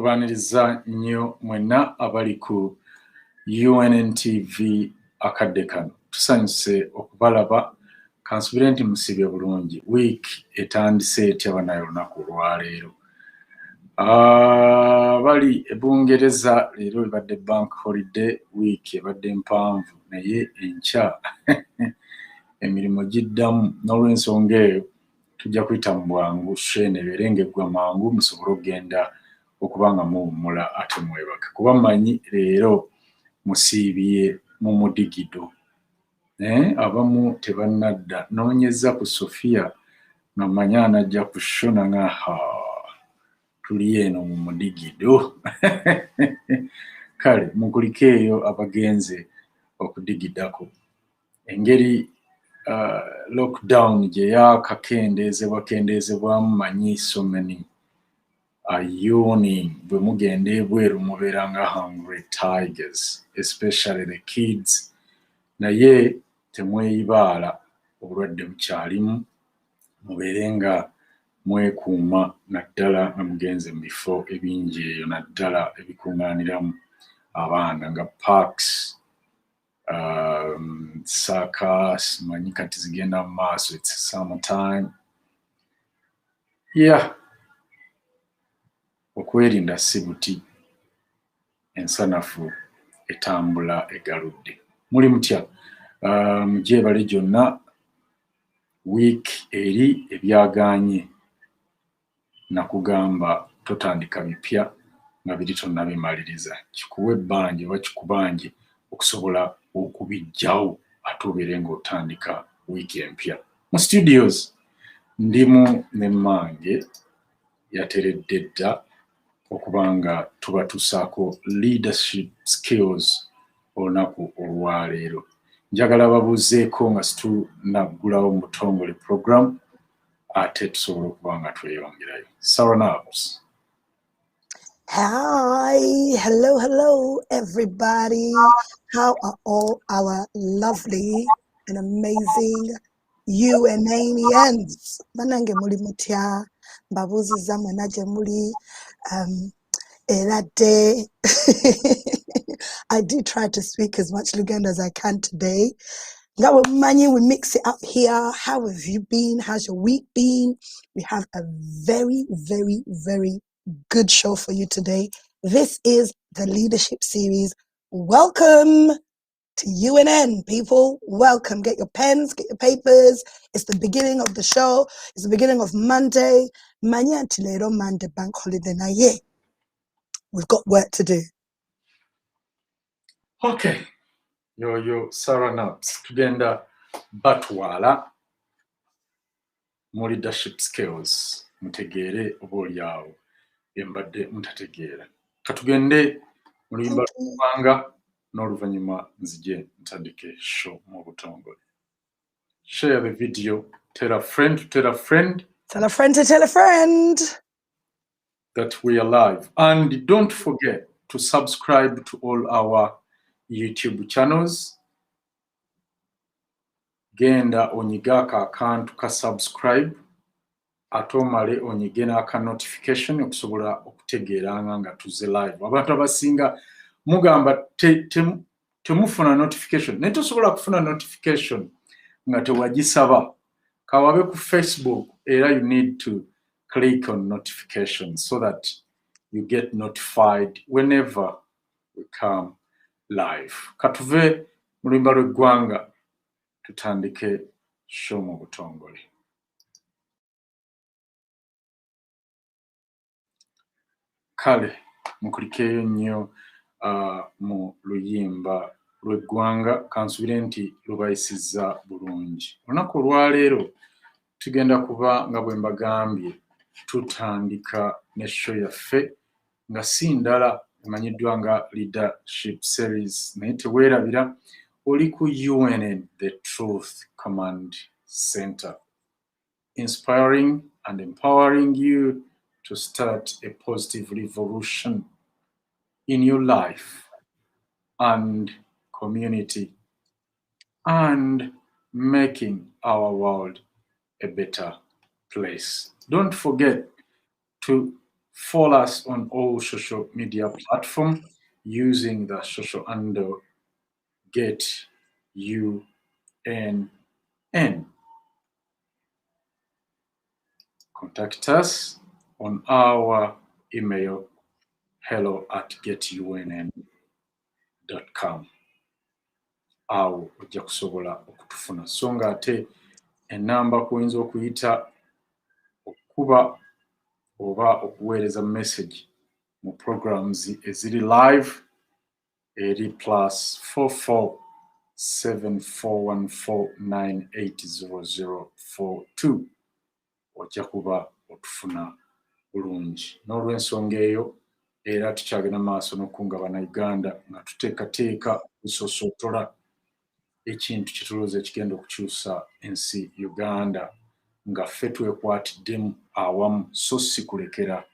tubaniriza nnyo mwenna abali ku UNNTV akadde kano. Tusanyuse okubalaba, kansubire nti musibye bulungi. Week etandise etya banayo olunaku olwaleero. Bali ebungereza leero ebadde bank holiday, week ebadde mpanvu naye enkya emirimu giddamu. N'olw'ensonga eyo tujja kuyita mu bwangu shene ebeere ng'eggwa mangu musobole okugenda okubanga muwummula ate mwebake. Kuba mmanyi leero musiibye mu mudigido. Abamu tebannadda. Noonyeza ku Sofia nga mmanyi anajja ku shona nga tuli eno mu mudigido. Kale mukuliko eyo abagenze okudigidako. Engeri lockdown gye yakakendeezebwamu manyi so many yawning. Bwe mugenda ebweru mubeera nga hungry tigers, especially the kids. Naye temweyibaala, obulwadde bukyalimu, mubeere nga mwekuuma naddala nga mugenze mu bifo ebingi eyo naddala ebikuŋŋaaniramu abaana nga parks, circus, manyi kati zigenda mu maaso, it's summertime. Okwerinda si buti, ensanafu etambula egaludde. Muli mutya? Mugyebale gyonna. Week eri ebyagaanye nakugamba totandika bipya nga biri tonnabimaliriza. Kikuwa ebbanja oba kikubanje okusobola okubijjawo ate obeere ng'otandika week empya. Mu studios ndimu ne mmange yateredde dda okubanga tubatuusaako leadership skills olunaku olwaleero. Njagala babuuzeeko nga situnaggulawo mu butongole program ate tusobole okuba nga tweyongerayo. Sarah Nabs. Hi, hello everybody. How are all our lovely and amazing UNanians? Banange muli mutya, mbabuuziza mwena gye muli era de. I do try to speak as much Luganda as I can today. Ngawe mmanyi, we mix it up here. How have you been? How's your week been? We have a very, very, very good show for you today. This is the leadership series. Welcome to UNN, people. Welcome. Get your pens, get your papers. It's the beginning of the show. It's the beginning of Monday. Manya Tilero Monday bank holiday na ye. We've got work to do. Okay. Yo Sarah Nabs. Tugenda batwala mu leadership skills. Mutegeere oboolyawo embadde mutategeera. Katugende mu luyimba lw'eggwanga n'oluvannyuma nzije ntandike show mu butongole. Share the video. Tell a friend to tell a friend. Tell a friend to tell a friend. That we are live. And don't forget to subscribe to all our YouTube channels. Genda onyigaka akantu ka subscribe. Atomale onyige n'aka notification okusobola okutegeeranga nga tuze live. Abantu abasinga mugamba temufuna notification. Naye tosobola kufuna notification nga tewagisaba. Kawabe ku Facebook era you need to click on notifications so that you get notified whenever we come live. Katuve mu luyimba lw'eggwanga tutandike show mu butongole. Kale mukulikeeyo nnyo mu luyimba lw'eggwanga, kansubire nti lubayisizza bulungi. Olunaku olwaleero tugenda kuba nga bwe mbagambye tutandika ne show yaffe nga si ndala emanyiddwa nga leadership series, naye teweerabira oli ku UNN, the Truth Command Center, inspiring and empowering you to start a positive revolution in your life and community and making our world a better place. Don't forget to Follow us on all social media platforms using the social handle GetUNN. Contact us on our email hello@getunn.com. Awo ojja kusobola okutufuna so nga ate ennamba kuyinza okuyita okukuba oba okuweereza message mu programs eziri live eri +44 7414980042 ojja kuba otufuna bulungi. N'olw'ensonga eyo era tukyagenda maaso n'okunga bannayuganda nga tuteekateeka okusosootola ekintu kye tulowooza ekigenda okukyusa ensi Uganda nga ffe twekwatiddemu awamu so si kulekera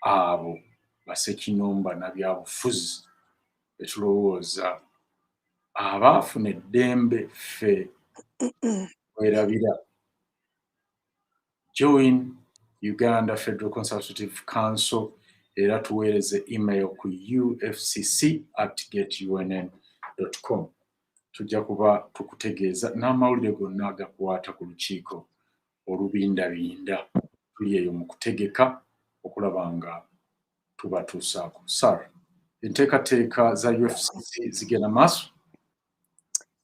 abo bassekinnumba na byabufuzi be tulowooza abaafuna eddembe ffe werabira. Join Uganda Federal Consultative Council era tuweereze email ku ufcc@getunn.com. Tujja kuba tukutegeeza n'amawulire gonna agakwata ku lukiiko olubindabinda. Tuli eyo mu kutegeka okulaba nga tubatuusaako. Sarah, enteekateeka za UFCC zigenda maaso?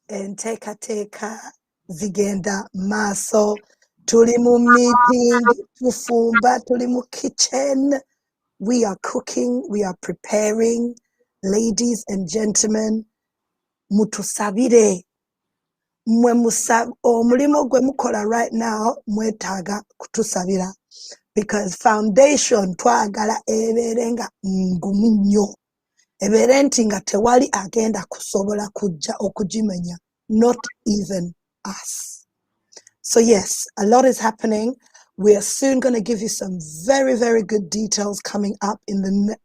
Enteekateeka zigenda maaso. Tuli mu meeting, tufumba, tuli mu kitchen. We are cooking, we are preparing. Ladies and gentlemen, mutusabire. Omulimo gwe mukola right now, mwetaaga kutusabira. Because foundation twagala ebeere nga ngumu nnyo. Ebeere nti nga tewali agenda kusobola kujja okugimenya. Not even us. So yes, a lot is happening. We are soon going to give you some very, very good details coming up in the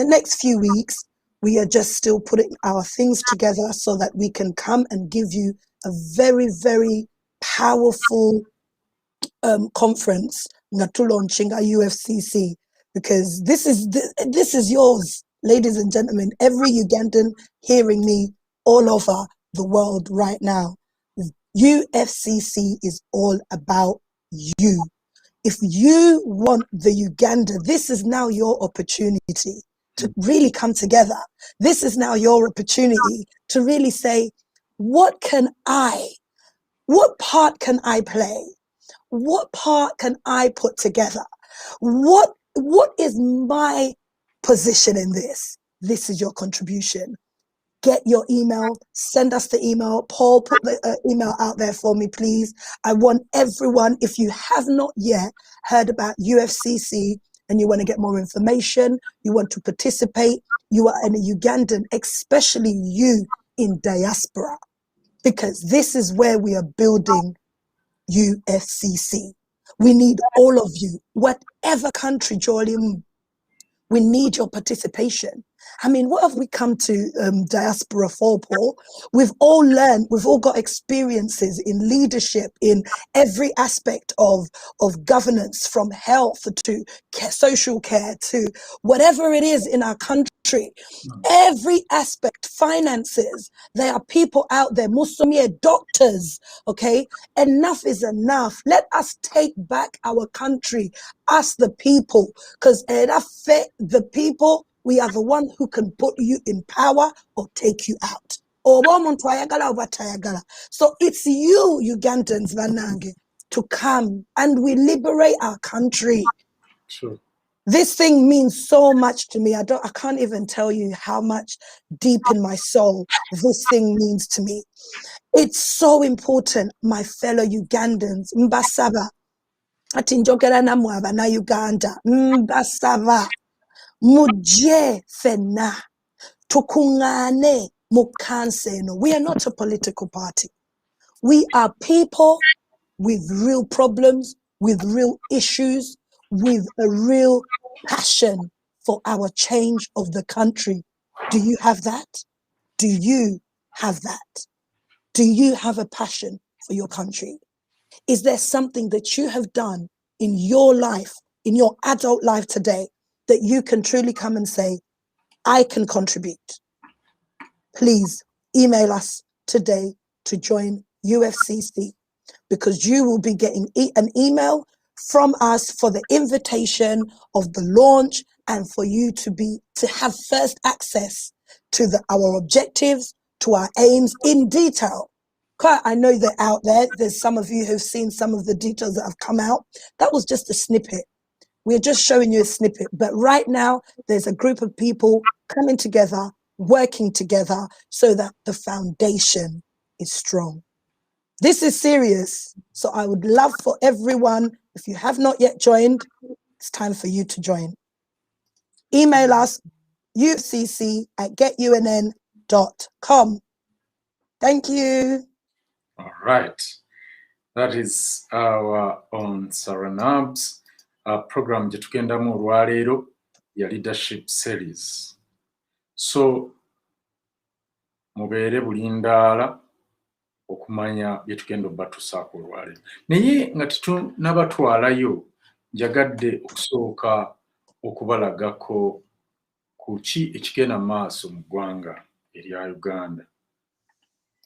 next few weeks. We are just still putting our things together so that we can come and give you a very, very powerful conference launching our UFCC, because this is yours, ladies and gentlemen. Every Ugandan hearing me all over the world right now. UFCC is all about you. If you want the Uganda, this is now your opportunity to really come together. This is now your opportunity to really say, what part can I play? What part can I put together? What is my position in this? This is your contribution. Get your email, send us the email. Paul, put the email out there for me, please. I want everyone, if you have not yet heard about UFCC and you want to get more information, you want to participate, you are a Ugandan, especially you in diaspora, because this is where we are building UFCC. We need all of you, whatever country, Jolim, we need your participation. I mean, what have we come to diaspora for, Paul? We've all learned, we've all got experiences in leadership, in every aspect of governance, from health to social care to whatever it is in our country. Every aspect, finances, there are people out there, Musumie doctors, okay? Enough is enough. Let us take back our country, us the people, because the people, we are the one who can put you in power or take you out. So it's you, Ugandans, Vanange, to come and we liberate our country. Sure. This thing means so much to me. I can't even tell you how much deep in my soul this thing means to me. It's so important, my fellow Ugandans. Mbasaba. Atinjogera namwe abana Uganda. Mbasaba. Muje fena. Tukungane mukanseno. We are not a political party. We are people with real problems, with real issues, with a real passion for our change of the country. Do you have that? Do you have that? Do you have a passion for your country? Is there something that you have done in your life, in your adult life today, that you can truly come and say, I can contribute, please email us today to join UFCC, because you will be getting an email from us for the invitation of the launch, and for you to have first access to our objectives, to our aims in detail. I know they're out there. There's some of you who've seen some of the details that have come out. That was just a snippet. We're just showing you a snippet. But right now, there's a group of people coming together, working together so that the foundation is strong. This is serious. So I would love for everyone, if you have not yet joined, it's time for you to join. Email us, ufcc@getunn.com. Thank you. All right. That is our on Saranab's program gye tugendamu olwaleero ya leadership series. So mubeere bulindaala okumanya bye tugenda obbatusaako olwaleero. Naye nga tetunabatwalayo, njagadde okusooka okubalagako ku ki ekigenda maaso mu ggwanga erya Uganda.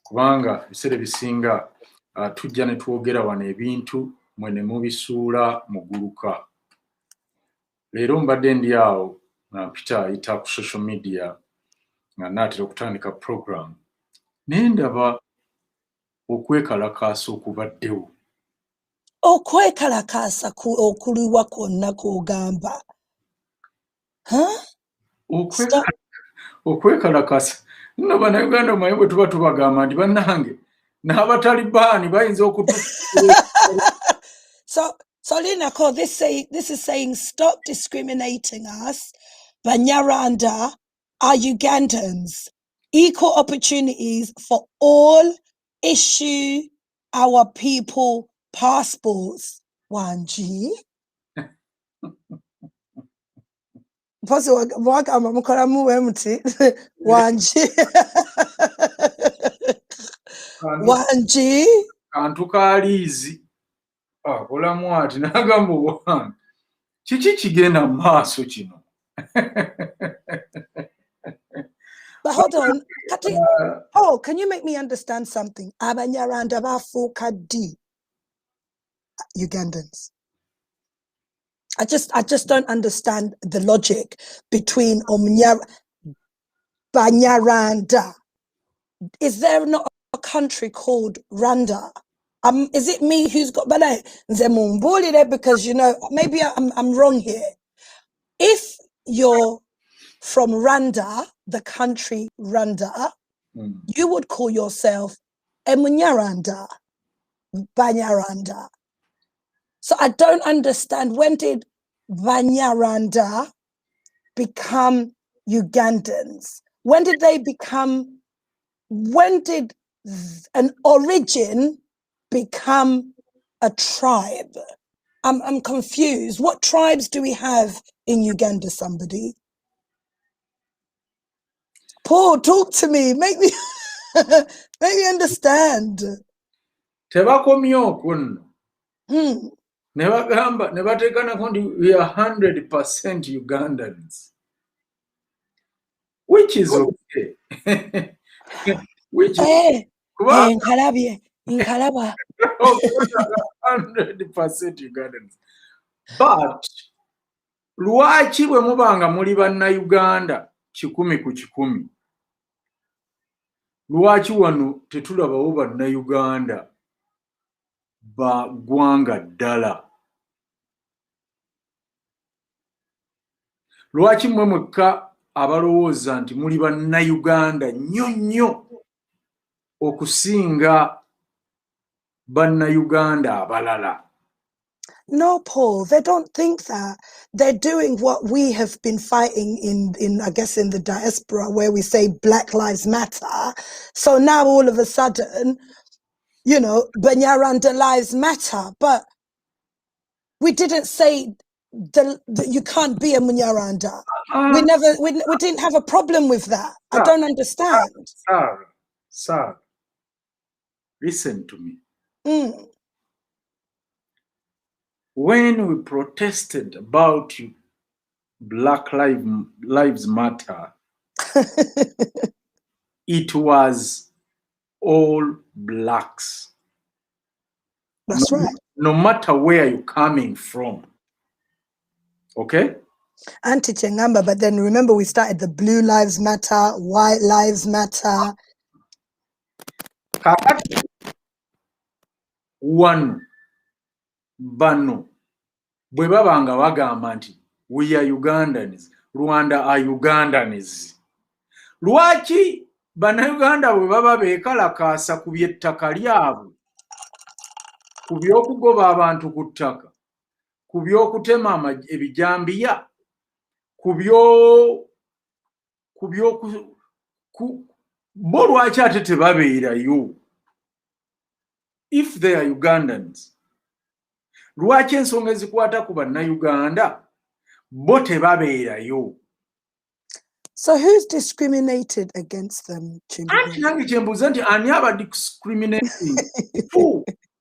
Kubanga ebiseera ebisinga tujja ne twogera wano ebintu mwe ne mubisuula muguluka. Leero mbadde ndi awo nga mpita ayita ku social media nga naatera okutandika program, naye ndaba okwekalakaasa okubaddewo. Okwekalakaasa okuliwa kwonna kw'ogamba? Okwekalakaasa nno bannayuganda omanyi bwe tuba tubagamba nti bannange n'abatalibaani bayinza So Linako, this is saying, stop discriminating us. Banyarwanda are Ugandans. Equal opportunities for all. Issue our people passports. Wanji. Wanji. Wanji. Kantu kaaliizi akolamu ati n'agamba owange kiki kigenda mu maaso kino? But hold on. Can you make me understand something? Abanyarwanda bafuuka ddi Ugandans. I just don't understand the logic between Banyarwanda. Is there not a country called Rwanda? Is it me who's got ballet? Because maybe I'm wrong here. If you're from Rwanda, the country Rwanda, you would call yourself Emunyarwanda, Banyarwanda. So I don't understand, when did Banyarwanda become Ugandans? When did an origin become a tribe? I'm confused. What tribes do we have in Uganda, somebody? Paul, talk to me. Make me understand. Tebakomye okwo nno. Ne bagamba ne bateekanako nti we are 100% Ugandans. Which is okay. Which is Nkalabye. 100% Ugandans. But lwaki bwe mubanga muli bannayuganda 100 ku 100, lwaki wano tetulabawo bannayuganda ba ggwanga ddala? Lwaki mmwe mwekka abalowooza nti muli bannayuganda nnyo nnyo okusinga bannayuganda abalala? No, Paul, they don't think that. They're doing what we have been fighting in I guess in the diaspora, where we say Black Lives Matter. So now all of a sudden, Banyarwanda lives matter. But we didn't say that you can't be a Munyarwanda. We didn't have a problem with that. I don't understand. Sir, listen to me. When we protested about Black Lives Matter, it was all blacks. That's right. No matter where you're coming from. Okay? Anti-Chengamba, but then remember we started the Blue Lives Matter, White Lives Matter. Kakati wano bano bwe babanga bagamba nti we are Ugandans, Rwanda are Ugandans. Lwaki bannayuganda bwe baba beekalakaasa ku by'ettaka lyabwe, ku by'okugoba abantu ku ttaka, ku by'okutema ebijambiya, bo lwaki ate tebabeerayo? If they are Ugandans, lwaki ensonga ezikwata ku bannayuganda bo tebabeerayo? So who's discriminated against them? Anti nange kyembuuza nti ani aba discriminating?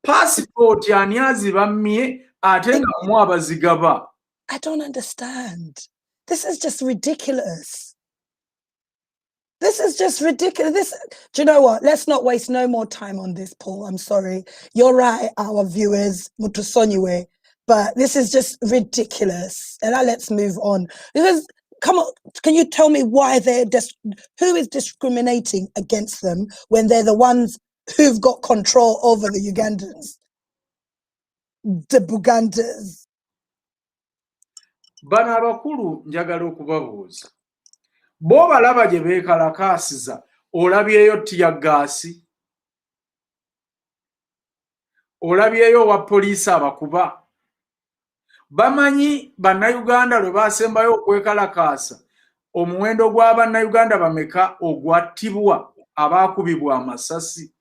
Passport ani azibammye ate nga mu abazigaba? I don't understand. This is just ridiculous. This is just ridiculous. Do you know what? Let's not waste no more time on this, Paul. I'm sorry. You're right, our viewers, Mutusonyiwe, but this is just ridiculous. And now let's move on. Because, come on, can you tell me why who is discriminating against them when they're the ones who've got control over the Ugandans? The Bugandas. Bano abakulu njagala okubabuuza. Bo balaba gye beekalakaasiza, olabyeyo tiyaggaasi, olabyeyo owa poliisi abakuba. Bamanyi bannayuganda lwe baasembayo okwekalakaasa, omuwendo gwa bannayuganda bameka ogwattibwa, abaakubibwa amasasi,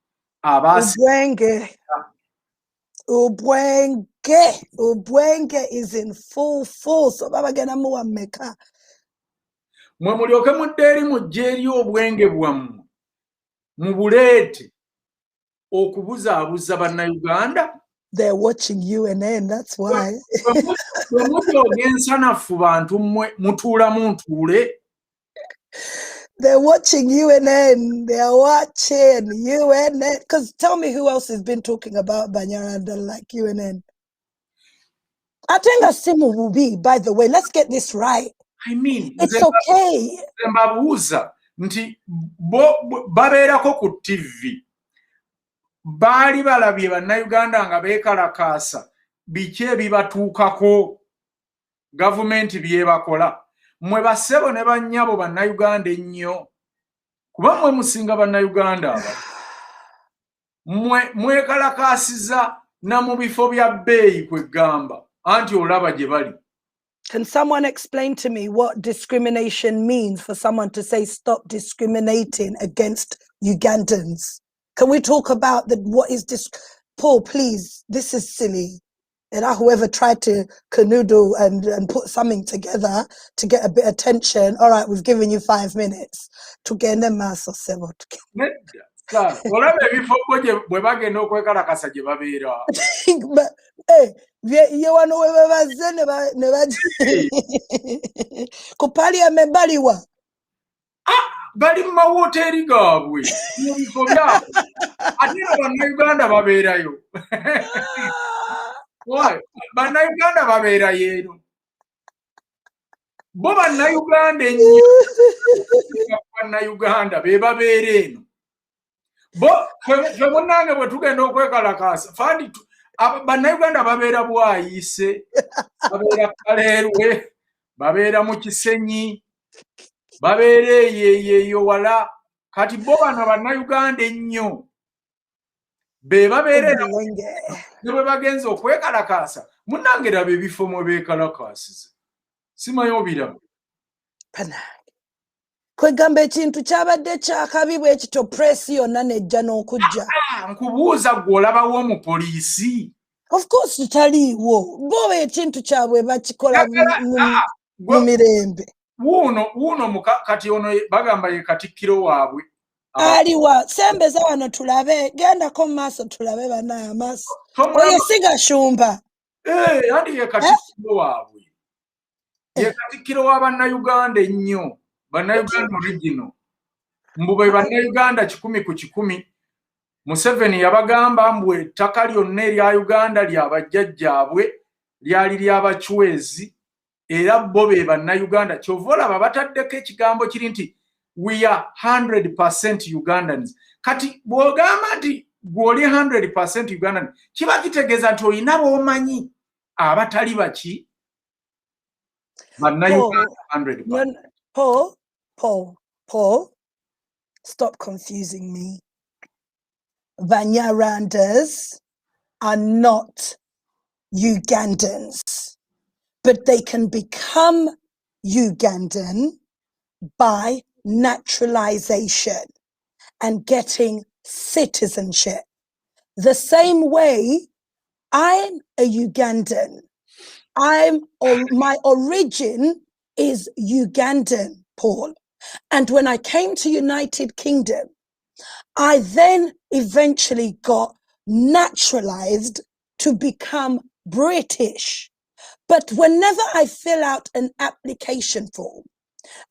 Ubwenge is in full force. So baba gena muwa meka. Mwe mulyoke mudde eri mujje eri obwenge bwammwe mubuleete okubuzaabuza bannayuganda. They're watching UNN, that's why. Bwe mujja og'ensanafu bantu mmwe mutuulamu ntuule. They're watching UNN. They're watching UNN. Because tell me who else has been talking about Banyaranda like UNN. Atenga Simu will be, by the way, let's get this right. I mean, it's okay. Mbabuuza nti babeerako ku TV. Baali balabye bannayuganda nga beekalakaasa biki ebibatuukako, gavumenti byebakola. Mwe bassebo ne bannyabo bannayuganda ennyo, kuba mwe musinga bannayuganda aba. Mwekalakaasiza na mu bifo bya bbeeyi kwegamba anti olaba gye bali. Can someone explain to me what discrimination means for someone to say stop discriminating against Ugandans? Can we talk about what is this? Paul, please, this is silly. And whoever tried to canoodle and put something together to get a bit of attention, all right, we've given you 5 minutes to get them mass or several. But hey, you want to ko parliament baliwa bali mu mahoteri gaabwe mu bifo byabwe ate bannayuganda babeerayo. Bannayuganda babeerayo eno bo bannayuganda ennyo bannayuganda be babeera eno bo fe munnange bwe tugenda okwekalakaasa fandi bannayuganda babeera Bwayise, babeera Kaleerwe, babeera mu Kisenyi, babeera eyo wala. Kati bo bano bannayuganda ennyo be babeera ne bwe bagenza okwekalakaasa. Munnange raba ebifo mwe beekalakaasiza simanyi obiraba. Kwegamba ekintu kyabadde kyakabi bwe kito press yonna nejja n'okujja. Nkubuuza gwe olabawo mu poliisi? Of course tutaliiwo. Bo ekintu kyabwe bakikola mu mirembe. Wuuno kati ono bagamba ye katikkiro waabwe. Aliwa sembeza wano tulabe, gendako mu maaso tulabe banaye amaaso. Oyo si Gashumba. Andi ye katikkiro waabwe. ye Katikkiro wa bannayuganda ennyo, bannayuganda original. Mbu be bannayuganda 100 ku 100. Museveni yabagamba mbu ettaka lyonna erya Uganda lya bajjajjaabwe lyali ly'abachwezi era bo be bannayuganda. Kyova olaba bataddeko ekigambo kiri nti we are 100% Ugandans. Kati bw'ogamba nti gw'oli 100% Ugandan, kiba kitegeeza nti olina b'omanyi abatali baki bannayuganda 100%. Paul, stop confusing me. Banyarandas are not Ugandans, but they can become Ugandan by naturalization and getting citizenship. The same way I'm a Ugandan. My origin is Ugandan, Paul. And when I came to United Kingdom, I then eventually got naturalized to become British. But whenever I fill out an application form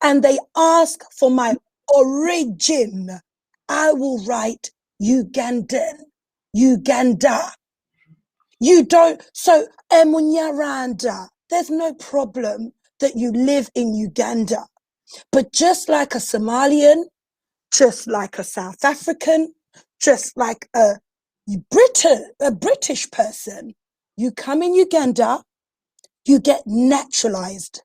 and they ask for my origin, I will write Ugandan, Uganda. You don't, so Emunyaranda, there's no problem that you live in Uganda. But just like a Somalian, just like a South African, just like a British person, you come in Uganda, you get naturalized.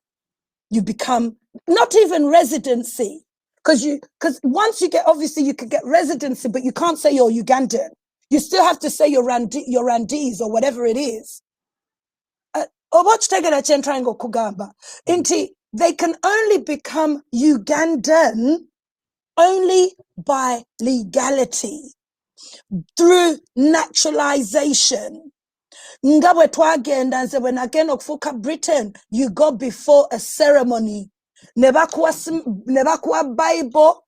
You become not even residency, because once you get, obviously you could get residency, but you can't say you're Ugandan. You still have to say your Randese or whatever it is. Triangle Kugamba. They can only become Ugandan only by legality, through naturalization. Ngabwe twagenda nze when again okufuuka Britain, you go before a ceremony. Nebakuwa Bible,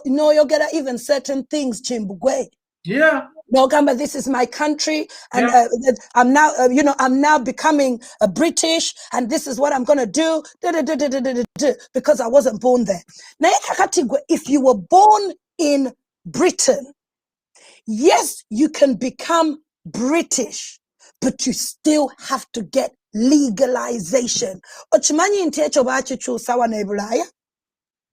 noyogera even certain things chimbugwe. Yeah. No, Gamba, this is my country, and I'm now, I'm now becoming a British, and this is what I'm gonna do, because I wasn't born there. Now, if you were born in Britain, yes, you can become British, but you still have to get legalization. Ochimanyi ntecho bachichusa wa nebulaya?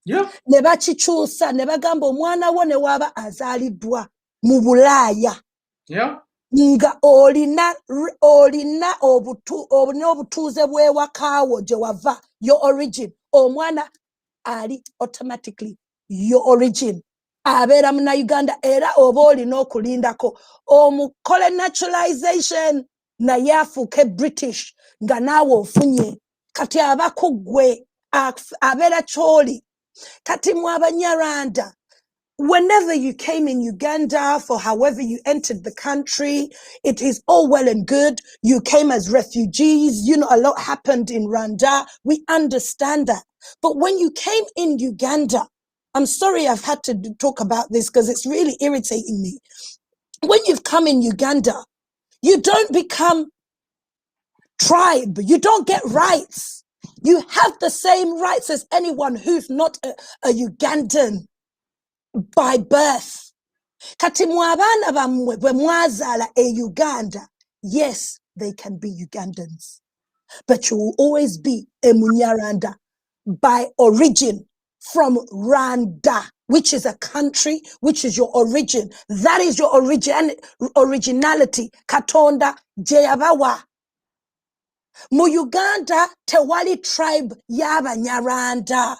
Yeah. Nebachichusa, nebagamba omwana wo ne waba azalibwa mu Bulaaya. Yeah. Nga olina obutuuze bw'ewakaawo gye wava, your origin. Omwana ali automatically your origin. Abeera muna Uganda era oba olina okulindako omukole naturalization naye afuuke British nga naawe ofunye. Kati abakuggwe abeera kyoli. Kati mu Abanyarwanda, whenever you came in Uganda, for however you entered the country, it is all well and good. You came as refugees. A lot happened in Rwanda. We understand that. But when you came in Uganda, I'm sorry I've had to talk about this because it's really irritating me. When you've come in Uganda, you don't become tribe. You don't get rights. You have the same rights as anyone who's not a Ugandan by birth. Kati mwabana bamwe bwe mwazala Uganda, yes, they can be Ugandans, but you will always be a Munyaranda by origin from Rwanda, which is a country, which is your origin. That is your originality. Katonda jeyabawa. Mu Uganda tewali tribe y'Abanyarwanda.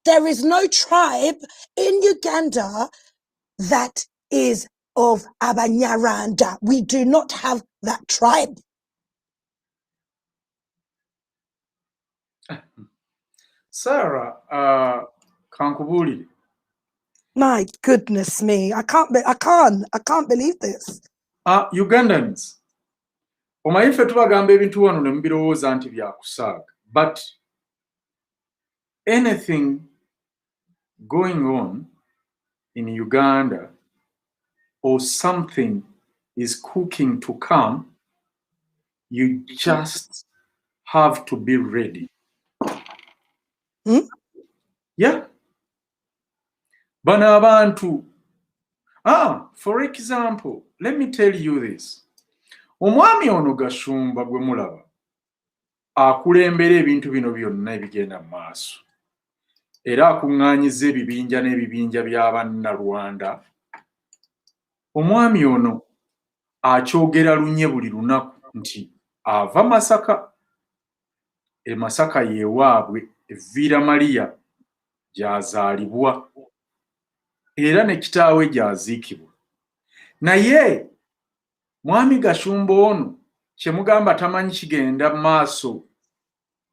There is no tribe in Uganda that is of Abanyarwanda. We do not have that tribe. Sarah, kankubulire. My goodness me, I can't believe this. Ugandans, omanyi ffe tubagamba ebintu wano ne mubirowooza nti byakusaaga, but anything going on in Uganda or something is cooking to come, you just have to be ready. Yeah. Bano abantu. For example, let me tell you this. Omwami ono Gashumba gwe mulaba akulembera ebintu bino byonna ebigenda mu maaso. Era akuŋŋaanyiza ebibinja n'ebibinja by'Abannarwanda. Omwami ono akyogera lunye buli lunaku nti ava Masaka. E Masaka yeewaabwe Evviira Maria gy'azaalibwa. Era ne kitaawe gy'aziikibwa. Naye Mwami Gashumba ono kye mugamba tamanyi kigenda maaso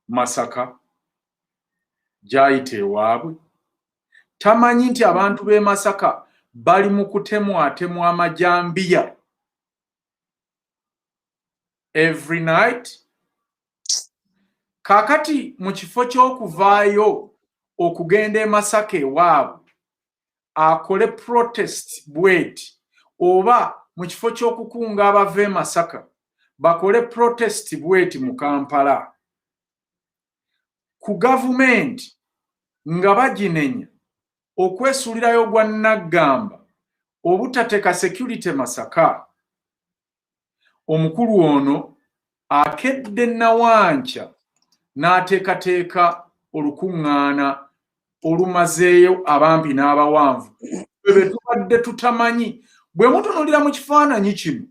Masaka gy'ayita ewaabwe. Tamanyi nti abantu b'e Masaka bali mu kutemwatemwa amajambiya every night. Kaakati mu kifo ky'okuvaayo okugenda e Masaka ewaabwe akole protest bweti, oba mu kifo ky'okukunga abava e Masaka bakole protest bweti mu Kampala ku gavumenti nga baginenya okwesuulirayo gwa Naggamba obutateeka security Masaka. Omukulu ono akedde Nawankya n'ateekateeka olukuŋŋaana olumazeeyo abampi n'abawanvu bwe tubadde tutamanyi. Bwe mutunuulira mu kifaananyi kino,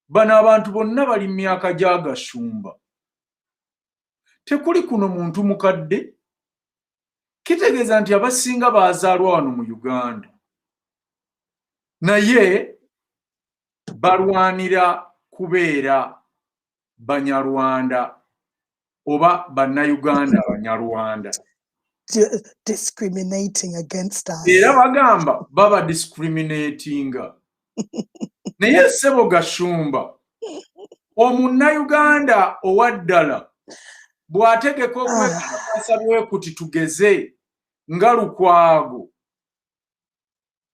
bano abantu bonna bali mu myaka gya Gashumba. Tekuli kuno muntu mukadde. Kitegeeza nti abasinga baazaalwa wano mu Uganda. Naye balwanira kubeera Banyarwanda oba Bannayuganda Abanyarwanda. Discriminating against us. Era bagamba baba discriminatinga. Naye ssebo Gashumba, Omunnayuganda owaddala bw'ategeka okwekalakaasa bwekuti tugeze nga Lukwago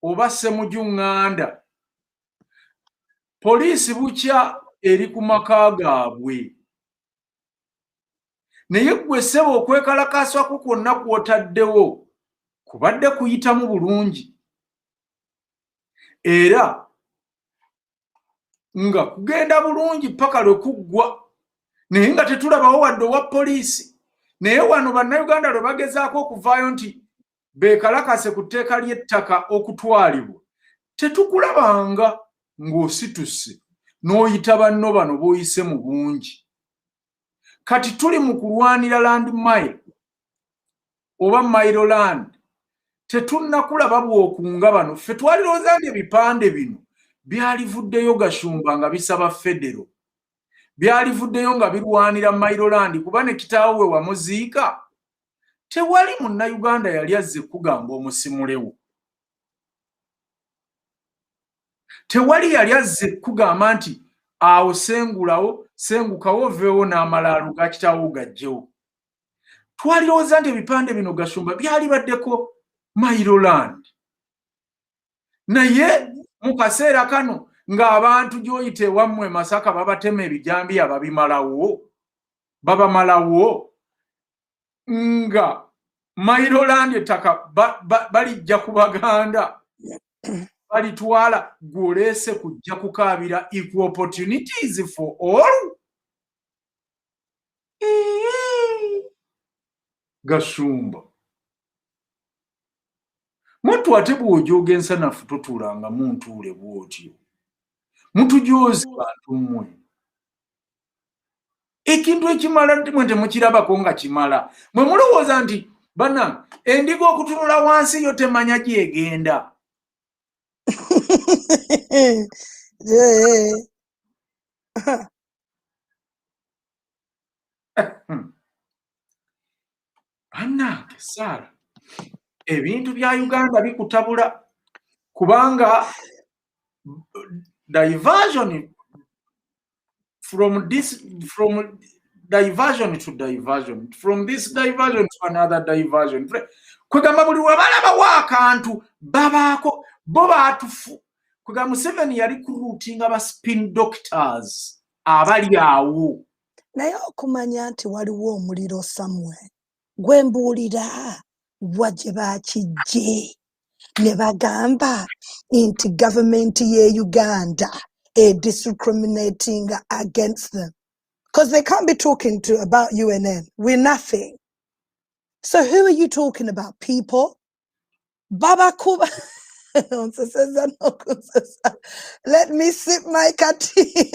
oba Ssemujuŋŋanda, poliisi bukya eri ku maka gaabwe. Naye ggwe ssebo okwekalakaasako kwonna kw'otaddewo kubadde kuyitamu bulungi. Era nga kugenda bulungi paka lwe kuggwa. Naye nga tetulabawo wadde owa poliisi. Naye wano Bannayuganda lwe bagezaako okuvaayo nti beekalakase ku tteeka ly'ettaka okutwalibwa, tetukulabanga ng'osituse n'oyita banno bano b'oyise mu bungi. Kati tuli mu kulwanira land mile oba Mailoland, tetunnakulaba bw'okunga bano. Ffe twalirowooza nti ebipande bino byalivuddeyo Gashumba nga bisaba federo, byalivuddeyo nga birwanira Mailoland kuba ne kitaawe we wamuziika tewali Munnayuganda yali azze kugamba omusimulewo. Tewali yali azze kugamba nti awo sengulawo, sengukawo oveewo n'amalaalo ga kitaawo gajjewo. Twalirowooza nti ebipande bino Gashumba byalibaddeko Mailoland. Naye mu kaseera kano ng'abantu gy'oyita ewammwe Masaka babatema ebijambiya babamalawo nga Mailoland ettaka balijja ku Baganda balitwala, gw'oleese kujja kukaabira equal opportunities for all. Gashumba muntu ate bw'ojooga ensanafu totuulanga muntuule bw'otyo. Mutujoozi bantu mmwe. Ekintu ekimala mwe temukirabako nga kimala. Mwe mulowooza nti bana endiga okutunula wansi yo temanya gyegenda. Bannange Saara, ebintu bya Uganda bikutabula kubanga diversion from this diversion to another diversion. Kwegamba buli wabalaba waakantu babaako bo baatufu. Kwegamba Museveni yali kuruutinga ba spin doctors abali awo. naye okumanya nti waliwo omuliro somewhere gwe mbuulira wa gye baakijje ne bagamba nti gavumenti y'e Uganda discriminating against them because they can't be talking about UNN. We're nothing. So who are you talking about? People? Baba Kuba. Let me sip my tea.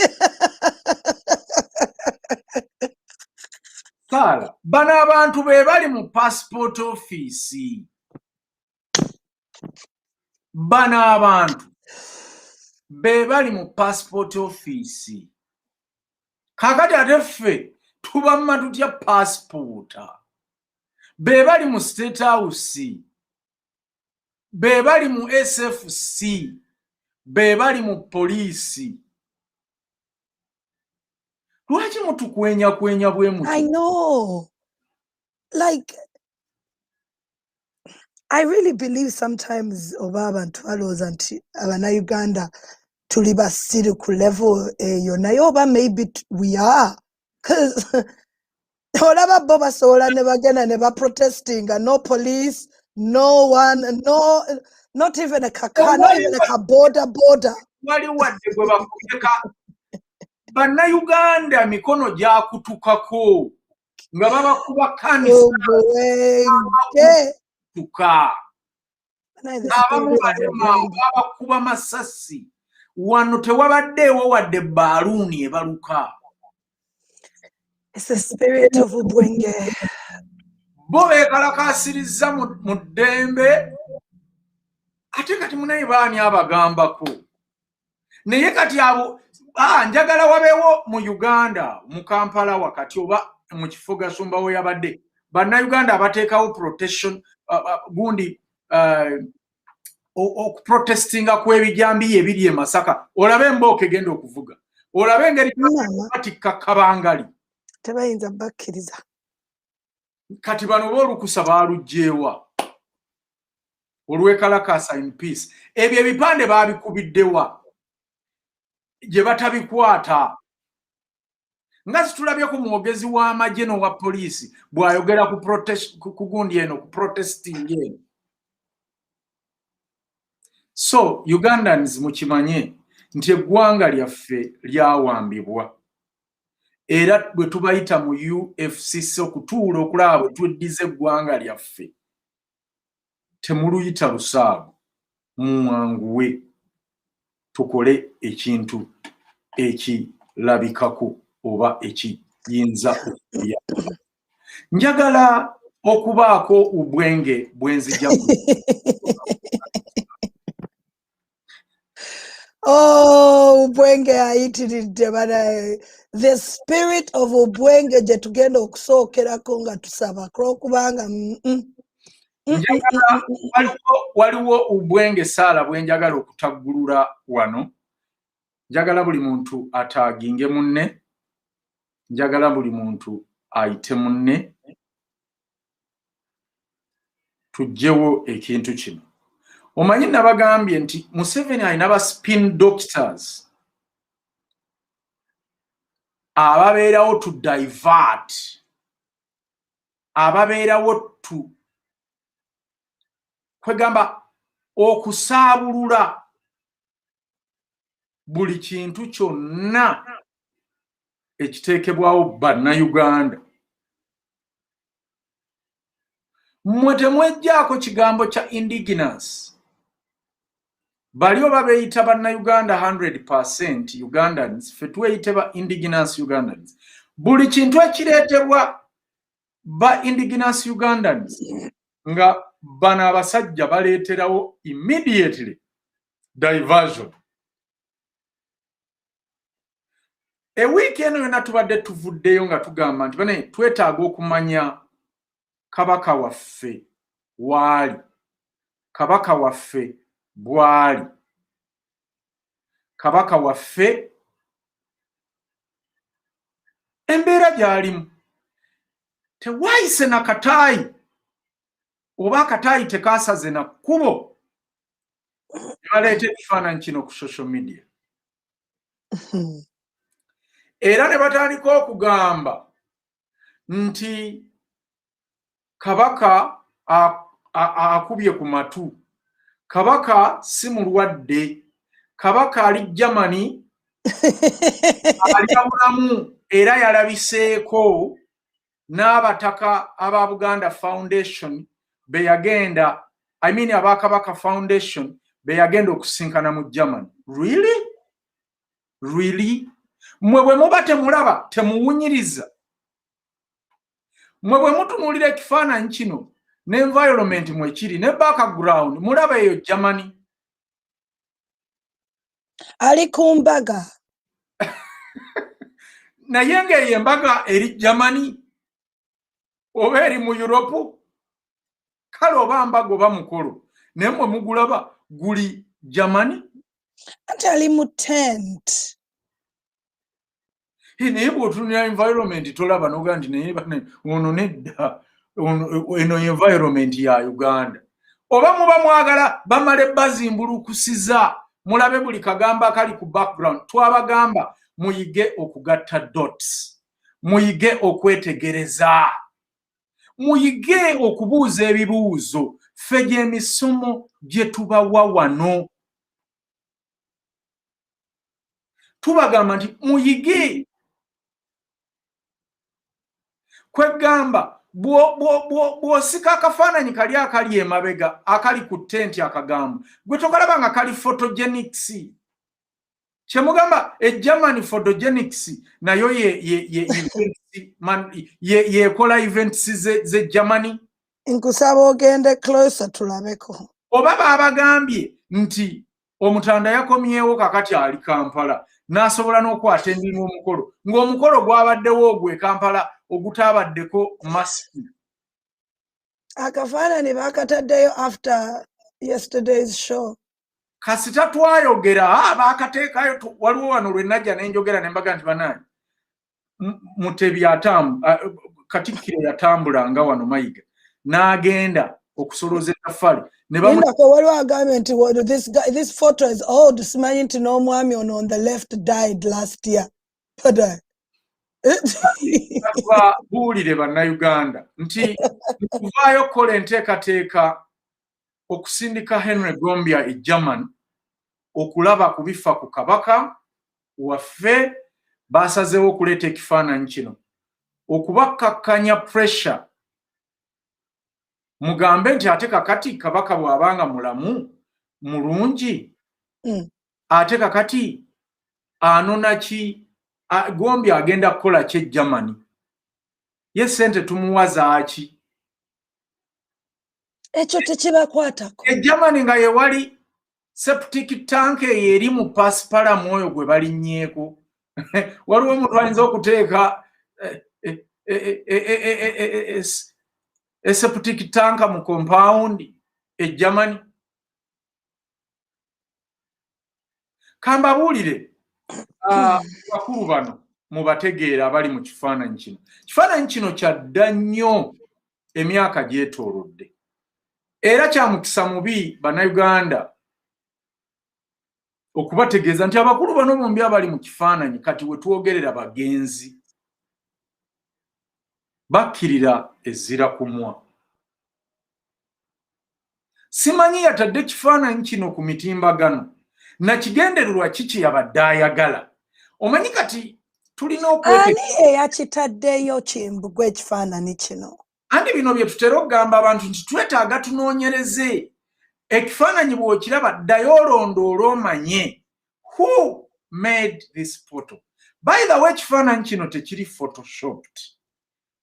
Sala, bano abantu be bali mu passport office. Bano abantu be bali mu passport office. Kakati ate ffe tubamma tutya passport. Be bali mu State House. Be bali mu SFC. Be bali mu police. Lwaki mutukwenya bwe mutu? I know. Like, I really believe sometimes Obaba and Twalos and Abana Uganda to live a cynical level. Nayoba maybe we are. Because whatever Boba Sola never again and never protesting and no police, no one, no, not even a kaka, not even like a border. Wali wadde gwe bakubeka Bannayuganda mikono gyakutukako nga babakuba kanisa tuka abamu balema babakuba masasi wano tewabaddeewo wadde baaluuni ebaluka. It's the spirit of Ubwenge. Bo beekalakaasirizza mu ddembe ate kati munaye baani abagambako naye kati abo njagala wabeewo mu Uganda mu Kampala wakati oba mu kifo Gasumba we yabadde Bannayuganda abateekawo protection gundi okuprotestinga kw'ebijambiya ebiri e Masaka olabe embooka egenda okuvuga olabe engeri batikka kabangali tebayinza bakkiriza kati bano boolukusa baalugjeewa olw'ekalakasa in peace ebyo ebipande baabikubiddewa gye batabikwata nga situlabye ku mwogezi w'amagye n'owa poliisi bw'ayogera ku gundi eno ku protesting eno. So Ugandans mukimanye nti eggwanga lyaffe lyawambibwa era bwe tubayita mu UFCC okutuula okulaba bwe tweddiza eggwanga lyaffe temuluyita lusaago muwanguwe tukole ekintu ekirabikako oba ekiyinza okuya. Njagala okubaako ubwenge bwenzija Oh, Ubwenge ayitiridde bana. The spirit of Ubwenge gye tugenda okusookerako nga tusaba kubanga waliwo ubwenge Saala bwe njagala okutaggulula wano. Njagala buli muntu ataaginge munne. Njagala buli muntu ayite munne. Tujjewo ekintu kino. Omanyi nabagambye nti Museveni alina ba spin doctors ababeerawo to divert, ababeerawo to kwegamba okusaabulula buli kintu kyonna ekiteekebwawo Bannayuganda. Mmwe temwejjaako kigambo kya indigenous. Bali oba beeyita Bannayuganda 100% Ugandans, ffe tweyite ba indigenous Ugandans. Buli kintu ekireetebwa ba indigenous Ugandans nga bano abasajja baleeterawo immediately diversion. Ewiiki eno yonna tubadde tuvuddeyo nga tugamba nti bane twetaaga okumanya kabaka waffe waali, kabaka waffe bwali, kabaka waffe embeera gy'alimu. Tewaayise na kataayi oba akataayi tekaasaze na kkubo baleeta ekifaananyi kino ku social media. era ne batandika okugamba nti kabaka akubye ku matu, kabaka si mulwadde, kabaka ali Germany ali abulamu era yalabiseeko n'abataka aba Buganda Foundation be yagenda, I mean abakabaka Foundation be yagenda okusinkana mu Germany. Really? Really? Mwe bwe muba temulaba temuwunyiriza, mwe bwe mutunuulira ekifaananyi kino n'environment mwe kiri ne background mulaba eyo Germany. Ali ku mbaga naye ng'eyo embaga eri Germany oba eri mu Europe, kale oba mbaga oba mukolo naye mwe mugulaba guli Germany. ate ali mu tent. Naye bw'otunula environment tolaba noga nti naye ono nedda eno environment ya Uganda. Oba muba mwagala bamale bazimbulukusiza mulabe buli kagamba akali ku background. Twabagamba muyige okugatta dots, muyige okwetegereza, muyige okubuuza ebibuuzo. Ffe gy'emisomo gye tubawa wano. Tubagamba nti muyige. Kwegamba bw'osika akafaananyi kali akali emabega akali ku tenti akagambo gwe tokalaba nga kali photogenics. Kyemugamba German photogenics nayo yekola events ze Germany. Nkusaba ogende closer tulabeko. Oba babagambye nti omutanda yakomyewo kakati ali Kampala n'asobola n'okwata endimu omukolo ng'omukolo gwabaddewo ogwe Kampala ogutabaddeko masiki. Akafaananyi baakataddeyo after yesterday's show. Kasita twayogera baakateekayo, waliwo wano lwe najja ne njogera ne mbaga nti bannange Mutebi Katikkiro yatambulanga wano Mayiga n'agenda okusoloza ettaffaali. Waliwo agambye nti this photo is old, simanyi nti n'omwami ono on the left died last year. Buulire bannayuganda nti kuvaayo kukola enteekateeka okusindika Henry Gombya e German okulaba ku bifa ku kabaka waffe. Baasazeewo okuleeta ekifaananyi kino okubakkakkanya pressure, mugambe nti ate kakati kabaka bw'abanga mulamu mulungi, ate kakati anona ki Gombya agenda kukola ki Germany, ye ssente tumuwaza ki? Ekyo tekibakwatako. Germany nga yewali septic tank eri mu Pasipala oyo gwe balinnyeeko. Waliwo omuntu ayinza okuteeka septic tank mu compound Germany. Kambabuulire bakulu bano mubategeera abali mu kifaananyi kino. Kifaananyi kino kyadda nnyo emyaka gyetoolodde era kya mukisa mubi bannayuganda okubategeeza nti abakulu bano bombi abali mu kifaananyi kati we twogerera bagenzi bakkirira ezira kumwa. Simanyi yatadde ekifaananyi kino ku mitimbagano na kigendererwa kiki yabadde ayagala. Omanyi kati tulina ani eyakitaddeyo Kimbugwe ekifaananyi kino? Andi bino bye tutera okugamba abantu nti twetaaga tunoonyereze ekifaananyi bw'okiraba ddayo olondoola omanye who made this photo. By the way, ekifaananyi kino tekiri photoshopped.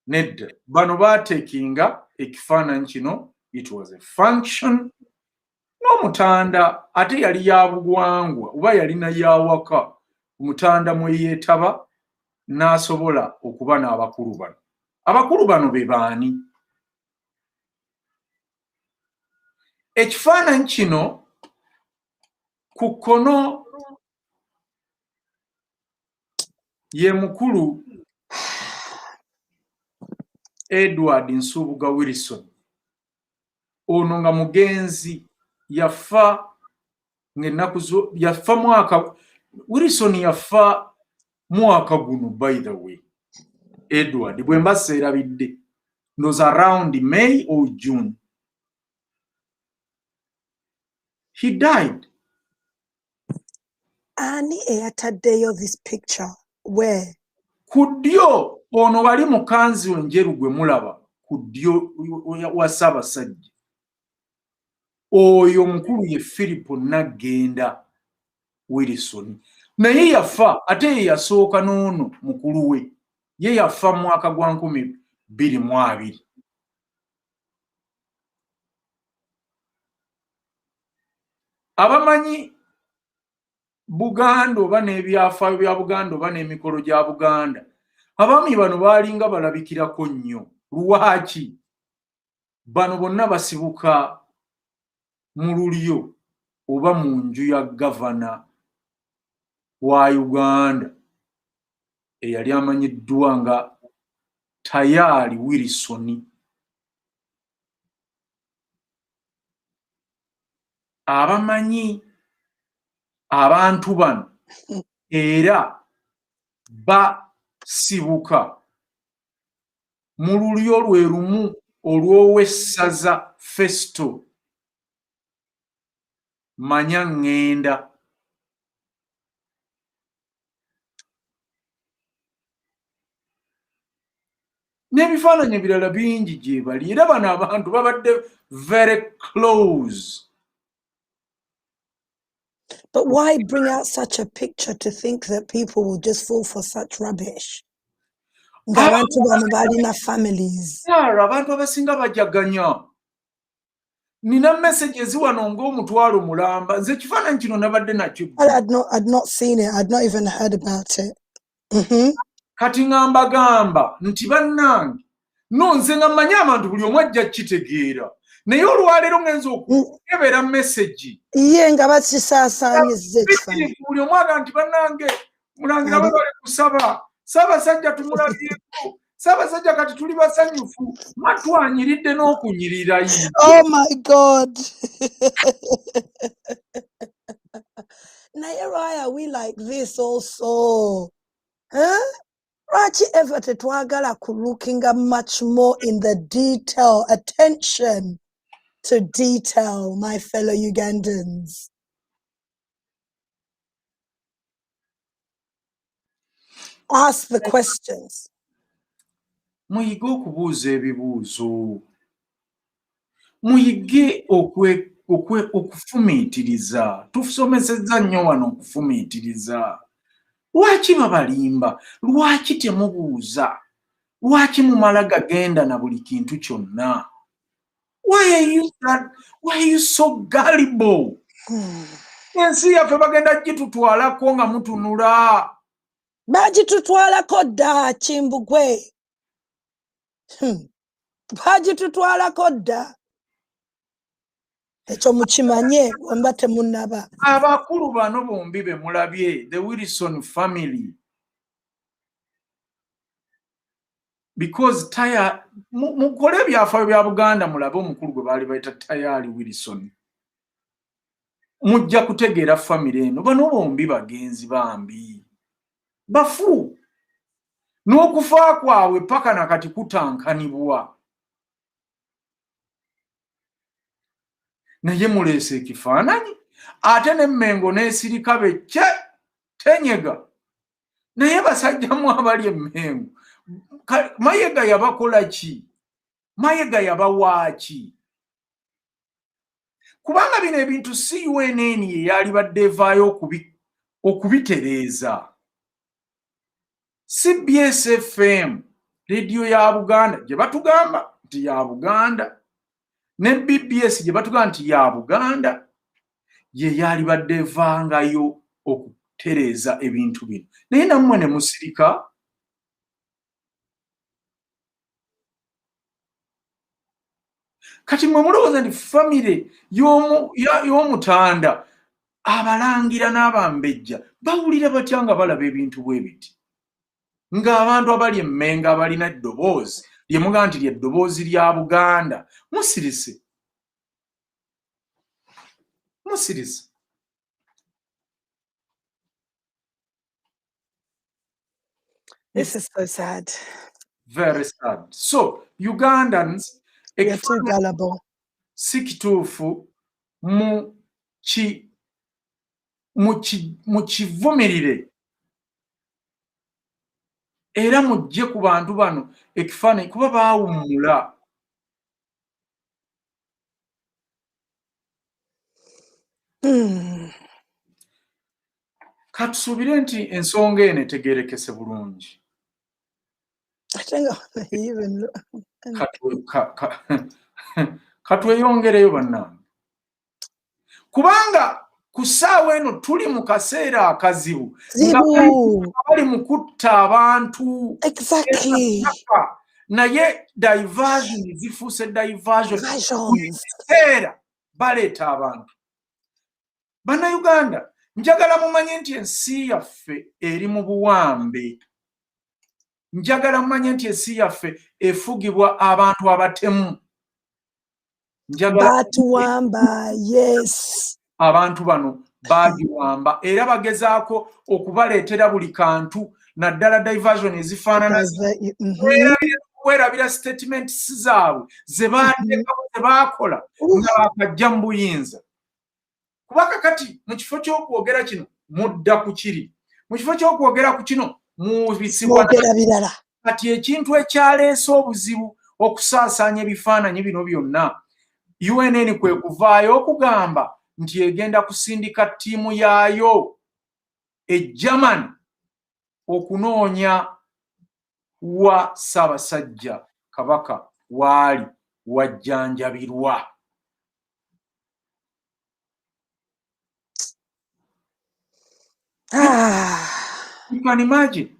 Nedda bano baatekinga ekifaananyi kino, it was a function. N'omutanda ate yali ya bugwangwa oba yalina yawaka omutanda mwe yeetaba n'asobola okuba n'abakulu bano. Abakulu bano be baani? Ekifaananyi kino ku kkono ye mukulu Edward Nsubuga Wilson. Ono nga mugenzi yafa ng'ennaku yafa mwaka Wilson yafa mwaka guno by the way Edward bwe mbaseerabidde ndoza around May or June he died. Ani eyataddeyo this picture where Ku ddyo ono wali mukanzi enjeru gwe mulaba ku ddyo wa Ssaabasajja oyo omukulu ye Philip Naggenda Wilson naye yafa ate ye yasooka n'ono mukulu we ye yafa mu mwaka gwa 2020. Abamanyi Buganda oba n'ebyafaayo bya Buganda oba n'emikolo gya Buganda abaami bano baalinga balabikirako nnyo. Lwaki? Bano bonna basibuka mu lulyo oba mu nju ya gavana wa Uganda eyali amanyiddwa nga Tayali Wilson. Abamanyi abantu bano era basibuka mu lulyo lwe lumu olw'owessaza Festo Manya Ngenda. N'ebifaananyi ebirala bingi gye bali era bano abantu babadde very close. But why bring out such a picture to think that people will just fall for such rubbish? Ng'abantu bano balina families. Abantu abasinga bajaganya. Nina messages wano ng'omutwalo mulamba. Nze kifaananyi kino nabadde nakyo. I'd not seen it. I'd not even heard about it. Kati ngamba nti bannange no nze nga mmanyi abantu buli omu ajja kitegeera naye olwaleero ngenza okukebera message ye nga bakisaasaanyizza ekifaananyi buli omu aga nti bannange mulangira bwe bali kusaba Ssaabasajja tumulabyeko Ssaabasajja kati tuli basanyufu matwanyiridde n'okunyirira ye. Oh my God. Naye why are we like this also? Huh? Lwaki ever tetwagala ku looking much more in the detail, attention to detail, my fellow Ugandans? Ask the questions. Muyige okubuuza ebibuuzo. Muyige okufumiitiriza. Tusomesezza nnyo wano okufumiitiriza. Lwaki babalimba? Lwaki temubuuza? Lwaki mumala gagenda na buli kintu kyonna? Why are you so gullible? Ensi yaffe bagenda gitutwalako nga mutunula. Bagitutwalako dda Kimbugwe. Bagitutwalako dda. Ekyo mukimanye wemba temunnaba. Abakulu bano bombi be mulabye, the Wilson family. Because mukole ebyafaayo bya Buganda mulabe omukulu gwe baali bayita Tayali Wilson. Mujja kutegeera family eno bano bombi bagenzi bambi. Bafu. N'okufa kwabwe paka nakati kutankanibwa. Naye muleese ekifaananyi ate n'emmengo n'esirika becce tenyega. Naye basajjamu abali emmengo. Mayega yabakola ki? Mayega yabawa ki? Kubanga bino ebintu si UNN ye yali badde evaayo okubitereeza. CBS FM, radio ya Buganda, gye batugamba nti ya Buganda, ne BBS gye batugamba nti ya Buganda, ye yali badde evaangayo okutereeza ebintu bino. Naye nammwe ne musirika. Kati mwe mulowooza nti famire y'omutanda abalangira n'abambejja bawulira batya nga balaba ebintu bwe biti? Ng'abantu abali emmenga abalina eddoboozi lye mugamba nti ly'eddoboozi lya Buganda musirise. Musirise. This is so sad. Very sad. So Ugandans We are too gullible. si kituufu mukivumirire era mujje ku bantu bano ekifaananyi kuba baawummula. Katusuubire nti ensonga eno etegeerekese bulungi. Katweyongereyo bannange, kubanga ku ssaawa eno tuli mu kaseera akazibu nga bali mu kutta abantu. Exactly. Naye diversion zifuuse diversion buli kiseera baleeta abantu. Bannayuganda, njagala mumanye nti ensi yaffe eri mu buwambe. Njagala mumanye nti ensi yaffe efugibwa abantu abatemu. Batuwamba, yes. Abantu bano bagiwamba era bagezaako okubaleetera buli kantu naddala diversion ezifaanana werabira statements zaabwe ze baateekawo ze baakola nga bakajja mu buyinza. Kuba kakati mu kifo ky'okwogera kino mudda ku kiri, mu kifo ky'okwogera ku kino mubisibwa birala. Kati ekintu ekyaleese obuzibu okusaasaanya ebifaananyi bino byonna, UNN kwe kuvaayo okugamba nti egenda kusindika ttiimu yaayo e Germany okunoonya wa Ssaabasajja Kabaka waali wajjanjabirwa. You can imagine.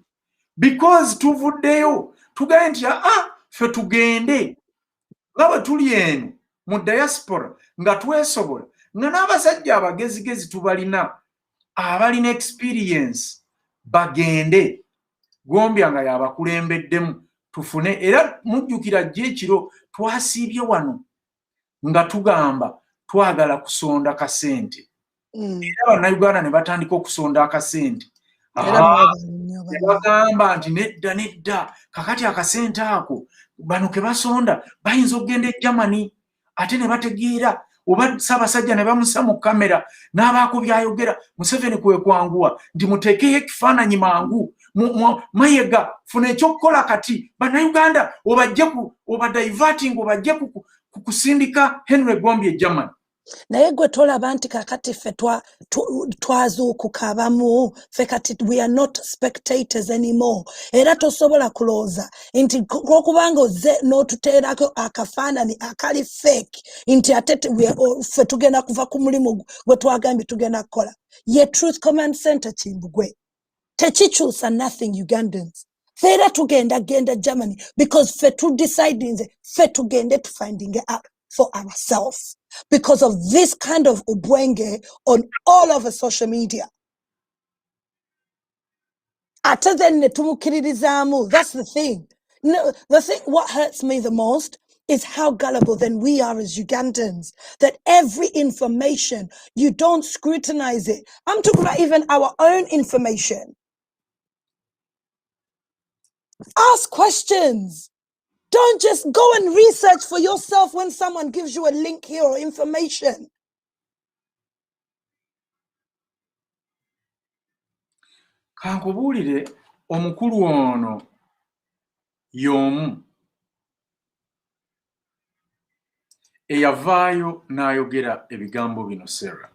Because tuvuddeyo tugaye nti ffe tugende nga bwe tuli eno mu diaspora nga twesobola nga n'abasajja abagezigezi tubalina abalina experience bagende. Gombya nga yabakulembeddemu tufune. Era mujjukira jje ekiro twasiibye wano nga tugamba twagala kusonda kasente. Era bannayuganda ne batandika okusonda akasente. Ne bagamba nti nedda kakati akasente ako bano ke basonda bayinza okugenda e Germany. Ate ne bategeera oba Ssaabasajja ne bamussa mu kamera n'abaako byayogera. Museveni kwe kwanguwa nti muteekeyo ekifaananyi mangu Mayega funa ekyokukola kati bannayuganda oba diverting obajje ku kusindika Henry Gombi e Germany. Naye gwe tolaba nti kakati ffe twazuukuka abamu ffe kati we are not spectators anymore. Era tosobola kulooza nti okubanga ozze n'otuteerako akafaananyi akali fake nti ate ffe tugenda kuva ku mulimu gwe twagambye tugenda kukola. Ye Truth Command Center Kimbugwe tekikyusa nothing Ugandans. Feera tugenda Germany because ffe tudeciding ffe tugende to finding it out for ourselves because of this kind of ubwenge on all over social media. Ate then netumukiririzamu. That's the thing. No, the thing, what hurts me the most is how gullible then we are as Ugandans, that every information, you don't scrutinize it. I'm talking about even our own information. Ask questions. Don't just go and research for yourself when someone gives you a link here or information. Kankubuulire omukulu ono y'omu eyavaayo n'ayogera ebigambo bino. Sarah,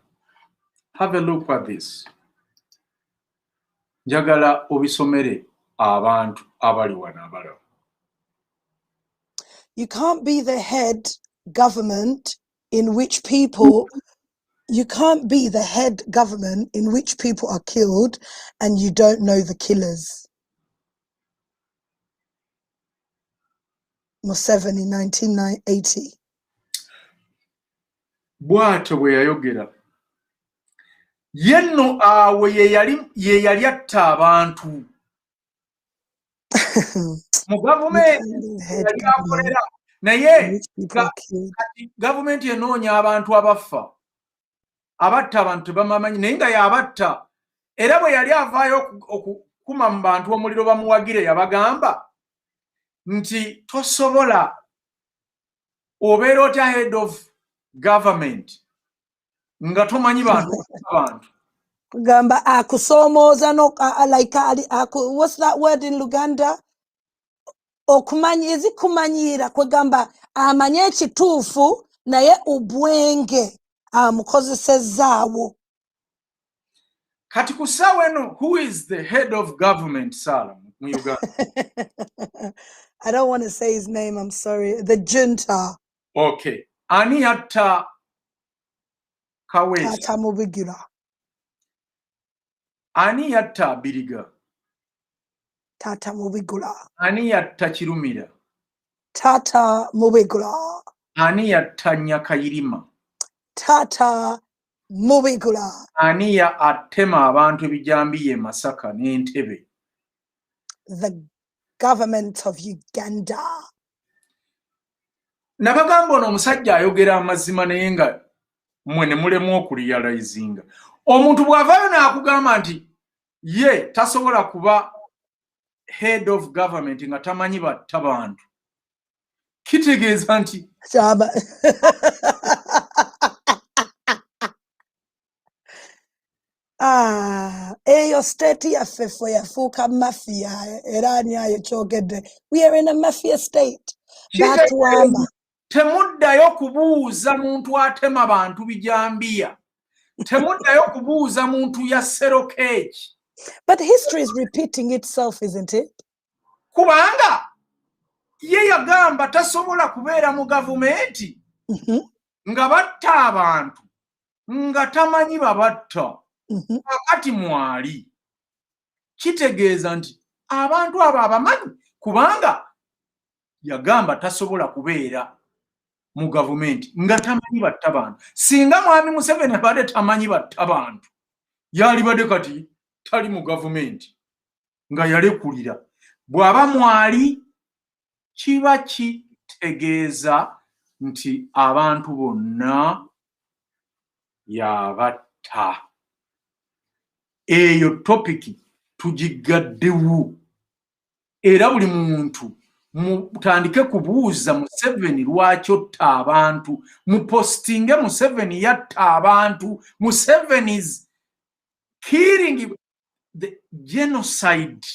have a look at this. Njagala obisomere abantu abali wano abalaba. You can't be the head government in which people are killed and you don't know the killers. Museveni, 1980. Bw'atyo bwe yayogera. Yenno awe ye yali atta abantu. Mu gavumenti yali akolera. Naye gavumenti enoonya abantu abafa. Abatta abantu tebamamanyi naye nga y'abatta. Era bwe yali avaayo kuma mu bantu omuliro bamuwagire yabagamba nti tosobola obeera otya head of government nga tomanyi bantu kugamba akusomooza like what's that word in Luganda? Kumanyira kwegamba amanye ekituufu naye obwenge amukozesezaawo. Kati ku ssaawa eno, who is the head of government, Sarah, mu Uganda? I don't want to say his name, I'm sorry. The junta. Okay. Ani yatta Kaweesa? Tata Mubigula. Ani yatta Biriga? Tata Mubigula. Ani yatta Kirumira? Tata Mubigula. Ani yatta Nyakayirima? Tata Mubigula. Ani ya atema abantu ebijambiye Masaka n'Entebbe? The government of Uganda. Nabagamba ono omusajja ayogera amazima naye nga mmwe ne mulemu okurealizinga. Omuntu bw'avaayo n'akugamba nti ye tasobola kuba head of government nga tamanyi batta bantu, kitegeeza nti eyo state yaffe ffe yafuuka mafia era ani ayo kyogedde. We are in a mafia state. Batwamba. Temuddayo kubuuza muntu atema bantu bijambiya. Temuddayo kubuuza muntu ya serokeeki. But history is repeating itself, isn't it? Kubanga ye yagamba tasobola kubeera mu gavumenti nga batta abantu nga tamanyi babatta. Akati mwali kitegeeza nti abantu abo abamanyi kubanga yagamba tasobola kubeera mu gavumenti nga tamanyi batta bantu. Singa mwami Museveni abadde tamanyi batta bantu yalibadde kati tali mu gavumenti nga yalekulira. Bw'aba mwali kiba kitegeeza nti abantu bonna yabatta. Eyo topiki tugigaddewo era buli muntu mutandike kubuuza Museveni lwaki otta abantu, mupostinge Museveni yatta abantu. Museveni is killing the genocide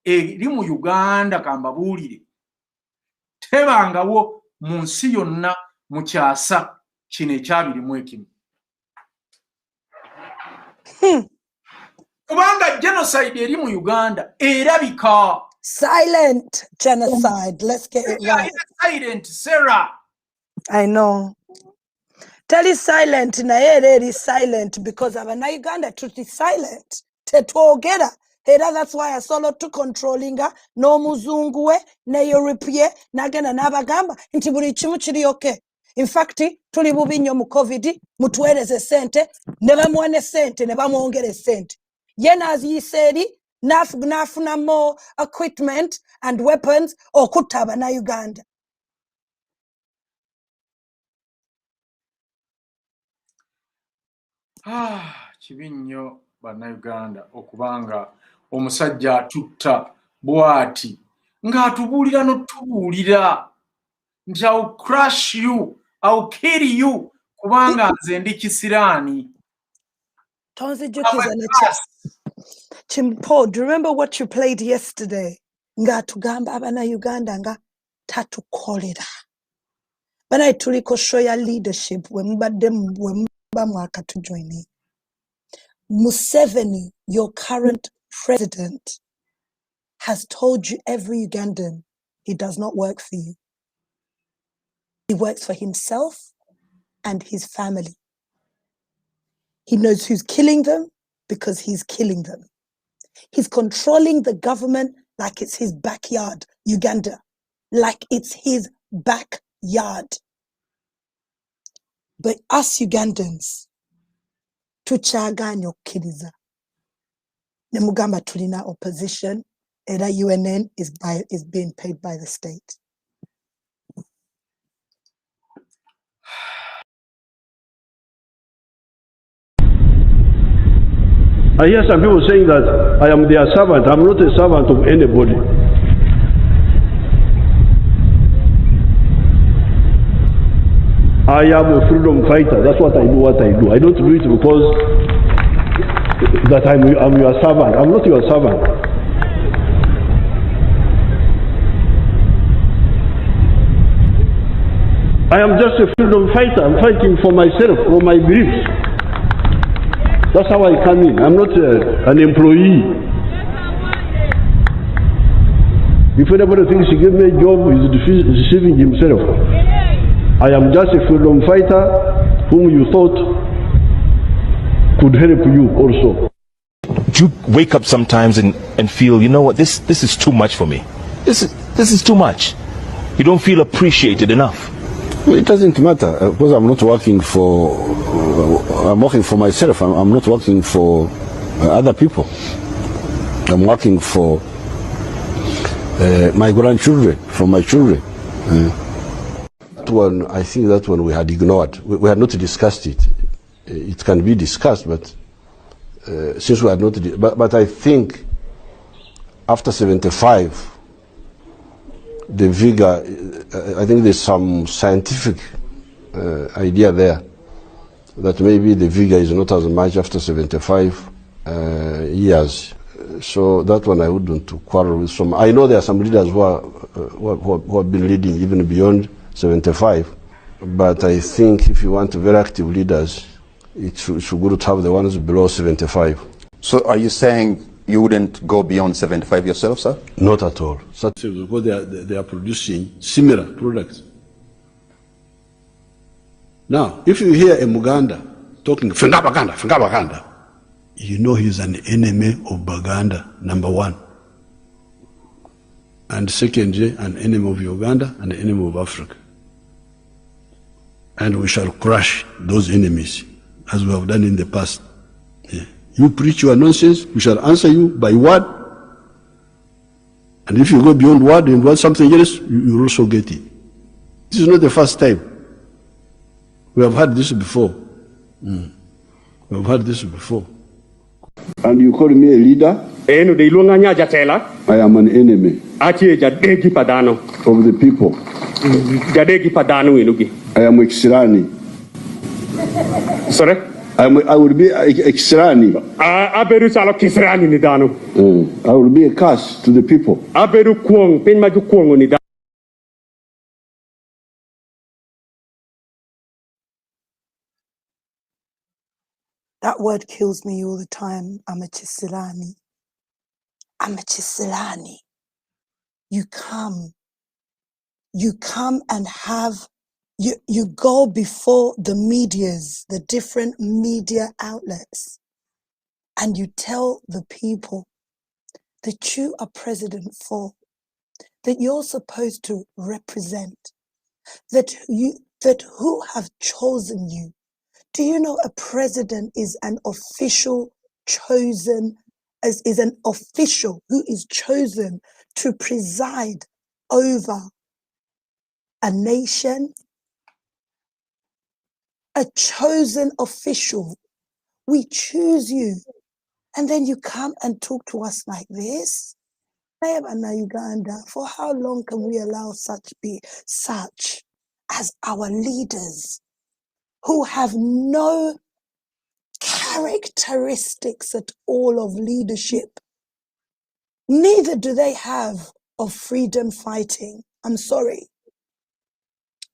eri mu Uganda. Kambabuulire tebangawo mu nsi yonna mu kyasa kino ekya 21. Kubanga genocide eri mu Uganda erabika. Silent genocide. Let's get it right. Silent, Sarah. I know. Tell it silent naye era eri silent because Uganda tuti silent. Tetwogera. Era that's why asolo to controllinga no muzungu we ne European nagenda n'abagamba nti buli kimu kiri okay. In fact tuli bubi nnyo mu COVID mutuweereze sente ne bamuwa ne sente ne bamwongere sente. Yena aziyiseri nafuna more equipment and weapons okutta Uganda. Kibi nnyo Bannayuganda okubanga omusajja atutta bw'ati ng'atubuulira n'otubuulira nti I'll crush you, I'll kill you kubanga nze ndi kisiraani. Tonzijukiza nekya. Chimpo, do you remember what you played yesterday? Nga tugamba Uganda nga tatukolera. Bana tuliko show ya leadership we mba mwaka to join. Museveni, your current president, has told you every Ugandan he does not work for you. He works for himself and his family. He knows who's killing them because he's killing them. He's controlling the government like it's his backyard, Uganda, like it's his backyard. But us Ugandans, tuchaganya okkiriza. Ne mugamba tulina opposition, era UNN is being paid by the state. I hear some people saying that I am their servant. I'm not a servant of anybody. I am a freedom fighter. That's what I do. I don't do it because that I'm your servant. I'm not your servant. I am just a freedom fighter. I'm fighting for myself, for my beliefs. That's how I come in. I'm not an employee. If anybody thinks he gave me a job, he's deceiving himself. I am just a freedom fighter whom you thought could help you also. Do you wake up sometimes and feel, you know what, this is too much for me? This is too much. You don't feel appreciated enough. It doesn't matter because I'm not working for. I'm working for myself. I'm not working for other people. I'm working for my grandchildren, for my children. That one, I think that one we had ignored. We had not discussed it. It can be discussed, but since we had not, but I think after 75. The vigor, I think there's some scientific idea there that maybe the vigor is not as much after 75 years. So that one I wouldn't quarrel with. Some, I know there are some leaders who have been leading even beyond 75, but I think if you want very active leaders, it's good to have the ones below 75. So are you saying you wouldn't go beyond 75 yourself, sir? Not at all. Because they are producing similar products. Now, if you hear a Muganda talking Funga Baganda, you know he's an enemy of Baganda, number one. And secondly, an enemy of Uganda and an enemy of Africa. And we shall crush those enemies, as we have done in the past. Yeah. You preach your nonsense, we shall answer you by word. And if you go beyond word and want something else, you will also get it. This is not the first time. We have had this before. We have had this before. And you call me a leader? I am an enemy of the people. I am Exirani. Sorry? I will be Exirani. I will be a curse to the people. That word kills me all the time. I'm a Chisilani. I'm a Chisilani. You come and have, you go before the medias, the different media outlets, and you tell the people that you are president for, that you're supposed to represent, that who have chosen you. Do you know a president is an official chosen, is an official who is chosen to preside over a nation? A chosen official. We choose you. And then you come and talk to us like this? Uganda, for how long can we allow such as our leaders who have no characteristics at all of leadership? Neither do they have of freedom fighting. I'm sorry.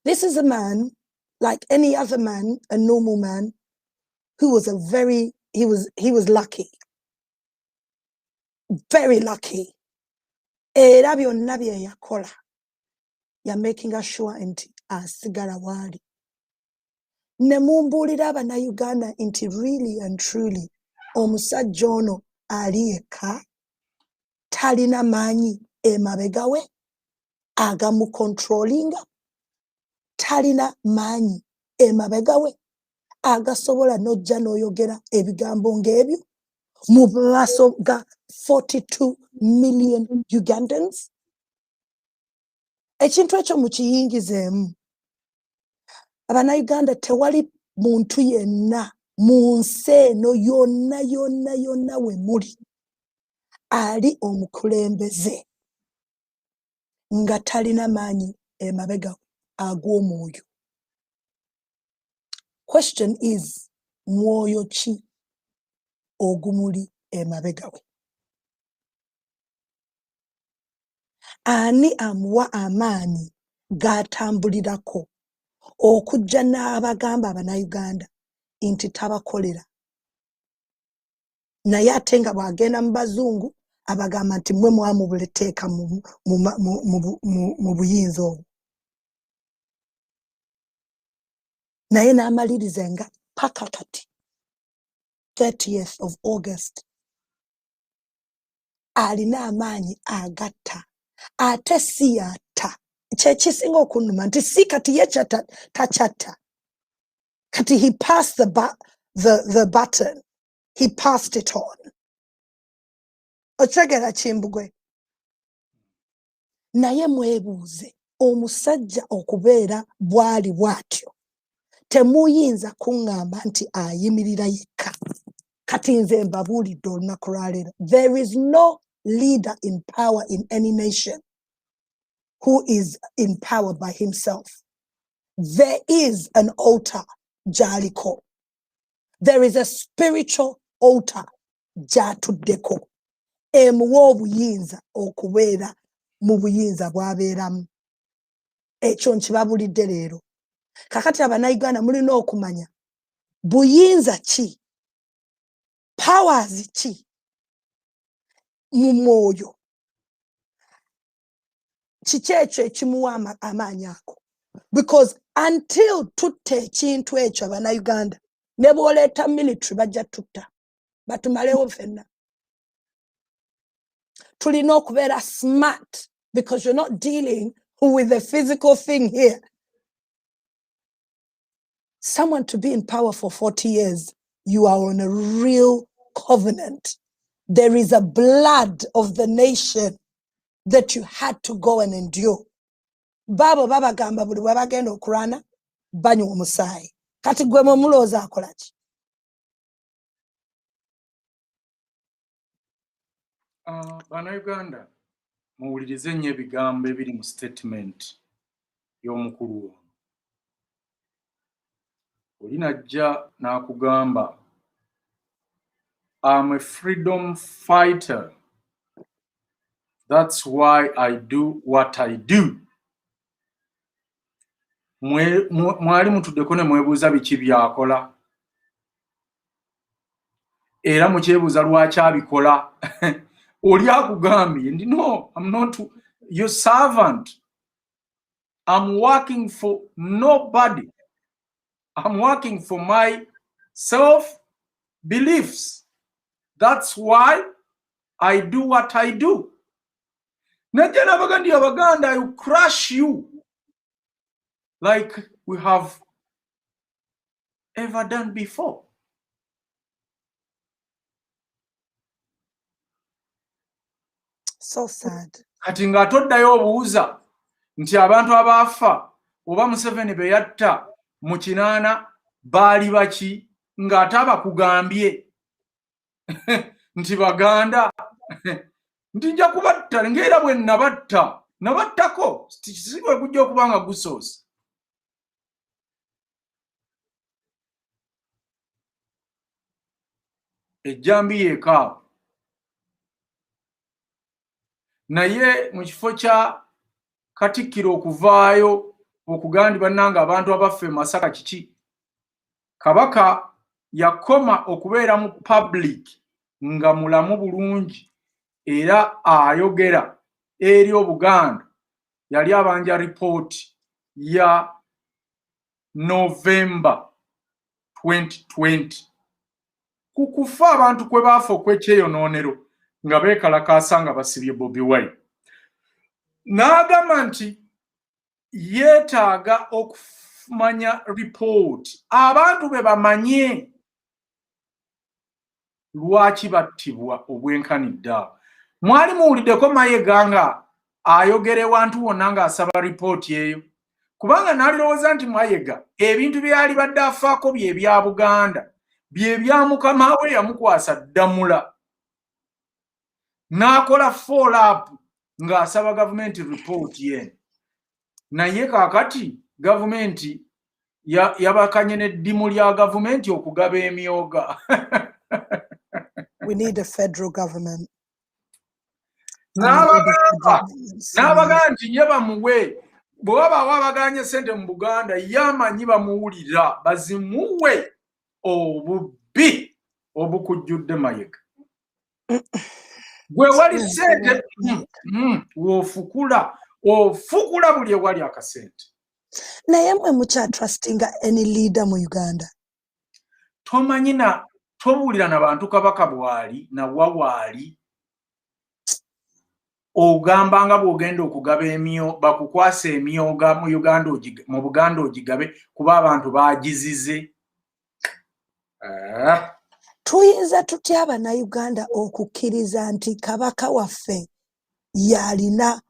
This is a man, like any other man, a normal man, who was he was lucky. Very lucky. You're making sure nti asigala wali. Nemumbulira Uganda nti really and truly omusajja ono ali eka talina maanyi emabegawe agamu controllinga, talina maanyi emabegawe agasobola nojja n'oyogera ebigambo ng'ebyo mu maaso ga 42 million Ugandans. Ekintu ekyo mukiyingizeemu. Abannayuganda tewali muntu yenna mu nsi eno yonna we muli ali omukulembeze nga talina maanyi emabega ag'omwoyo. Question is, mwoyo ki ogumuli emabega we? Ani amuwa amaanyi g'atambulirako okujja n'abagamba Abannayuganda nti tabakolera, naye ate nga bw'agenda mu bazungu abagamba nti mmwe mwamubuleteeka mu buyinza obwo. Naye n'amaliriza nga paka kati 30th of August alina amaanyi agatta, ate si yatta. Kyekisinga okunnuma nti si kati ye takyatta. Kati he passed the button. He passed it on. Otegera Kimbugwe. Naye mwebuuze, omusajja okubeera bwali bw'atyo temuyinza kuŋŋamba nti ayimirira yekka. Kati nze mbabuulidde olunaku lwaleero, there is no leader in power in any nation who is in power by himself. There is an altar gy'aliko. There is a spiritual altar gy'atuddeko emuwa obuyinza okubeera mu buyinza bw'abeeramu. Ekyo nkibabulidde leero. Kakati Abannayuganda mulina okumanya buyinza ki, powers ki mu mwoyo, kiki ekyo ekimuwa amaanyi ako? Because until tutta ekintu ekyo Abannayuganda, ne bw'oleeta military bajja tutta batumalewo ffenna. Tulina okubeera smart because you're not dealing with a physical thing here. Someone to be in power for 40 years, you are on a real covenant. There is a blood of the nation that you had to go and endure. Baba gamba buli wabagenda okulwana banywa omusaayi. Kati gwe mulowooza akola ki? Bannayuganda, muwulirize nnyo ebigambo ebiri mu statement y'omukulu ono. Oli najja n'akugamba, I'm a freedom fighter. That's why I do what I do. Mwali mutuddeko ne mwebuuza biki byakola. Era mukyebuuza lwaki abikola. Oli akugambye ndi no, I'm not your servant. I'm working for nobody. I'm working for my self-beliefs. That's why I do what I do. Najja n'abagandi Abaganda, I will crush you like we have ever done before. So sad. Kati nga toddayo obuuza nti abantu abaafa oba Museveni be yatta mu 8 baali baki ng'ate abakugambye nti Baganda nti nja kubatta ng'era bwe nabattako kisigwe kujja okuba nga gusoose. Ejjambi yeekaawo. Naye mu kifo kya Katikkiro okuvaayo okugandi bannanga abantu abaffe Masaka kiki, Kabaka yakoma okubeera mu public nga mulamu bulungi era ayogera eri Obuganda. Yali abanja report ya November 2020 kukufa abantu kwe baafa okw'ekyeyonoonero nga beekalakaasa nga basibye Bobi Wine. N'agamba nti yeetaaga okumanya report abantu be bamanye lwaki battibwa obwenkanidde awo. Mwali muwuliddeko Mayiga nga ayogera ewantu wonna ng'asaba report eyo, kubanga n'alirowooza nti Mayiga ebintu byali badde afaako bye bya Buganda, bye bya mukama we yamukwasa ddamula n'akola follow up ng'asaba gavumenti report ye naye kaakati gavumenti yabakanye n'eddimu lya gavumenti okugaba emyoga. We need a federal government. N'abaga nti ye bamuwe bwe baba baganye sente mu Buganda yamanyi bamuwulira bazimuwe obubbi obukujjudde mayiga. Gwe wali sente ofukula buli ewali akasente. Naye mwe mucha trusting any leader mu Uganda. Tomanyina tobuulira na bantu kabaka bwali na wawaali ogamba nga bw'ogenda okugaba bakukwasa emyoga mu Buganda ogigabe kuba abantu bagizize. Tuyinza tutya Abannayuganda okukkiriza nti kabaka waffe yalina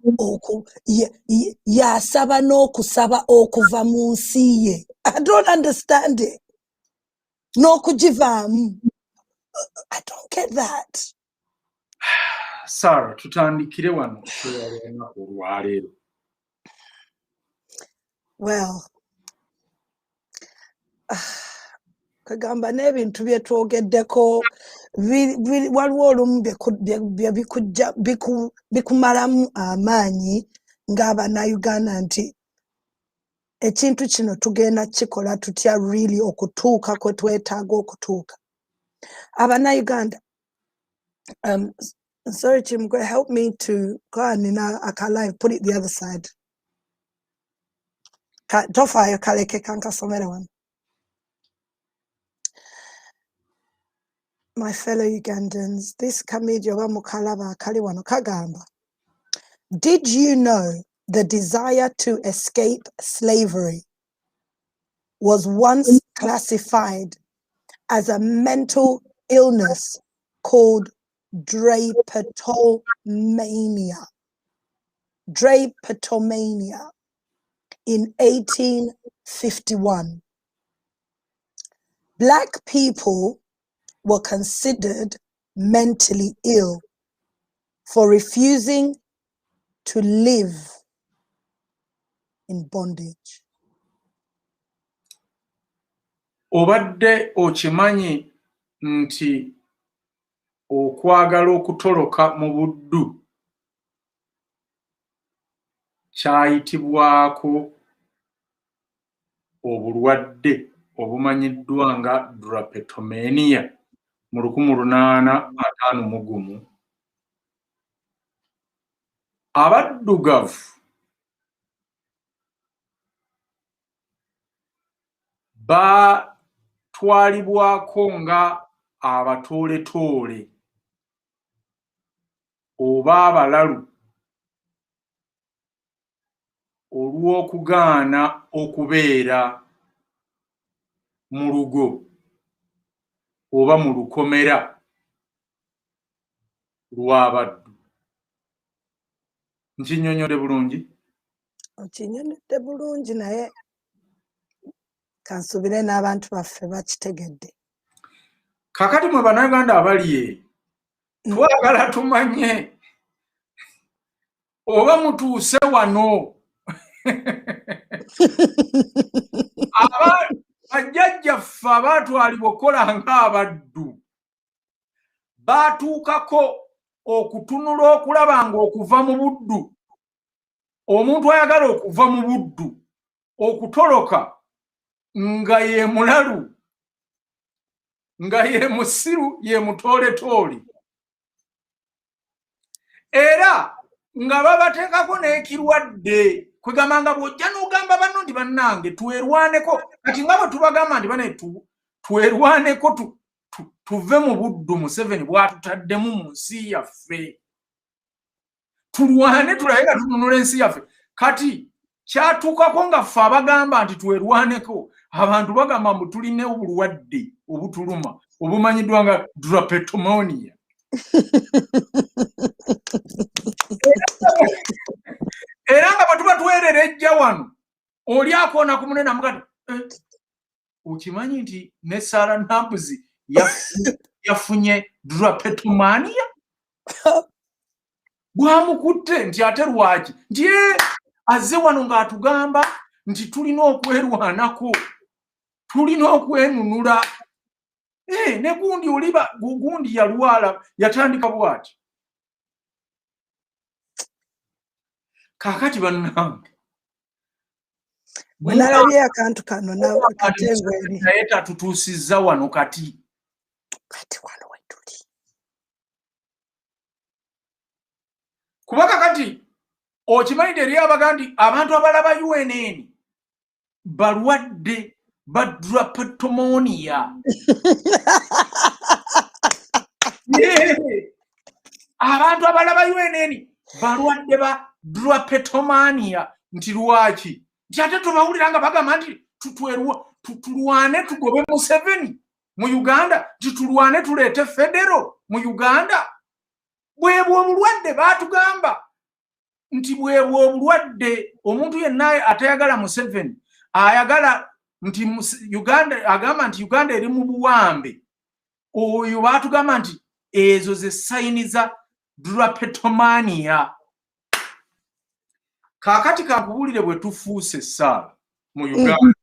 yasaba n'okusaba okuva mu nsi ye? I don't understand it. N'okugivaamu. I don't get that. Sarah, tutandikire wano olwaleero. Well, kagamba n'ebintu bye twogeddeko waliwo olumu bikumalamu amaanyi ng'Abannayuganda nti ekintu kino tugenda kikola tutya really okutuuka kwe twetaaga okutuuka. Abannayuganda, sorry Chimgwe, help me to go on in a live, put it the other side. Tofayo kaleke kankasomere wano. My fellow Ugandans, this Kamidyo Mukalaba Kaliwano Kagamba. Did you know the desire to escape slavery was once classified as a mental illness called drapetomania? Drapetomania in 1851. Black people were considered mentally ill for refusing to live in bondage. Obadde okimanyi nti okwagala okutoloka mu buddu kyayitibwako obulwadde obumanyiddwa nga drapetomania mu 1851. Abaddugavu batwalibwako nga abatooletoole oba abalalu olw'okugaana okubeera mu lugo oba mu lukomera lw'abaddu. Nkinyonyodde bulungi? Okinyonyodde bulungi naye kansubire n'abantu baffe bakitegedde. Kakati mwe Bannayuganda abali twagala tumanye oba mutuuse wano bajjajjaffe abaatwalibwa okukola ng'abaddu baatuukako okutunula okulaba ng'okuva mu buddu, omuntu ayagala okuva mu buddu okutoloka nga ye mulalu, nga ye musiru, ye mutooletooli, era nga babateekako n'ekirwadde kwegamba nga bw'ojja n'ogamba banno ndi bannange twerwaneko, kati nga bwe tubagamba ndi bane twerwaneko tuve mu buddu Museveni bw'atutaddemu mu nsi yaffe, tulwane tulabe nga tununula ensi yaffe. Kati kyatuukako nga ffe abagamba nti twerwaneko abantu bagamba mbu tulina obulwadde obutuluma obumanyiddwa nga drapetomania. Era nga bwe tuba twererejja wano oli akoona ku munene amugati okimanyi nti ne Sara Nambuzi yafunye drapetomania bwamukutte nti ate lwaki nti azze wano ng'atugamba nti tulina okwerwanako tulina okwenunula ne gundi oliba gundi yalwala yatandika bwati kakati bannange bwenalabye akantu kano nakatengo eri naye tatutuusizza wano kati wano wetuli kuba kakati okimanyi eri abagandi abantu abalaba UNN balwadde ba drapetomania abantu abalaba UNN balwadde ba drapetomania nti lwaki nti ate tubawulira nga bagamba nti tulwane tugobe Museveni mu Uganda nti tulwane tuleete federo mu Uganda bwebwo obulwadde baatugamba nti bwebwo obulwadde omuntu yenna atayagala Museveni ayagala nti Uganda agamba nti Uganda eri mu buwambe oyo baatugamba nti ezo ze sayini za drapetomania kakati kankubulire bwe tufuuse Saala mu Uganda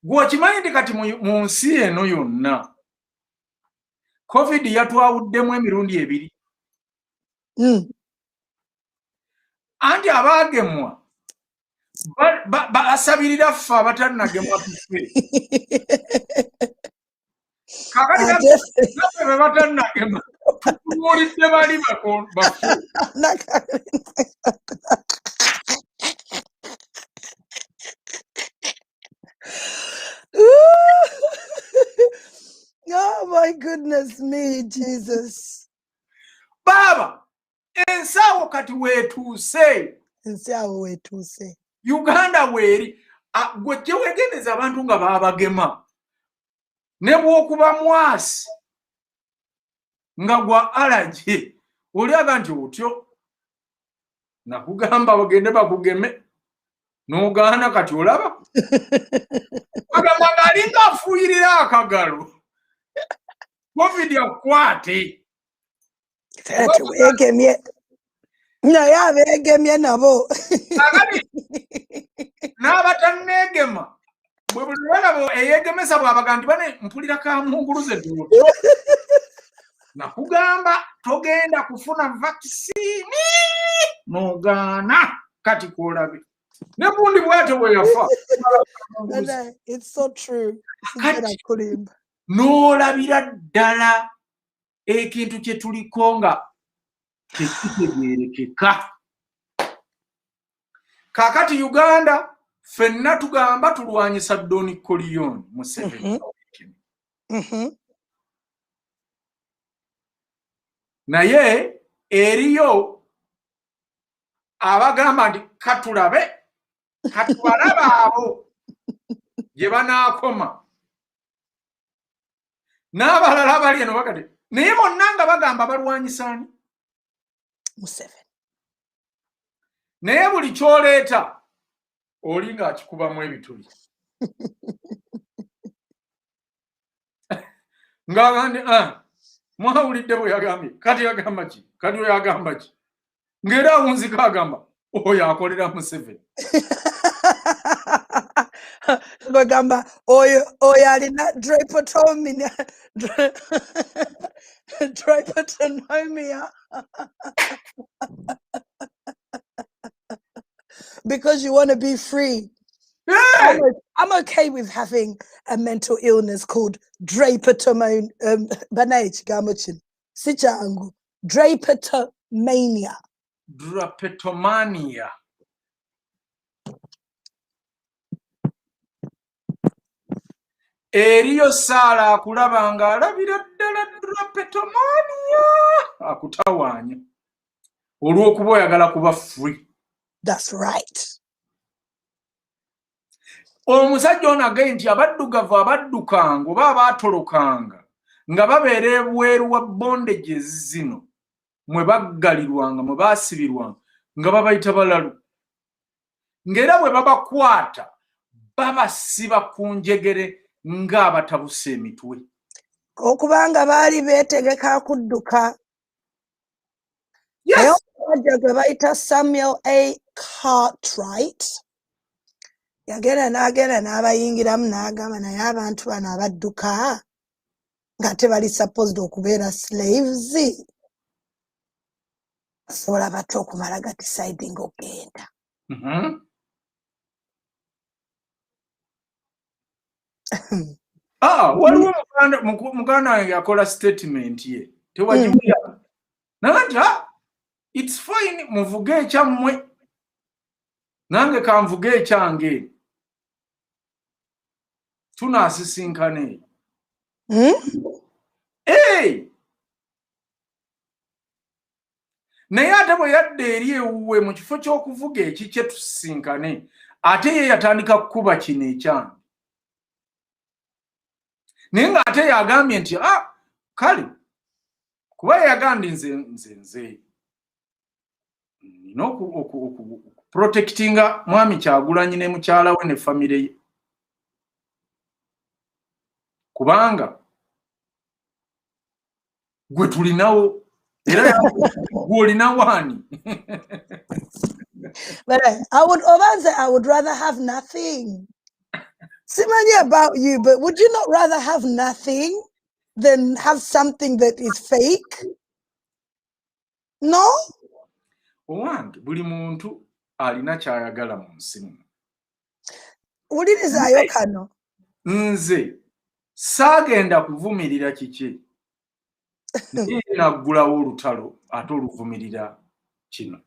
gwokimanyi nti kati mu nsi eno yonna COVID yatwawuddemu emirundi ebiri anti abaagemwa basabirira ffe abatannagemwa tufe kakati naffe be batannagemwa tutunuulidde bali bafe Oh my goodness me, Jesus. Baba, ensawo kati wetuuse. Ensawo wetuuse. Uganda weeri, gwe wegendeza abantu nga babagema. Ne bw'okuba mwasi nga gwa alaje. Oliaga nti otyo. Nakugamba bagende bakugeme. N'ogaana kati olaba. Bagamba ngalinga afuuyirira akagalo. COVID yakwate. Ate weegemye. Naye abeegemye nabo. N'abatanneegema. Bwe buli lwalaba eyeegemesa bw'abaga nti bane mpulira kamunguluze ddulu. Nakugamba togenda kufuna vaccine n'ogaana kati kwolabe. Ne gundi bw'atyo bwe yafa. It's so true. N'olabira ddala ekintu kye tuliko nga tekitegeerekeka. Kaakati Uganda ffenna tugamba tulwanyisa Doni Corleone Museveni. Naye eriyo abagamba nti katulabe katubalaba abo gye banaakoma. N'abalala bali eno bakati naye bonna nga bagamba balwanyisaani Museveni. Naye buli kyoleeta oli ng'akikubamu ebituli. Ng'agandi mwawulidde bwe yagambye kati yagamba ki kati oyo agamba ki ng'era awunzika agamba oyo akolera Museveni. Bagamba oyo alina drapetomania. Because you want to be free. Hey! I'm okay with having a mental illness called drapetomania. Drapetomania. Drapetomania. Eriyo Saala akulaba nga alabira ddala drapetomania akutawaanya olw'okuba oyagala kuba free. That's right. Omusajja ono agaye nti abaddugavu abaddukanga oba abaatolokanga nga babeera ebweru wa bondage zino mwe baggalirwanga mwe baasibirwanga nga babayita balalu. Ng'era bwe babakwata babasiba ku njegere ng'abatabuse emitwe. Okubanga baali beetegeka kudduka. Yes. Omusajja gwe bayita Samuel A. Cartwright yagenda n'abayingiramu n'agamba naye abantu bano abadduka nga tebali supposed okubeera slaves. Asobola batya okumala ga deciding okgenda. Waliwo muganda wange yakola statement ye tewagiwulira nanti it's fine muvuge ekyammwe nange kanvuge ekyange tunaasisinkana naye ate bwe yadda eri ewuwe mu kifo ky'okuvuga ekikye tusisinkane ate ye yatandika kukuba kino ekyange naye ng'ate yagambye nti kale kuba yagambye nze nina okuprotectinga mwami Kyagulanyi ne mukyala we ne famire ye kubanga gwe tulinawo era gw'olina wani. But I would rather have nothing. Simanyi about you, but would you not rather have nothing than have something that is fake? No? Owange buli muntu alina kyayagala mu nsi muno. Wulirizayo kano. Nze saagenda kuvumirira kiki. Naggulawo olutalo ate oluvumirira kino.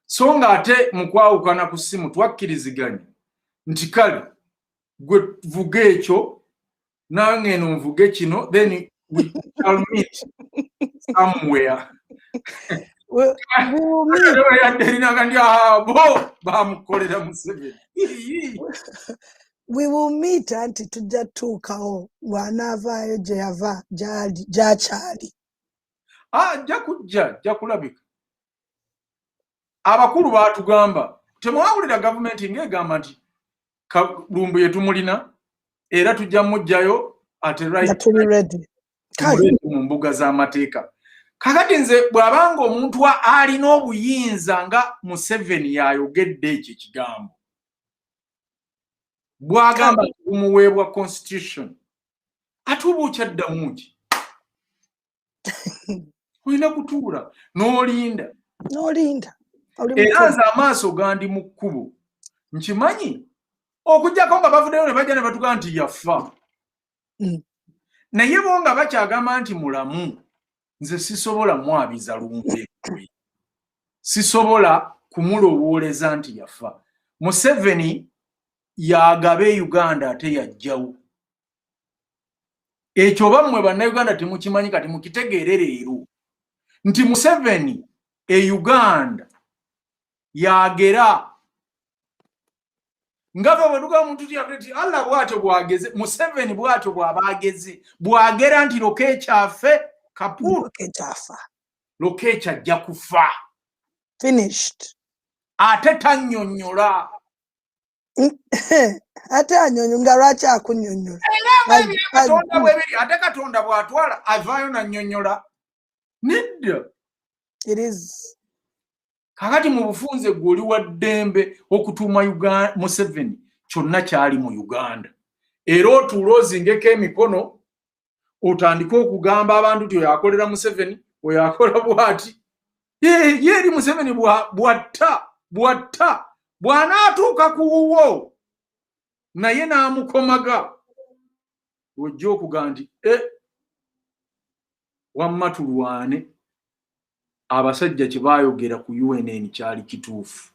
So nga ate mu kwawukana ku ssimu twakkiriziganya nti kale gwe vuga ekyo nange eno nvuge kino then we shall meet somewhere. We will meet anti tujja tuukawo bw'anaavaayo gye yava gy'akyali. Ajja kulabika. Abakulu baatugamba temwawulira gavumenti ng'egamba nti Lumbu yetumulina era tujja mujjayo ate ready mu mbuga z'amateeka. Kakati nze bw'abanga omuntu alina obuyinza nga Museveni yayogedde ekyo kigambo bw'agamba kumuweebwa constitution ate oba okyaddamu ki? Olina kutuula n'olinda era nze amaaso gandi mu kkubo nkimanyi okujjako nga bavuddeyo ne bajja ne batugamba nti yafa naye bo nga bakyagamba nti mulamu nze sisobola mwabiza Lumbu ekwe sisobola kumulowooleza nti yafa. Museveni yagabe Uganda ate yajjawo ekyo bammwe bannayuganda temukimanyi kati mukitegeere leero nti Museveni Uganda yagera ngava bwetuga omuntu tyafeti Allah bwatyo bwageze Museveni bwatyo bw'abageze bwagera nti lokekyafe kapuru lokekya ajja kufa finished ate tannyonnyola ate anyonyo nga lwaki akunnyonnyola ate Katonda bw'atwala avaayo nannyonnyola nedda. It is. Kakati mu bufunze gw'oli wa ddembe okutuuma Museveni kyonna kyali mu Uganda era otuula ozingeko emikono otandika okugamba abantu ti oyo akolera Museveni oyo akola bw'ati ye eri Museveni bw'atta bw'anaatuuka ku wuwo naye n'amukomaga ojja okuga nti wamma tulwane abasajja kye baayogera ku UNN kyali kituufu.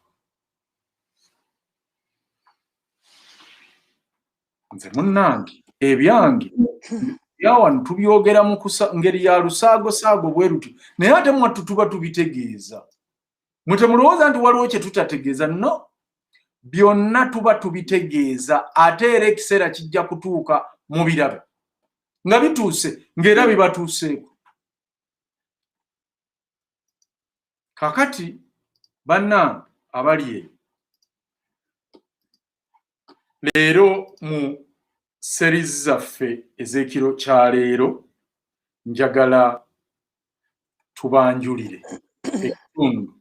Nze munnange ebyange byawano tubyogera mu ngeri ya lusaagosaago bwe rutyo naye ate mwattu tuba tubitegeeza mwe temulowooza nti waliwo kye tutategeeza no byonna tuba tubitegeeza ate era ekiseera kijja kutuuka mu birabe nga bituuse ng'era bibatuuseeko. Kakati bannange abali eyo leero mu series zaffe ez'ekiro kya leero njagala tubanjulire ekitundu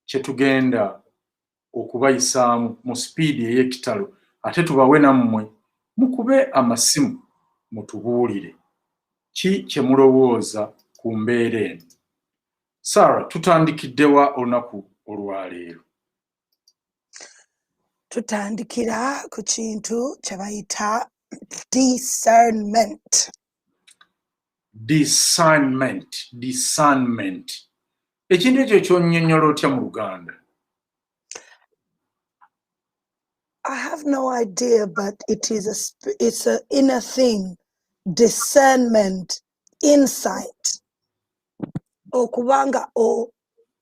kye tugenda okubayisaamu mu sipiidi ey'ekitalo ate tubawe nammwe mukube amasimu mutubuulire ki kye mulowooza ku mbeera eno. Sarah, tutandikiddewa olunaku olwaleero? Tutandikira ku kintu kye bayita discernment. Discernment. Ekintu ekyo kyonnyonnyola otya mu Luganda? I have no idea, but it's an inner thing. Discernment, insight. Okubanga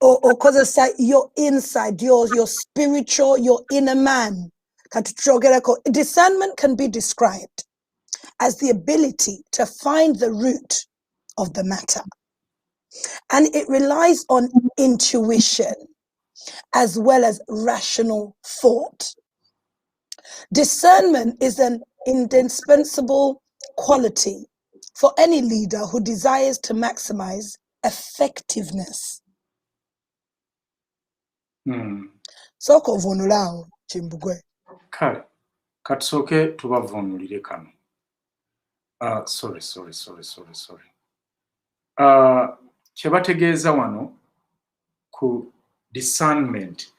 okozesa your inside, your spiritual, your inner man. Discernment can be described as the ability to find the root of the matter. And it relies on intuition as well as rational thought. Discernment is an indispensable quality for any leader who desires to maximize effectiveness. Soko vonulao chimbugwe. Kale, katusooke tubavunulire kano. Sorry. Kye bategeeza wano ku discernment.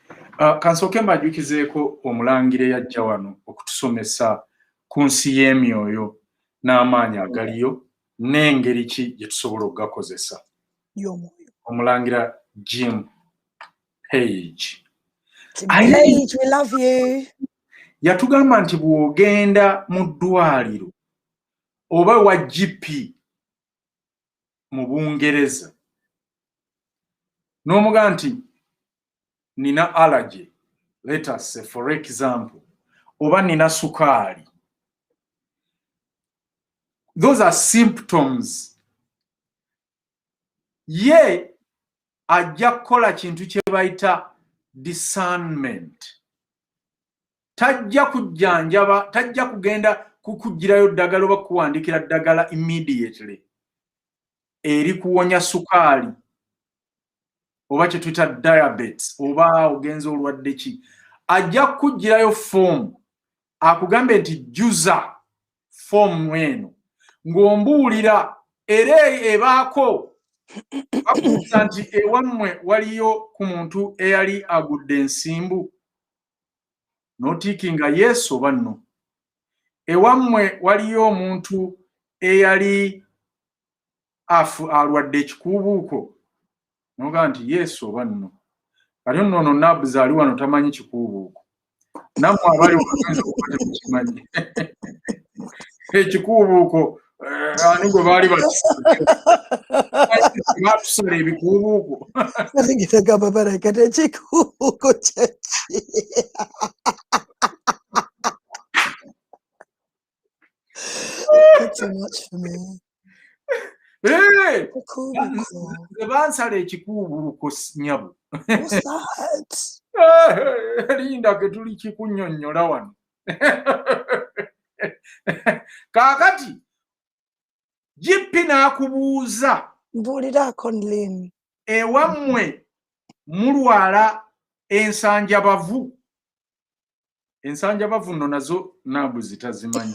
Kansooke mbajjukizeeko omulangira eyajja wano okutusomesa ku nsi y'emyoyo n'amaanyi agaliyo n'engeri ki gye tusobola okugakozesa. Omulangira Jim Page. Page, we love you. Yatugamba nti bw'ogenda mu ddwaliro oba wa GP mu Bungereza n'omugamba nti nina allergy, let us say for example, oba nina sukaali. Those are symptoms. Ye ajja kukola kintu kye bayita discernment. Tajja kujjanjaba, tajja kugenda kukugirayo ddagala oba kuwandikira ddagala immediately eri kuwonya sukaali oba kye tuyita diabetes oba ogenza olwadde ki. Ajja kukugirayo form akugambe nti jjuza form eno ng'ombuulira era ebaako akubuuza nti ewammwe waliyo ku muntu eyali agudde ensimbu n'otiikinga yes oba no. Ewammwe waliyo omuntu eyali alwadde ekikuubuuko n'ogamba nti yes oba no. Kati nno Nabs ali wano tamanyi kikuubuuko. Nammwe abali wagenza okuba temukimanyi. Ekikuubuuko ani gwe baali batusala ebikuubuuko. Gamba barakata ekikuubuuko kyaki. That's too much for me. Hey! Bansala ekikuubuuko nnyabo. What's that? Linda ke tuli kikunnyonnyola wano. Kaakati GP n'akubuuza Mbuulirako Nlin. Ewammwe mulwala ensanjabavu. Ensanjabavu nno nazo Naabu zitazimanyi.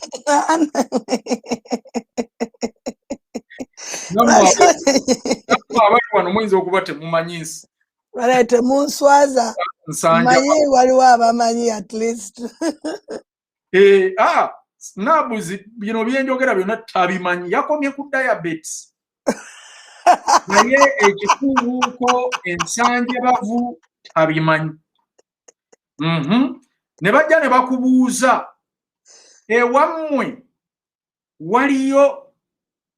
Abali wano muyinza okuba temumanyinsi. Baleete munswaza. Manyi waliwo abamanyi at least. Naabu bino byenjogera byonna tabimanyi. Yakomye ku diabetes. Naye ekikuubuuko ensanjabavu tabimanyi. Ne bajja ne bakubuuza ewammwe waliyo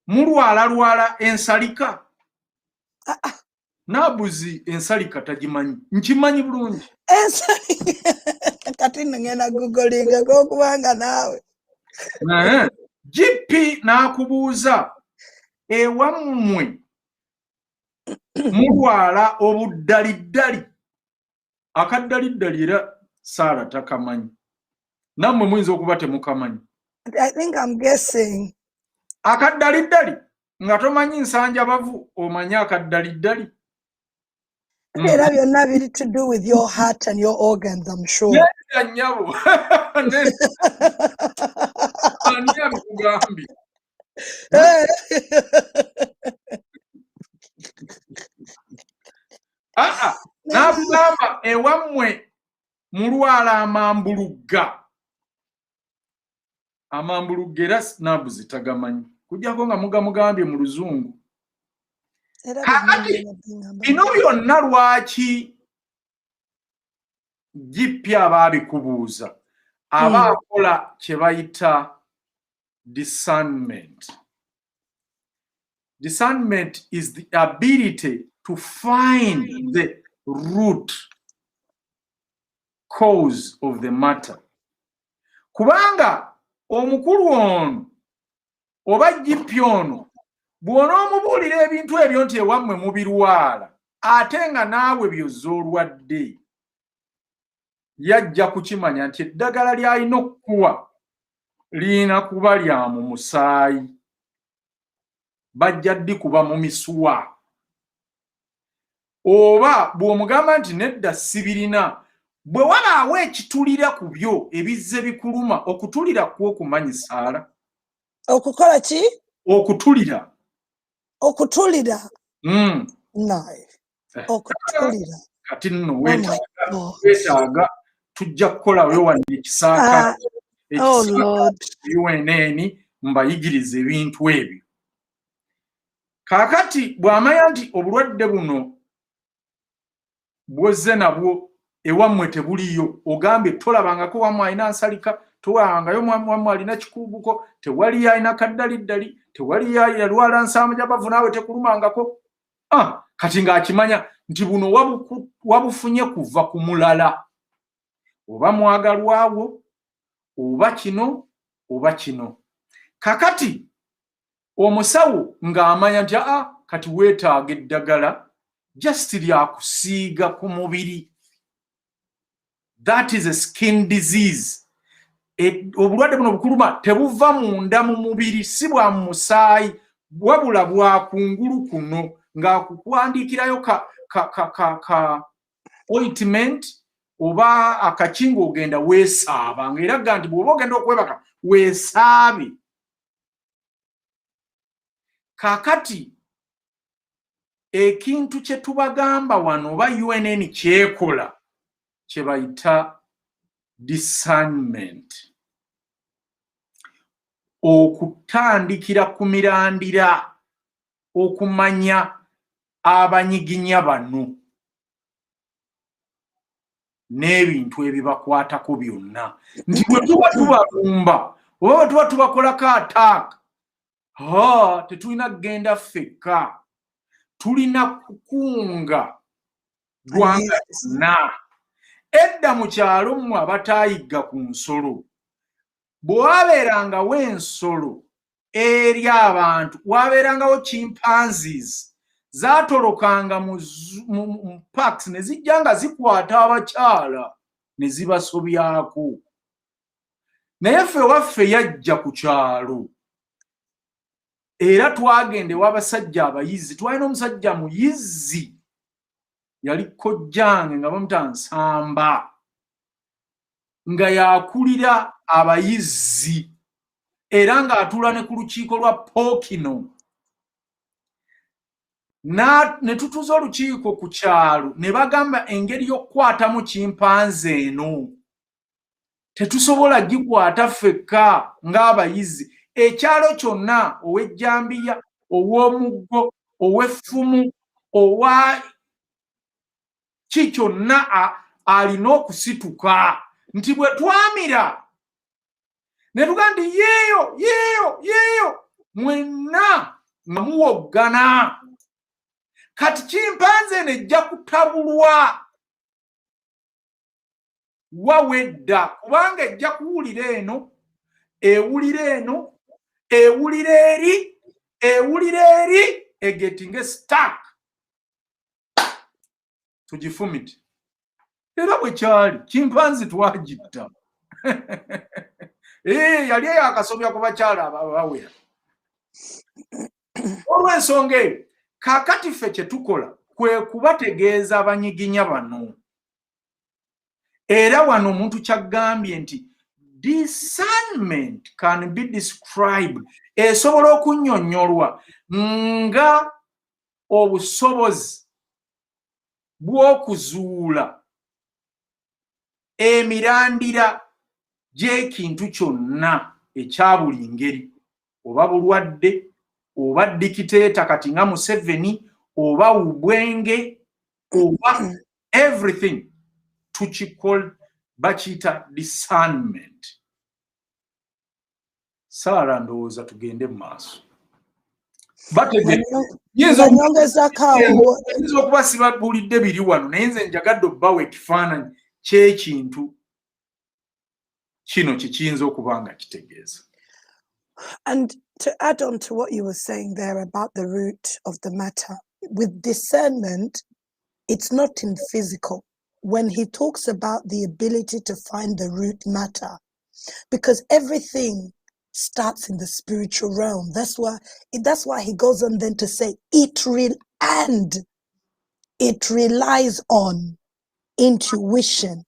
mulwala ensalika. Naabuzi ensalika tagimanyi. Nkimanyi bulungi. Kati ngenda googlinga kubanga naawe. GP n'akubuuza ewammwe mulwala obuddaliddali. Akaddaliddali era Sarah takamanyi. Nammwe muyinza okuba temukamanyi. I think I'm guessing. Akaddaliddali nga tomanyi nsanja bavu omanyi akaddaliddali. Era byonna biri to do with your heart and your organs, I'm sure. Nedda nnyabo. Ani abikugambye? N'abugamba ewammwe mulwala amambulugga. Amambulugga era snaabu zitagamanyi. Kujjako nga mugamugambye mu Luzungu. Bino byonna lwaki jippya abaabikubuuza abaakola kye bayita discernment. Discernment is the ability to find the root cause of the matter. Kubanga omukulu ono oba jippya ono bw'onoomubuulira ebintu ebyo nti ewammwe mubirwala ate nga naawe byozza olwadde, yajja kukimanya nti eddagala ly'alina okukuwa lirina kuba lya mu musaayi, bajja ddi kuba mu misuwa. Oba bw'omugamba nti nedda sibirina, bwe wabaawo ekitulira ku byo ebizze bikuluma, okutulira kwo kumanyisaala. Okukola ki? Okutulira. Okutulira. No. Okutulira. Kati nno weetaaga tujja kukolayo wano ekisaaka UNN mbayigiriza ebintu ebyo. Kaakati bw'amanya nti obulwadde buno bwozze nabwo ewammwe tebuliyo, ogambye tolabangako wammwe alina nsalika, towangayo wammwe alina kikuubuko, tewali alina kaddaliddali, tewali yalwala nsamaja bavu naawe tekulumangako. Kati ng'akimanya nti buno wabufunye kuva ku mulala, oba mwagalwawo oba kino oba kino. Kakati omusawo ng'amanya nti kati weetaaga eddagala just lyakusiiga ku mubiri. That is a skin disease. Obulwadde buno bukuluma tebuva munda mu mubiri, si bwa musaayi, wabula bwa kungulu kuno ng'akukuwandiikirayo ka ointment oba akakinga ogenda weesaaba, ng'eraga nti bw'oba ogenda okwebaka weesaabe. Kaakati ekintu kye tubagamba wano oba UNN kyekola kye bayita discernment. Okutandikira ku mirandira okumanya abanyiginya bano n'ebintu ebibakwatako byonna, nti bwe tuba tubalumba oba bwe tuba tubakolako attack, tetulina kugenda ffekka, tulina kukunga ggwanga lyonna. Edda mu kyalo mmwe abataayiga ku nsolo, bwe wabeerangawo ensolo eri abantu, wabeerangawo chimpanzees zaatolokanga mu parks ne zijja nga zikwata abakyala ne zibasobyako. Naye ffe waffe yajja ku kyalo era twagende w'abasajja abayizi. Twalina omusajja muyizzi yali kojjange nga bamuta Nsamba, nga yakulira abayizzi era ng'atuula ne ku lukiiko lwa Pookino. Ne tutuuza olukiiko ku kyalo ne bagamba engeri y'okukwatamu chimpanze eno tetusobola gikwata ffekka ng'abayizi. Ekyalo kyonna ow'Ejjambiya, ow'Omuggo, ow'Effumu, owa ki kyonna alina okusituka. Nti bwe twamira ne tugamba nti yeeyo mwenna nga muwoggana. Kati chimpanze nejja kutabulwa wawedda, kubanga ejja kuwulira eno, ewulira eno, ewulira eri, egetinge stuck. Tugifumite. Era bwe kyali chimpanze twagitta. yali akasobya ku bakyala abawera. Olw'ensonga eyo kaakati ffe kye tukola kwe kubategeeza abanyiginya bano. Era wano omuntu kyagambye nti discernment can be described, esobola okunnyonnyolwa nga obusobozi bw'okuzuula emirandira gy'ekintu kyonna ekya buli ngeri, oba bulwadde, oba dikiteeta kati nga Museveni, oba ubwenge, oba everything, bakiyita discernment. Saara ndowooza tugende mu maaso. Yinza okuba sibabulidde biri wano naye nze njagadde obbawa ekifaananyi ky'ekintu kino kye kiyinza okuba nga kitegeeza. And to add on to what you were saying there about the root of the matter, with discernment, it's not in physical. When he talks about the ability to find the root matter, because everything starts in the spiritual realm. That's why he goes on then to say it relies on intuition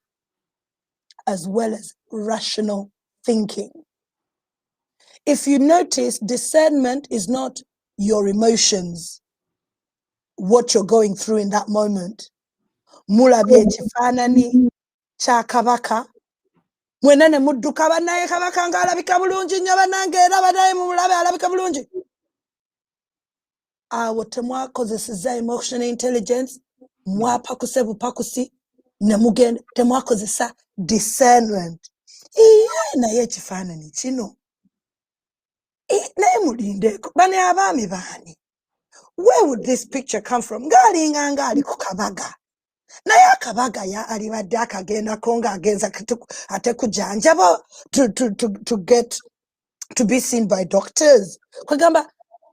as well as rational thinking. If you notice, discernment is not your emotions, what you're going through in that moment. Mulabye ekifaananyi kya kabaka mwenene mudduka bannaye kabaka ng'alabika bulungi nnyo bannange era banaye mumulabe alabika bulungi. Awo temwakozeseza emotional intelligence, mwapakuse bupakusi ne mugenda temwakozesa discernment. Naye ekifaananyi kino naye mulindeeko bane abaami baani. Where would this picture come from? Ng'alinga ng'ali ku kabaga. Naye akabaga alibadde akagendako ng'agenza ate kujanjaba to get to be seen by doctors. Kwegamba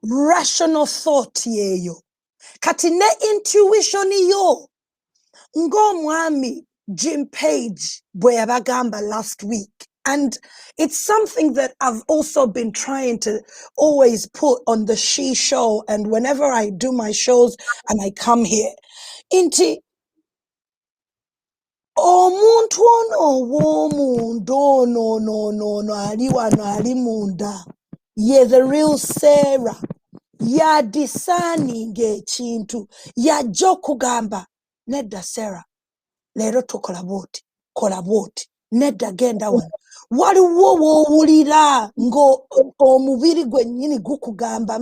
rational thought yeyo. Kati ne intuition yo. Ng'omwami Jim Page bwe yabagamba last week. And it's something that I've also been trying to always put on the She Show. And whenever I do my shows and I come here, inti omuntu ono w'omuntu no ali wano ali munda ye the real Sarah ya discerning ekintu yajja okugamba nedda Sarah leero tukola bwoti nedda genda wano waliwo w'owulira ng'omubiri gwennyini gukugamba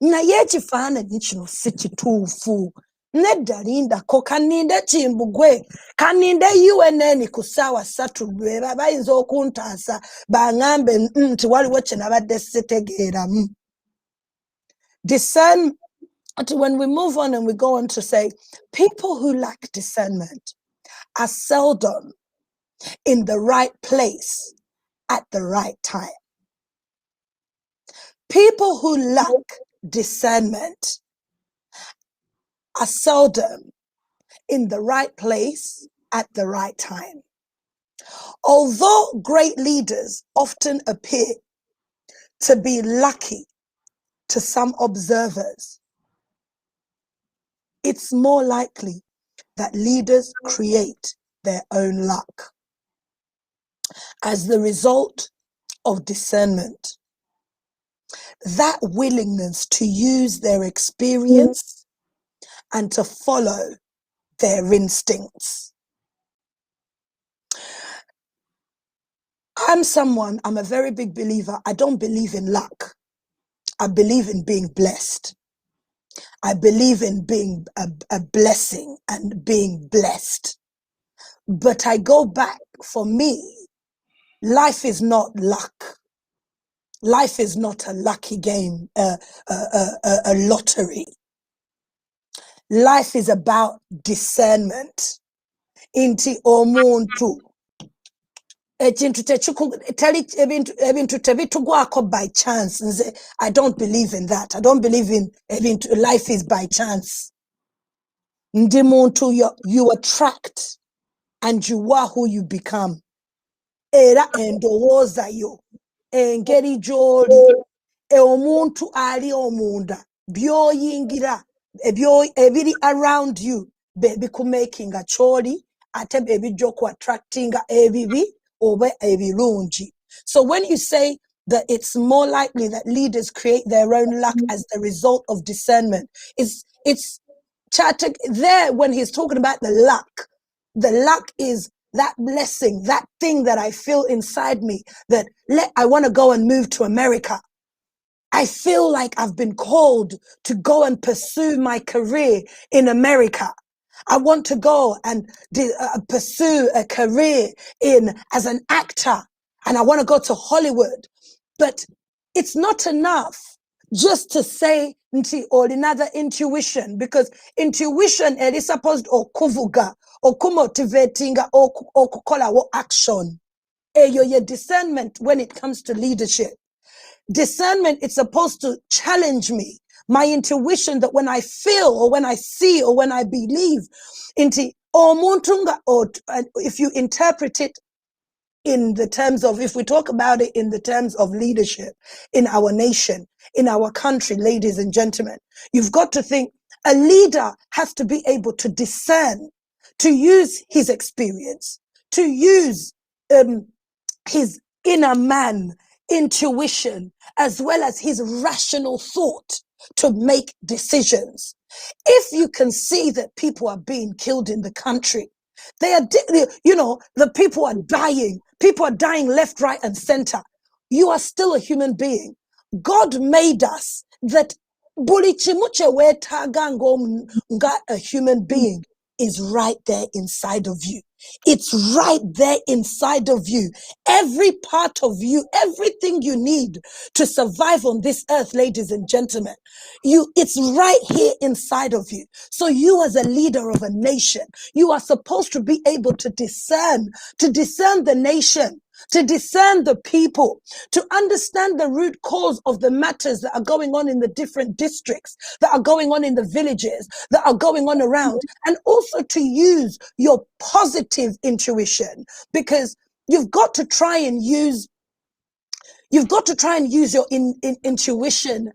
naye ekifaananyi kino si kituufu. Nedda lindako kaninde Kimbugwe kaninde UNN ku ssaawa 3 bayinza okuntaasa baŋŋambe nti waliwo kye nabadde sitegeeramu. Discernment, when we move on and we go on to say, people who lack discernment are seldom in the right place at the right time. People who lack discernment are seldom in the right place at the right time. Although great leaders often appear to be lucky to some observers, it's more likely that leaders create their own luck as the result of discernment. That willingness to use their experience and to follow their instincts. I'm a very big believer. I don't believe in luck. I believe in being blessed. I believe in being a blessing and being blessed. But I go back, for me, life is not luck. Life is not a lucky game, a lottery. Life is about discernment. Inti omuntu. Ebintu tebitugwako by chance. I don't believe in that. I don't believe in life is by chance. Ndi muntu, you attract and you are who you become. era endowooza yo engeri gy'oli omuntu ali omunda by'oyingira ebiri around you bikumakinga ky'oli ate ebijja okuattractinga ebibi oba ebirungi. So when you say that it's more likely that leaders create their own luck as the result of discernment, it's Chatak there when he's talking about the luck is that blessing, that thing that I feel inside me that I want to go and move to America. I feel like I've been called to go and pursue my career in America. I want to go and pursue a career as an actor, and I want to go to Hollywood. But it's not enough just to say or another intuition, because intuition is supposed to kuvuga or kumotivatinga or kukola or action. Your discernment when it comes to leadership. Discernment is supposed to challenge me, my intuition, that when I feel or when I see or when I believe into or if you interpret it in the terms of, if we talk about it in the terms of leadership in our nation, in our country, ladies and gentlemen, you've got to think a leader has to be able to discern, to use his experience, to use his inner man intuition, as well as his rational thought to make decisions. If you can see that people are being killed in the country, the people are dying left, right, and center. You are still a human being. God made us that a human being is right there inside of you. It's right there inside of you. Every part of you, everything you need to survive on this earth, ladies and gentlemen, it's right here inside of you. So you as a leader of a nation, you are supposed to be able to discern the nation, to discern the people, to understand the root cause of the matters that are going on in the different districts, that are going on in the villages, that are going on around, and also to use your positive intuition, because you've got to try and use your intuition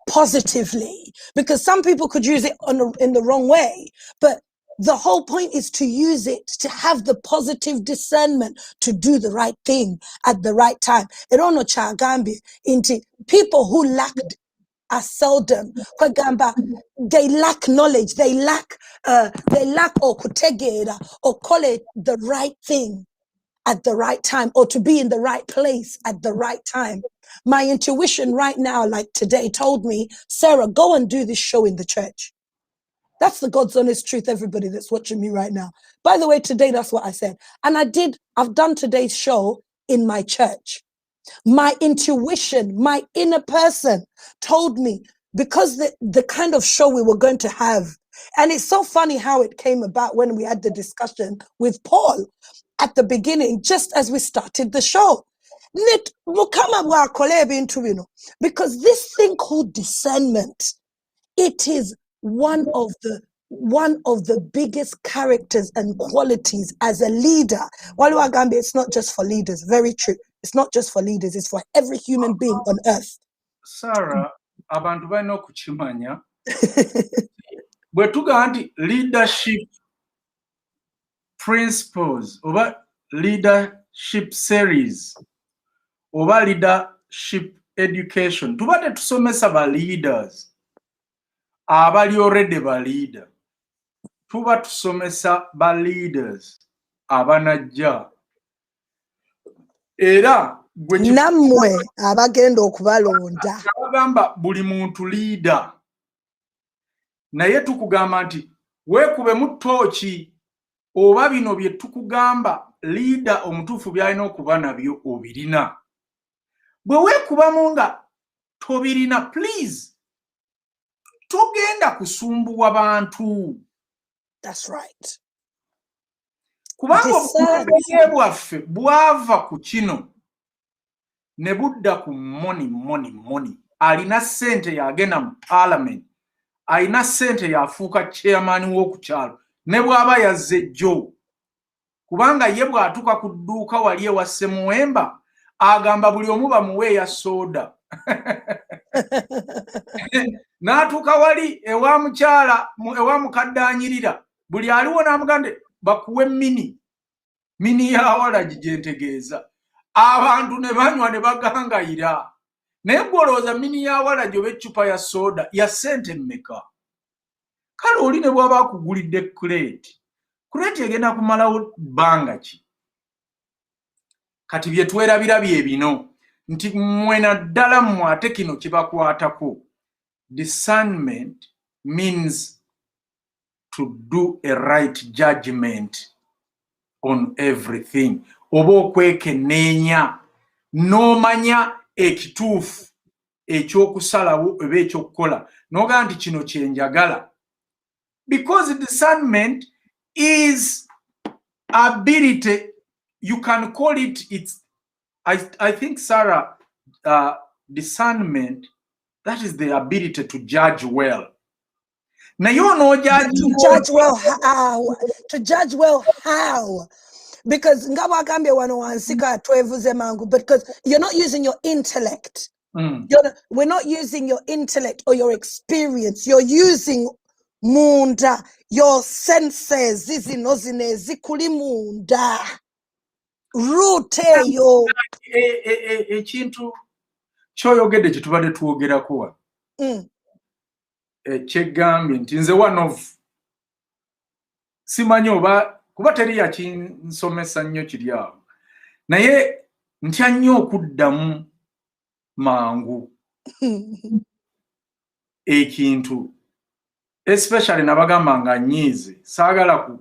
positively, because some people could use it in the wrong way. But the whole point is to use it, to have the positive discernment, to do the right thing at the right time. Erono chagambi into people who lacked are seldom. They lack knowledge. They lack or kutegera or call it the right thing at the right time, or to be in the right place at the right time. My intuition right now, like today, told me, Sarah, go and do this show in the church. That's the God's honest truth, everybody that's watching me right now. By the way, today, that's what I said. And I've done today's show in my church. My intuition, my inner person told me, because the kind of show we were going to have. And it's so funny how it came about when we had the discussion with Paul at the beginning, just as we started the show. Because this thing called discernment, it is one of the biggest characters and qualities as a leader. Waluagambe, it's not just for leaders. Very true. It's not just for leaders. It's for every human being on earth. Sarah, abantu balina okukimanya bwe tuga nti leadership principles oba leadership series oba leadership education, tuba tetusomesa ba leaders abali already ba leader, tuba tusomesa ba leaders abanajja era nammwe abagenda okubalonda. Abagamba buli muntu leader, naye tukugamba nti weekubemu ttooki oba bino bye tukugamba leader omutuufu byalina okuba nabyo obirina. Bwe weekubamu nga tobirina, please togenda kusumbuwa bantu. That's right. Kubanga obukulembeze bwaffe bwava ku kino ne budda ku money. Alina ssente yagenda mu parliament, alina ssente yafuuka chairman w'okukyalo, ne bw'aba yazze jjo kubanga ye bw'atuuka ku dduuka wali ewa Ssemuwemba agamba buli omu bamuwe ya soda n'atuuka wali ewa mukyala ewa mukaddaanyirira buli aliwo n'amugande bakuwe mini ya walagi gye ntegeeza abantu ne banywa ne bagangayira naye gw'olowooza mini ya walagi oba eccupa ya soda ya ssente mmeka kale oli ne bw'aba akugulidde kuleeti egenda kumalawo bbanga ki kati bye twerabira bye bino nti mmwe naddala mmwe ate kino kibakwatako. Discernment means to do a right judgment on everything. Oba okwekenneenya n'omanya ekituufu ekyokusalawo oba ekyokukola n'ogamba nti kino kye njagala. Because discernment is ability, you can call it, I think, Sarah, discernment, that is the ability to judge well. Now you know judge well how? To judge well how? Because because you're not using your intellect. We're not using your intellect or your experience. You're using munda, your senses, zikuli munda. Rute yo. Ekintu kyoyogedde kye tubadde twogerako wa. Kyegambye nti nze one of simanyi oba kuba teri yakinsomesa nnyo kiri awo naye ntya nnyo okuddamu mangu ekintu especially nabagamba nga nyiize saagala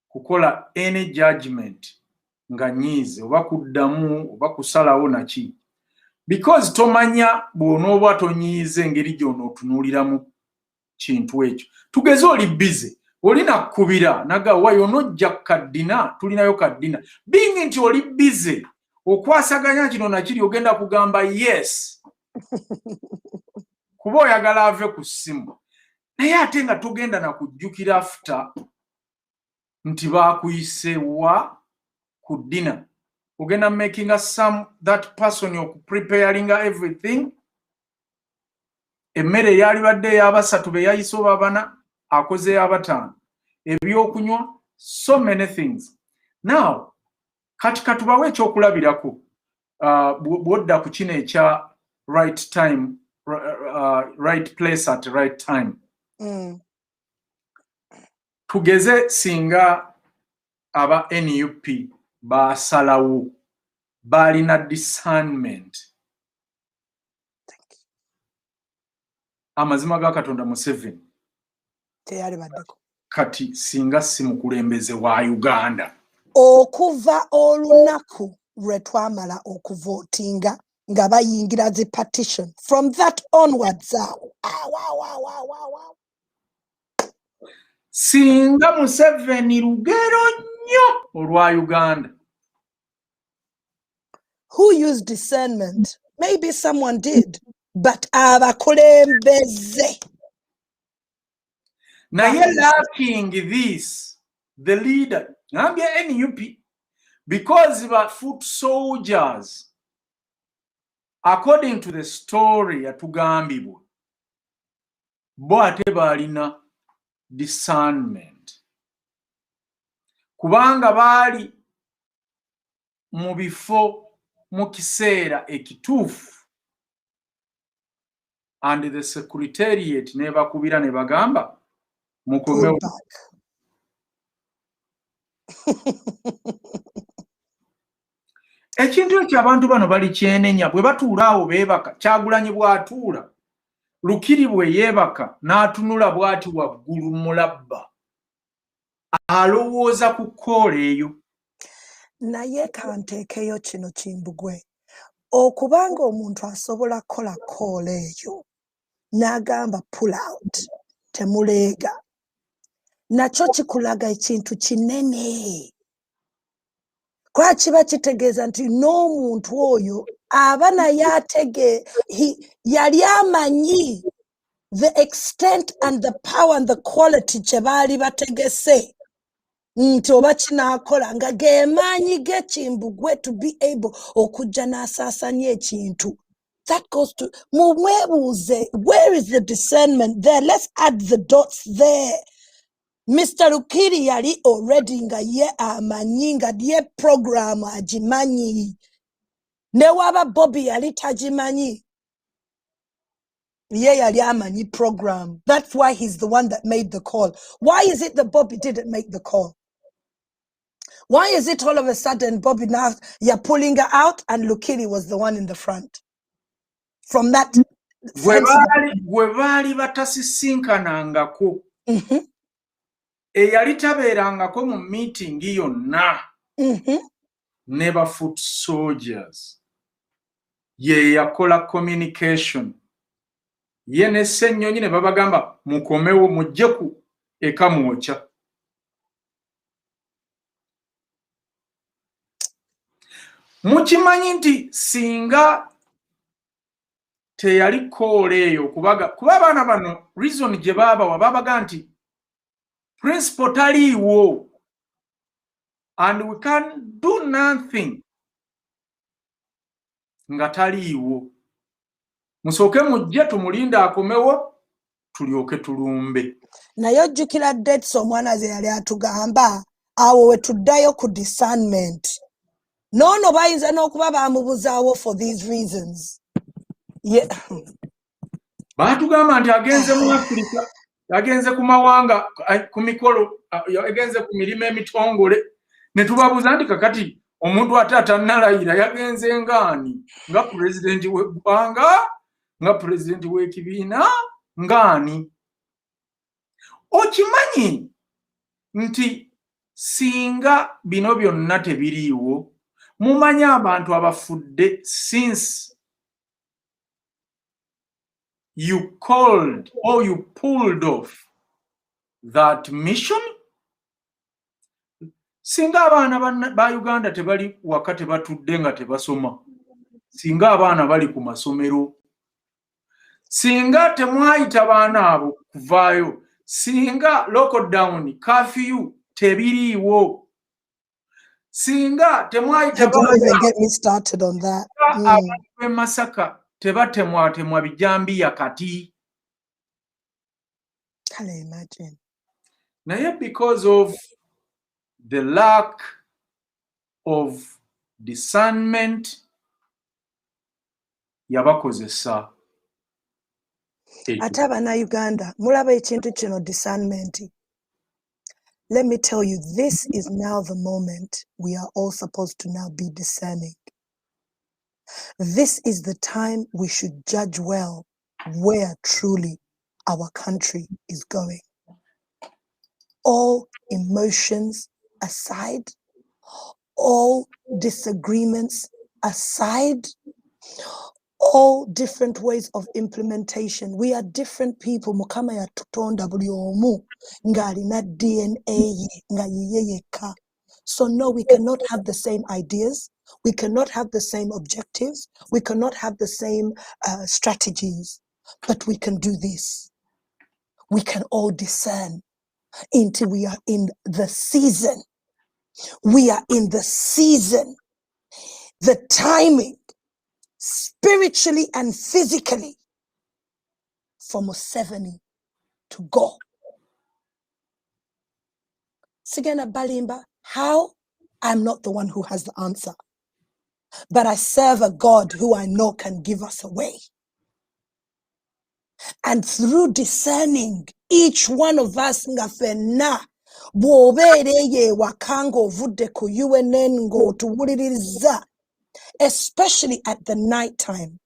kukola any judgment nga nyiize oba kuddamu oba kusalawo naki because tomanya bw'onooba tonyiize engeri gy'onootunuuliramu kintu ekyo. Tugeze oli bize oli nakkubira nagawa y'onojja kaddina tulinayo kaddina bingi nti oli bize okwasaganya kino nakiri ogenda kugamba yes kuba oyagala ave ku ssimu naye ate nga togenda na kujjukira after nti baakuyise wa ku ddina ogenda making that person you're preparing everything. Emmere yali badde y'abasatu be yayise oba bana akoze y'abataano ebyokunywa so many things. Now kati katubawe ekyokulabirako bw'odda ku kino ekya right time right place at right time. Tugeze singa aba NUP basalawo balina discernment. Amazima ga Katonda Museveni teyali baddeko kati singa si mukulembeze wa Uganda okuva olunaku lwe twamala okuvootinga nga bayingira zi petition from that onwards singa Museveni lugero nnyo olwa Uganda. Who used discernment? Maybe someone did, but abakulembeze naye lacking this the leader ngambye NUP because they are foot soldiers according to the story yatugambibwa bo ate balina discernment kubanga baali mu bifo mu kiseera ekituufu and the secretariat ne bakubira ne bagamba mukomewo. Ekintu ekyo abantu bano bali kyenenya bwe batuula awo beebaka Kyagulanyi bw'atuula Lukiri bwe yeebaka n'atunula bw'ati waggulu mulabba alowooza ku koola eyo. naye kanteekeyo kino Kimbugwe okubanga omuntu asobola kukola koola eyo n'agamba pull out temuleega nakyo kikulaga ekintu kinene kwa kiba kitegeeza nti n'omuntu oyo aba naye yali amanyi the extent and the power and the quality kye baali bategese nti oba kinaakola nga ge maanyi g'ekimbugwe to be able okujja n'asaasanya ekintu. That goes to mumwebuuze, where is the discernment there? Let's add the dots there. Mr. Lukiri yali already nga ye amanyi nga ye program agimanyi. Ne waba Bobby yali tagimanyi. Ye yali amanyi program. That's why he's the one that made the call. Why is it that Bobby didn't make the call? Why is it all of a sudden Bobby now you're pulling her out and Lukiri was the one in the front? From that gwe baali batasisinkanangako eyali tabeerangako mu meeting yonna ne ba foot soldiers ye yakola communication ye ne Ssennyonyi ne babagamba mukomewo mujje ku ekamwocha. Mukimanyi nti singa teyali call eyo kuba abaana bano reason gye babaga nti principal taliiwo and we can do nothing nga taliiwo. Musooke mujje tumulinde akomewo tulyoke tulumbe. Naye ojjukira dates omwana ze yali atugamba awo we tuddayo ku discernment. Noono bayinza n'okuba bamubuzaawo for these reasons. Baatugamba nti agenze mu Africa, agenze ku mawanga, ku mikolo, agenze ku mirimu emitongole. Ne tubabuuza nti kakati omuntu ate atannalayira yagenze ngaani? Nga pulezidenti w'eggwanga, nga pulezidenti w'ekibiina, ngaani? Okimanyi nti singa bino byonna tebiriiwo, mumanyi abantu abafudde since you called or you pulled off that mission? Singa abaana ba Uganda tebali waka tebatudde nga tebasoma, singa abaana bali ku masomero, singa temwayita baana abo kuvaayo, singa lockdown curfew tebiriiwo, singa temwayita baana get me started on that. Abantu b'e Masaka tebatemwatemwa bijambiya kati. Can you imagine? Naye because of the lack of discernment yabakozesa. Ate Uganda mulaba ekintu kino discernment. Let me tell you, this is now the moment we are all supposed to now be discerning. This is the time we should judge well where truly our country is going. All emotions aside, all disagreements aside, all different ways of implementation. We are different people. Mukama ya tutonda buli omu ngali na DNA nga yeyeka. So no, we cannot have the same ideas. We cannot have the same objectives. We cannot have the same strategies. But we can do this. We can all discern until we are in the season. We are in the season. The timing, spiritually and physically, for Museveni to go. Sigena Balimba, how? I'm not the one who has the answer. But I serve a God who I know can give us a way. And through discerning, each one of us ngafena bwobereye wakango vude ku UNN ngo tuwuliriza, especially at the night time.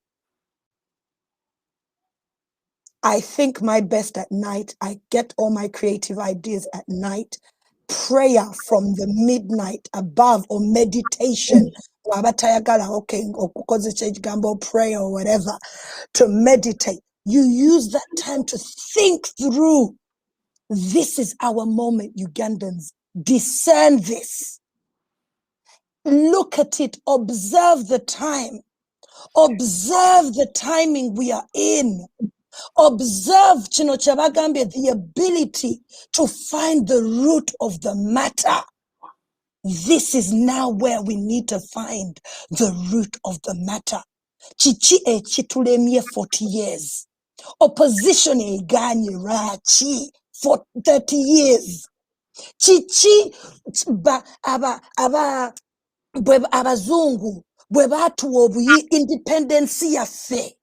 I think my best at night. I get all my creative ideas at night. Prayer from the midnight above, or meditation. Okay, or prayer or whatever, to meditate. You use that time to think through. This is our moment, Ugandans. Discern this. Look at it. Observe the time. Observe the timing we are in. Observe kino kyabagambye, the ability to find the root of the matter. This is now where we need to find the root of the matter. Kiki ekitulemye 40 years. Opposition eganye rachi for 30 years. Kiki abazungu bwe batuwa obuyi independence yaffe.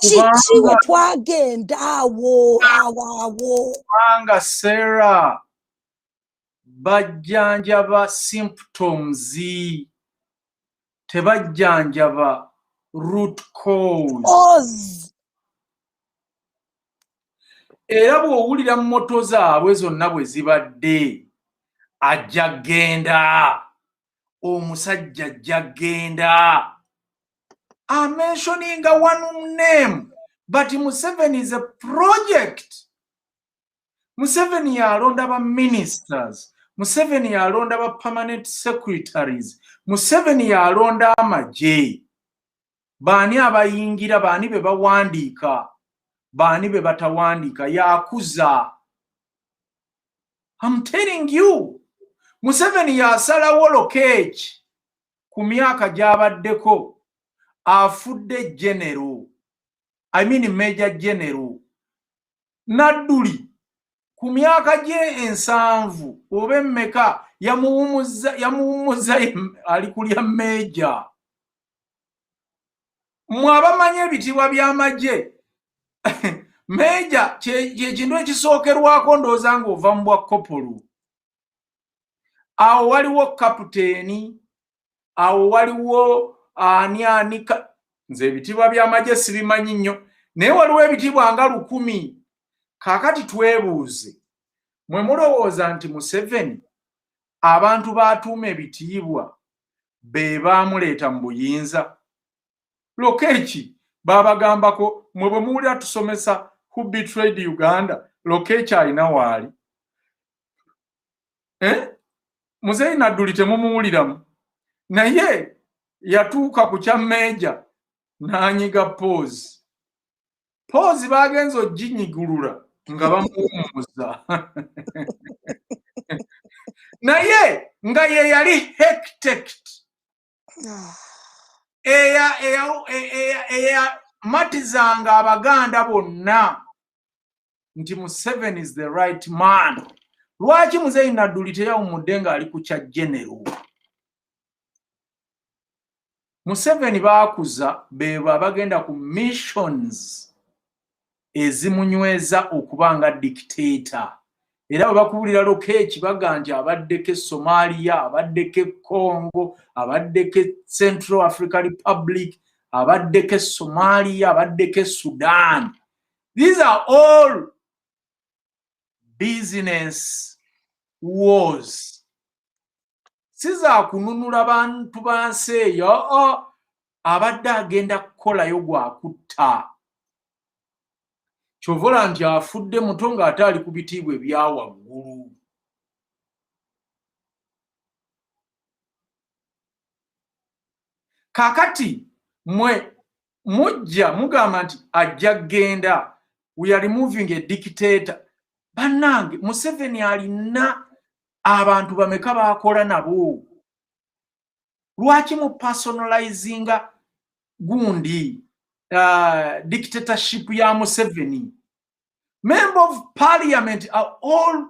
Kiki we twagenda awo. Kubanga Sarah bajjanjaba symptoms, tebajjanjaba root cause. Era bw'owulira mu moto zaabwe zonna bwe zibadde, ajja genda, omusajja ajja genda. I'm mentioning one name, but Museveni is a project. Museveni yalonda ba ministers, Museveni yalonda ba permanent secretaries, Museveni yalonda amagye. Baani abayingira, baani be bawandiika, baani be batawandiika, yakuza. I'm telling you, Museveni yasalawo lokeeki ku myaka gy'abaddeko, afudde general, I mean major general. Nadduli ku myaka gye ensanvu oba emmeka yamuwumuzza ali kulya major. Mwabamanya ebitiibwa by'amagye major kintu ekisookerwako ndowooza ng'ova mu bwa kopolo. Awo waliwo kapiteeni, awo waliwo ani nze ebitiibwa by'amagye sibimanyi nnyo, naye waliwo ebitiibwa nga 100. Kaakati twebuuze, mwe mulowooza nti Museveni abantu baatuuma ebitiibwa be baamuleeta mu buyinza? Lokeeki babagambako, mwe bwe muwulira tusomesa Who Betrayed Uganda, Lokeeki alina waali. Muzeeyi Nadduli temumuwuliramu, naye yatuuka ku kya meeja n'anyiga poozi. Poozi baagenza oginyigulula nga bamuwummuza. Naye nga ye yali hectect. Matizanga Abaganda bonna nti Museveni is the right man. Lwaki Muzeeyi Nadduli teyawummudde ng'ali ku kya general? Museveni baakuza beba bagenda ku missions ezimunyweza okuba nga dictator. Era bwe bakubulira Lokeeki baganja abaddeko Somalia, abaddeko Congo, abaddeko Central African Republic, abaddeko Somalia, abaddeko Sudan. These are all business wars. Siza kununula bantu bansi eyo, abadde agenda kukolayo gwakutta. Kyovola nti afudde muto ng'ate ali ku bitiibwa ebya waggulu. Kaakati mwe mujja mugamba nti ajja genda, we are removing a dictator. Bannange, Museveni alina abantu bameka baakola nabo. Lwaki mu personalizinga gundi dictatorship ya Museveni? Member of parliament are all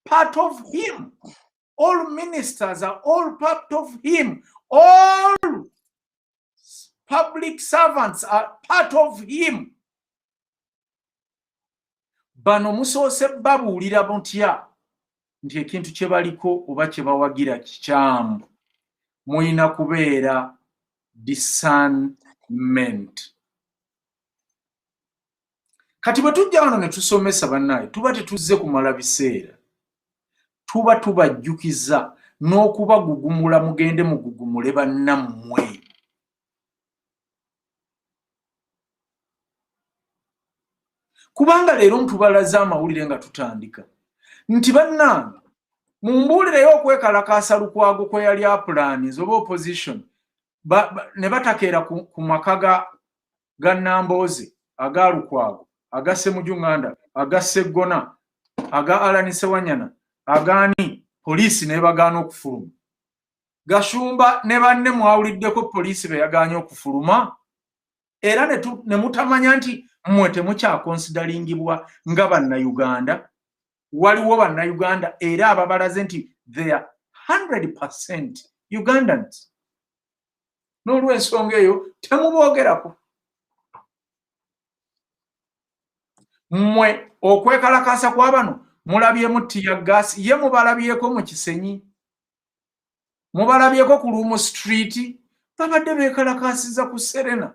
part of him. All ministers are all part of him. All public servants are part of him. Bano musoose babuulira mutya nti ekintu kye baliko oba kye bawagira kikyamu. Muyina kubeera discernment. Kati bwe tujja wano ne tusomesa bannaye, tuba tetuzze kumala biseera. Tuba tubajjukiza n'okubagugumula mugende mugugumule bannammwe. Kubanga leero ntubalaza amawulire nga tutandika nti bannange mumbuulireyo okwekalakaasa Lukwago kwe yali apulaaniza oba opposition ne batakeera ku maka ga Nambooze aga Lukwago agasse Mujunganda, agasse Gona, aga Alani Sewanyana, agani poliisi ne bagaana okufuluma. Gashumba ne banne mwawuliddeko poliisi be yagaanye okufuluma. Era ne mutamanya nti mmwe temukyakonsideringibwa nga Bannayuganda. Waliwo Bannayuganda era ababalaze nti they are 100% Ugandans. N'olw'ensonga eyo temuboogerako. Mmwe okwekalakasa kwa bano mulabyemu tear gas, ye mubalabyeko mu Kisenyi, mubalabyeko ku Lumo Street, babadde beekalakasiza ku Serena.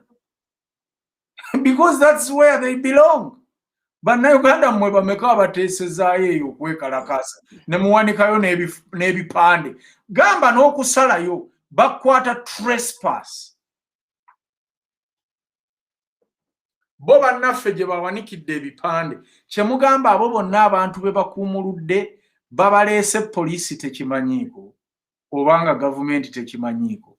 Because that's where they belong. Bannayuganda mmwe bameka abateesezaayo eyo okwekalakasa ne muwanikayo n'ebipande. Gamba n'okusalayo bakwata trespass. Bo bannaffe gye bawanikidde ebipande kye mugamba abo bonna abantu be bakuumuludde babaleese poliisi tekimanyiiko obanga gavumenti tekimanyiiko.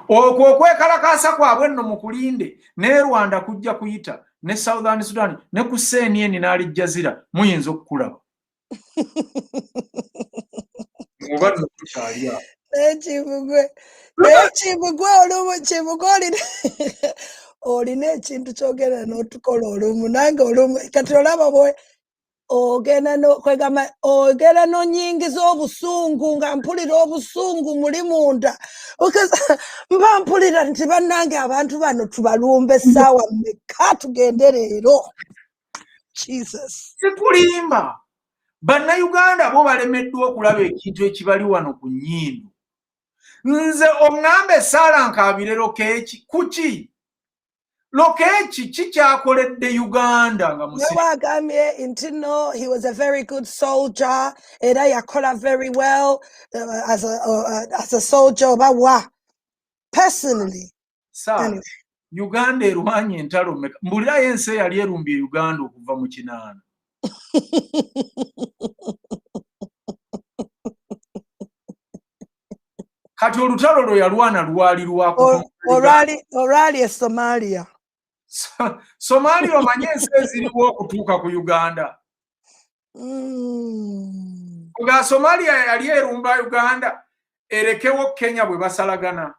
Okwo okwekalakasa kwabwe nno mukulinde ne Rwanda kujja kuyita ne Southern Sudan ne ku CNN n'ali Jazeera muyinza okukulaba. Oba nno tukyali awo. Ekibugwe olumu olina ekintu kyogera n'otukola olumu nange olumu kati olaba bwe ogenda n'onyingiza obusungu nga mpulira obusungu muli munda mba mpulira nti bannange abantu bano tubalumba essaawa mmeka tugende leero. Jesus. Sikulimba. Bannayuganda bo balemeddwa okulaba ekintu ekibali wano ku nnyindo. Nze oŋŋambe Saalankaabire Lokeeki kuki? Lokeeki kikyakoledde Uganda nga wagambye nti no, he was a very good soldier era yakola very well as a soldier oba wa personally. Anyway. Uganda erwanye entalo meka mbulirayo ensi yali erumbye Uganda okuva mu kinaana. Kati olutalo lwe yalwana lwali lwako olwali e Somalia. Somalia omanye ensi eziriwo okutuuka ku Uganda. Nga Somalia yali erumba Uganda erekewo Kenya bwe basalagana.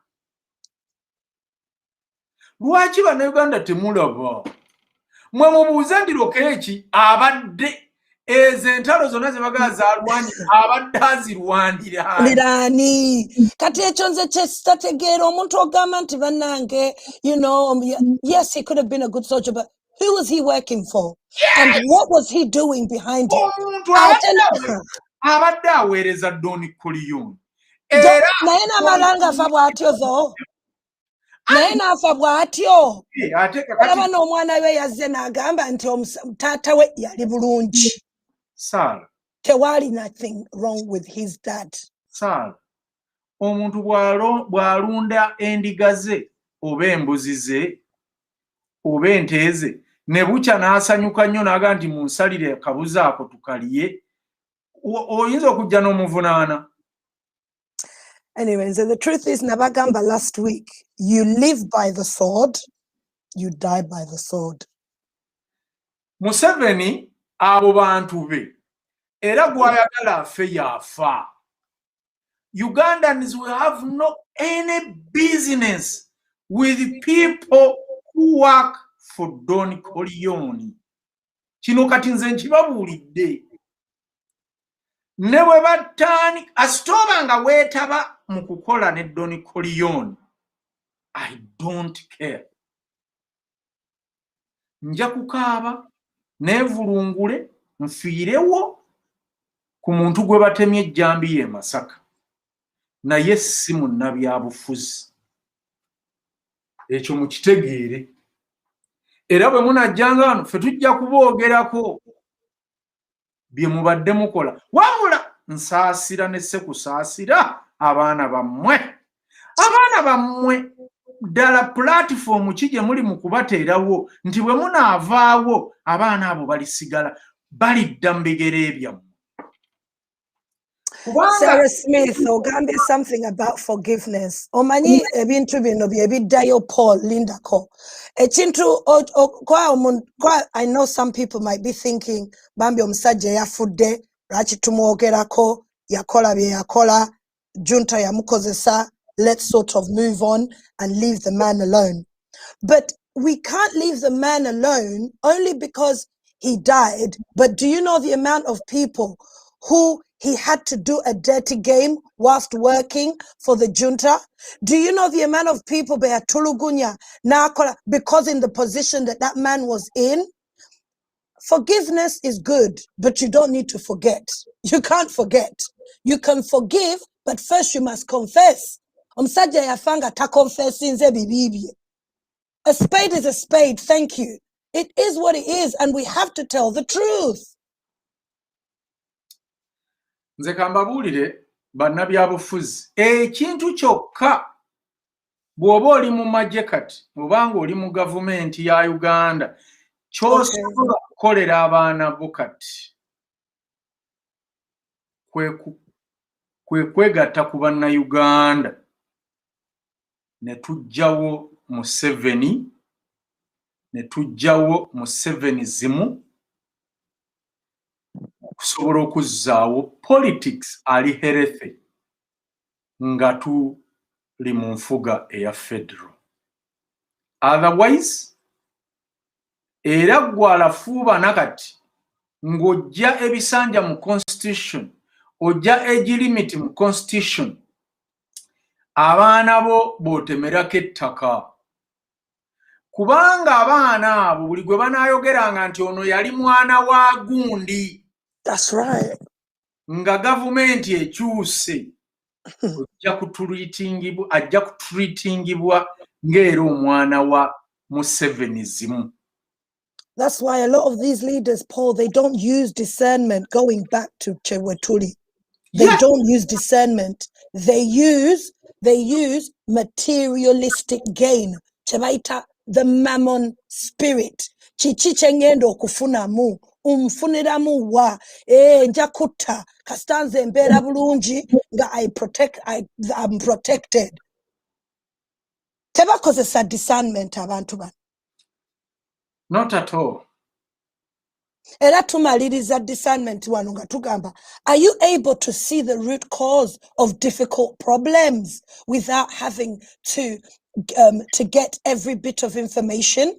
Lwaki Bannayuganda temulaba? Mwe mubuuze ndi Lokeeki abadde ezo entalo zonna ze bagala zalwanye abadde azirwanira. Lirani. Kati ekyo nze kyesitategeera omuntu ogamba nti bannange, you know, yes, he could have been a good soldier, but who was he working for? And what was he doing behind it? Abadde aweereza Doni Koliyoni. Naye n'amalanga afa bw'atyo zo. Naye n'afa bw'atyo. Olaba n'omwana we yazze n'agamba nti taata we yali bulungi. Sarah. Tewali nothing wrong with his dad. Sarah. Omuntu bw'alunda endiga ze oba embuzi ze oba ente ze ne bukya n'asanyuka nnyo n'agamba nti munsalire akabuzi ako tukaliye, oyinza okujja n'omuvunaana. Anyway, so the truth is, Nabagamba last week, you live by the sword, you die by the sword. Museveni abo bantu be era gwayagala afe yafa. Ugandans will have no any business with people who work for Don Corleone. Kino kati nze nkibabuulidde. Ne bwe battaani asitoba nga weetaba mu kukola ne Don Corleone, I don't care. Nja kukaaba neevulungule nfiirewo ku muntu gwe batemye ejjambiya e Masaka, naye si munnabyabufuzi. Ekyo mukitegeere. Era bwe munajjanga wano ffe tujja kuboogerako bye mubadde mukola. Wabula nsaasira ne sekusaasira abaana bammwe. Abaana bammwe ddala platform ki gye muli mu kubateerawo nti bwe munaavaawo abaana abo balisigala balidda mu bigere byammwe. Sarah Smith ogambye something about forgiveness. Omanyi ebintu bino byebiddayo Paul Linda ko. Ekintu I know some people might be thinking bambi omusajja yafudde lwaki tumwogerako yakola bye yakola junta yamukozesa, let's sort of move on and leave the man alone. But we can't leave the man alone only because he died. But do you know the amount of people who he had to do a dirty game whilst working for the junta? Do you know the amount of people because in the position that man was in? Forgiveness is good, but you don't need to forget. You can't forget. You can forgive, but first you must confess. Omusajja yafanga takonfessinze bibibye. A spade is a spade, thank you. It is what it is, and we have to tell the truth. Nze kambabuulire bannabyabufuzi ekintu kyokka bw'oba oli mu magye kati obanga oli mu gavumenti ya Uganda ky'osobola okukolera abaana bo kati kwe kwegatta ku bannayuganda ne tuggyawo Museveni ne tuggyawo Musevenizimu okusobola okuzzaawo politics ali healthy nga tuli mu nfuga eya federal. Otherwise era gwalafuuba nakati ng'ojja ebisanja mu constitution ojja age limit mu constitution abaana bo b'otemerako ettaka kubanga abaana abo buli gwe banaayogeranga nti ono yali mwana wa gundi. That's right. Nga gavumenti ekyuse ajja kutreatingibwa ng'era omwana wa Musevenizimu. That's why a lot of these leaders, Paul, they don't use discernment. Going back to Chewetuli, they don't use discernment. They use materialistic gain. Chebaita the mammon spirit. Chichi chengendo kufunamu. Umfuniramu wa njakuta kastanze mbera bulungi nga I'm protected. Tebakozesa discernment abantu bano. Not at all. Era tumaliriza discernment wano nga tugamba, are you able to see the root cause of difficult problems without having to get every bit of information?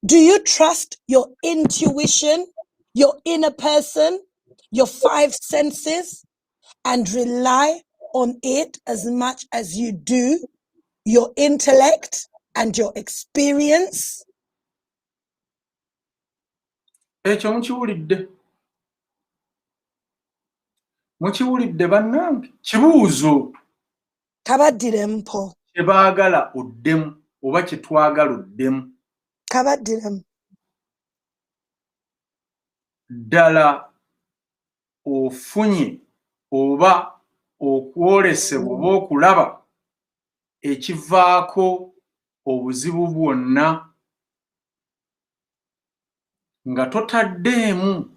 Do you trust your intuition, your inner person, your five senses, and rely on it as much as you do your intellect and your experience? Ekyo mukiwulidde bannange kibuuzo Kabaddiremu Paul. kye baagala oddemu oba kye twagala oddemu. Kabaddiremu. Ddala ofunye oba okwolesebwa oba okulaba ekivaako obuzibu bwonna nga totaddeemu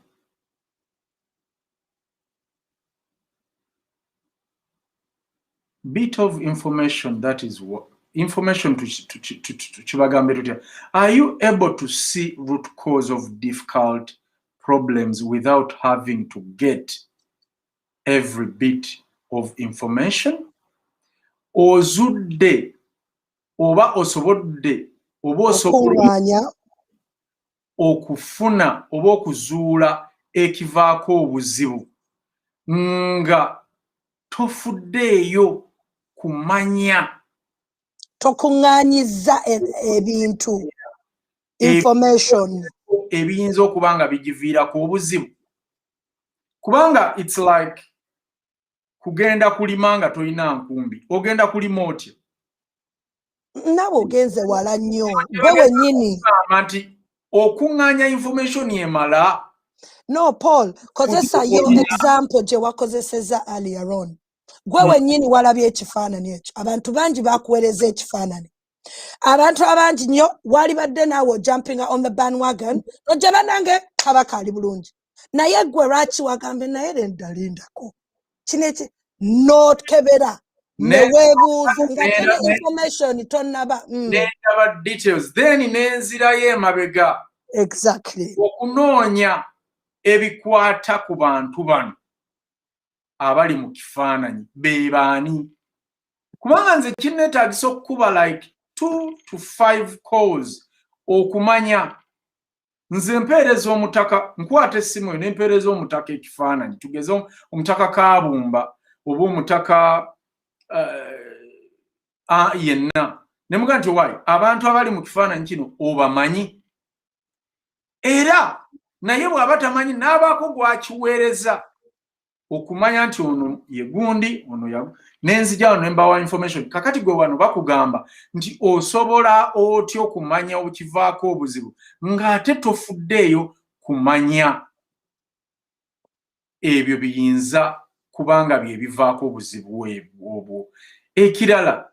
bit of information, that is what information to chibagambe tutya. Are you able to see root cause of difficult problems without having to get every bit of information? Ozudde oba osobodde oba osobola okufuna oba okuzuula ekivaako obuzibu nga tofuddeeyo kumanya tokuŋŋaanyiza ebintu information ebiyinza okuba nga bigiviirako obuzibu. Kubanga it's like kugenda kulima nga tolina nkumbi, ogenda kulima otya? Nawe ogenze wala nnyo gwe wennyini nti okuŋŋaanya information emala. No, Paul, kozesa yo example gye wakozeseza earlier on. Gwe wennyini walabye ekifaananyi ekyo. Abantu bangi bakuweereza ekifaananyi. Abantu abangi nnyo wali badde naawe jumping on the bandwagon nojja bannange kabaka ali bulungi. Naye gwe lwaki wagambe naye lindako. Chineti not kebera. Newebuuza nga information tonnaba. N'endaba details. Then n'enzirayo emabega. Exactly. Okunoonya ebikwata ku bantu bano abali mu kifaananyi be baani. Kubanga nze kinneetaagisa okukuba like 2 to 5 calls okumanya nze mpeereza omutaka nkwata essimu eyo nempeereza omutaka ekifaananyi tugeze omutaka Kaabumba oba omutaka yenna nemuga nti wayi abantu abali mu kifaananyi kino obamanyi era naye bw'aba tamanyi n'abaako gwakiweereza okumanya nti ono ye gundi ono nenzija wano nembawa information kakati gwe wano bakugamba nti osobola otyo okumanya okivaako obuzibu ng'ate tofuddeeyo kumanya ebyo biyinza kubanga bye bivaako obuzibu obwo. Ekirala,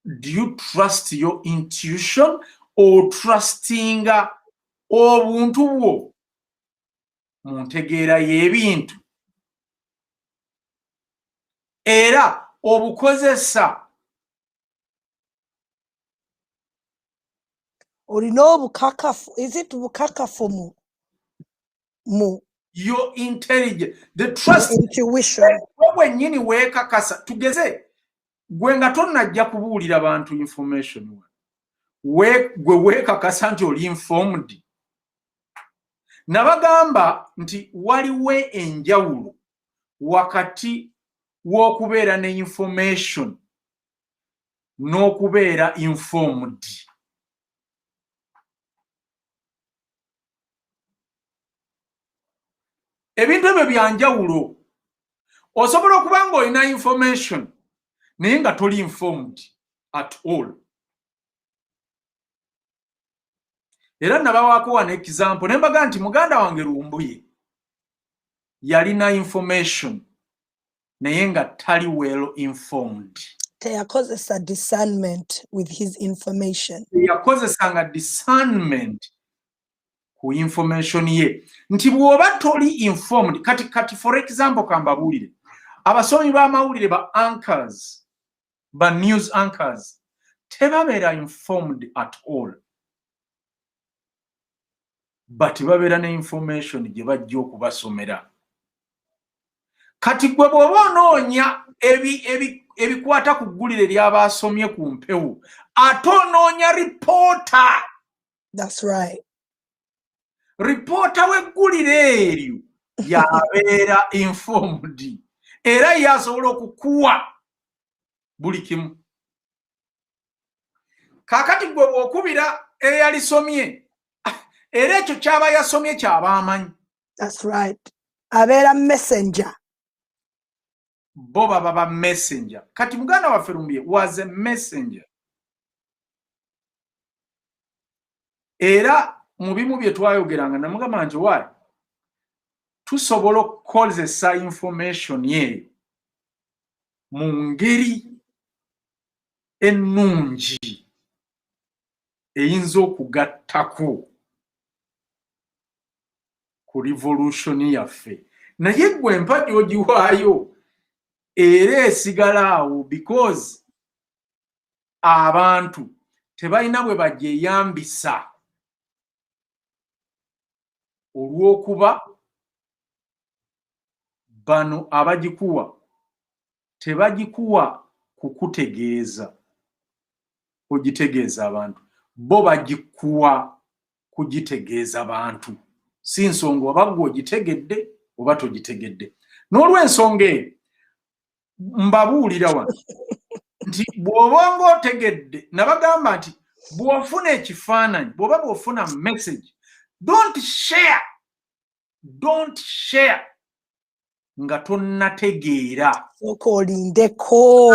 do you trust your intuition or trustinga obuntu bwo mu ntegeera y'ebintu era obukozesa olina obukakafu is it bukakafu mu your intelligence the trust intuition wennyini weekakasa tugeze gwe nga tonnajja kubuulira bantu information gwe weekakasa nti oli informed nabagamba nti waliwo enjawulo wakati w'okubeera ne information n'okubeera informed. Ebintu ebyo byanjawulo. Osobola okuba ng'olina information naye nga toli informed at all. Era nabawaako wano example ne mbaga nti muganda wange Lumbuye yalina information naye nga tali well informed. Teyakozesa discernment with his information. Teyakozesanga discernment ku information ye. Nti bw'oba toli informed kati for example kambabuulire abasomi b'amawulire ba anchors ba news anchors tebabeera informed at all. But babeera ne information gye bajja okubasomera. Kati gwe bw'oba onoonya ebikwata ku ggulire ly'abasomye ku mpewo ate onoonya reporter. That's right. Reporter w'eggulire eryo yabeera informed era yasobola okukuwa buli kimu. Kaakati gwe bw'okubira eyalisomye era ekyo kyaba yasomye kyaba amanyi. That's right. Abeera messenger. Bo baba ba messenger. Kati muganda waffe Lumbuye was a messenger. Era mu bimu bye twayogeranga namugamba nti wayi tusobola okukozesa information ye mu ngeri ennungi eyinza okugattako ku revolution yaffe naye gwe empagi ogiwaayo era esigala awo because abantu tebalina bwe bagyeyambisa olw'okuba bano abagikuwa tebagikuwa kukutegeeza ogitegeeza abantu bo bagikuwa kugitegeeza bantu si nsonga oba gwe ogitegedde oba togitegedde. N'olw'ensonga eyo mbabuulira wano nti bw'oba ng'otegedde nabagamba nti bw'ofuna ekifaananyi bw'oba bw'ofuna message don't share nga tonnategeera. Okolindeko.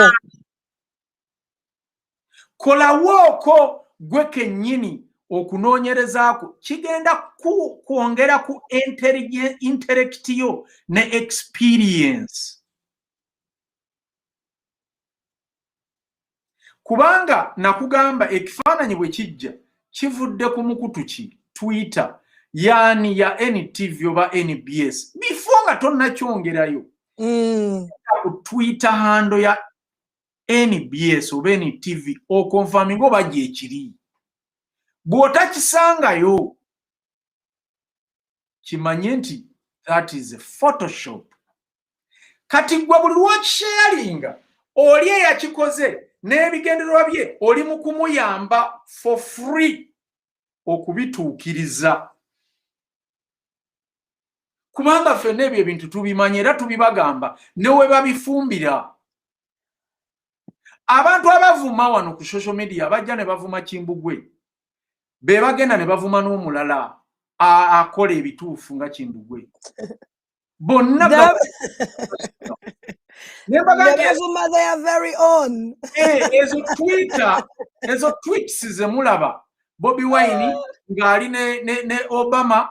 Kolawooko gwe kennyini okunoonyerezaako kigenda kwongera ku intellect yo ne experience. Kubanga nakugamba ekifaananyi bwe kijja kivudde ku mukutu ki Twitter yaani ya NTV oba NBS before nga tonnakyongerayo ku Twitter handle ya NBS oba NTV okonfaminga oba gyekiri. Bw'otakisangayo kimanye nti that is a Photoshop. Kati gwe buli lw'okisharinga oli eyakikoze n'ebigendererwa bye oli mu kumuyamba for free okubituukiriza. Kubanga ffenna ebyo ebintu tubimanya era tubibagamba ne we babifumbira. Abantu abavuma wano ku social media bajja ne bavuma Kimbugwe be bagenda ne bavuma n'omulala akola ebituufu nga Kimbugwe. Bonna they are very own. Ezo tweets ze mulaba Bobi Wine ngali ne Obama,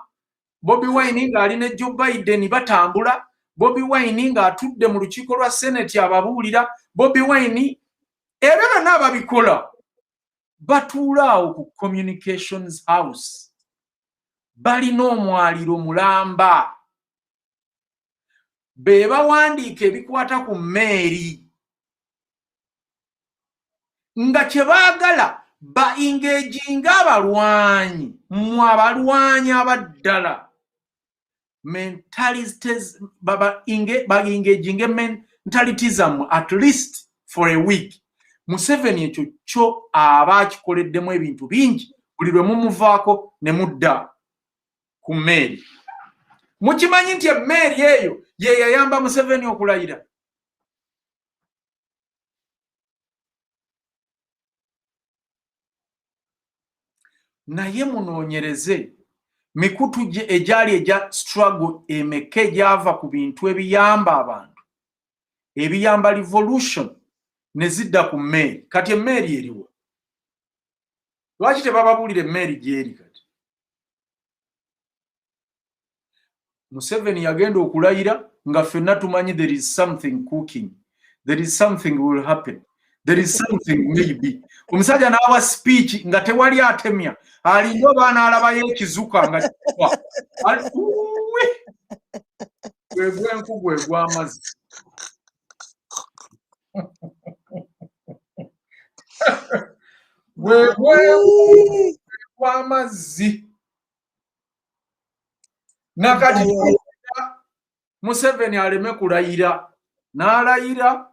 Bobi Wine ngali ne Joe Biden batambula, Bobi Wine ng'atudde mu lukiiko lwa Senate ababuulira, Bobi Wine ebyo byonna ababikola batuula awo ku communications house balina omwaliro mulamba be bawandiika ebikwata ku mmeeri nga kye baagala ba engaging abalwanyi mu abalwanyi abaddala mentalities ba engaging mentalism at least for a week. Museveni ekyo kyo aba akikoleddemu ebintu bingi buli lwe mumuvaako ne mudda ku mmeeri. Mukimanyi nti emmeeri eyo ye yayamba Museveni okulayira. Naye munoonyereze mikutu egyali egya struggle emeke gyava ku bintu ebiyamba abantu, ebiyamba revolution ne zidda ku mmeeri. Kati emmeeri eriwa? Lwaki tebababuulira emmeeri gyeri? Kati Museveni yagenda okulayira nga ffenna tumanyi there is something cooking, there is something will happen, there is something maybe. Omusajja n'awa speech nga tewali atemya, alinga oba n'alabayo ekizuka nga kikuba gwe gwenku gwe gw'amazzi. Gwe gwenku gw'amazzi. Nakati Museveni aleme kulayira n'alayira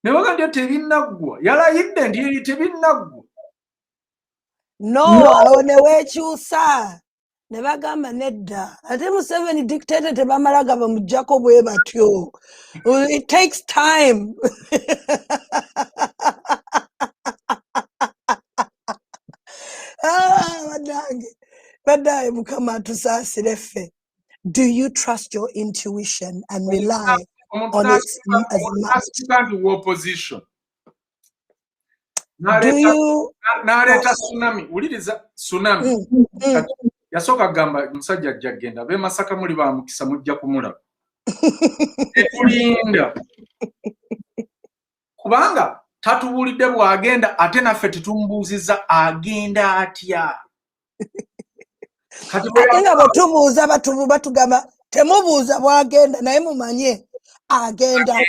ne baga nti tebinnaggwa, yalayidde nti tebinnaggwa. No, ne wekyusa ne bagamba nedda ate Museveni dictator tebamala bamuggyako bwe batyo. It takes time. Baddaye Mukama tusaasire ffe. Do you trust your intuition and rely on it as much? Opposition. Do you? Nareta tsunami. Uliriza tsunami. Yasoka gamba musajja ajja genda be Masaka muli ba mukisa mujja kumulaba. Ekulinda. Kubanga tatubulidde bwagenda ate naffe tutumbuuziza agenda atya. Ate nga bwetubuuza batugamba temubuuza bwagenda naye mumanye agenda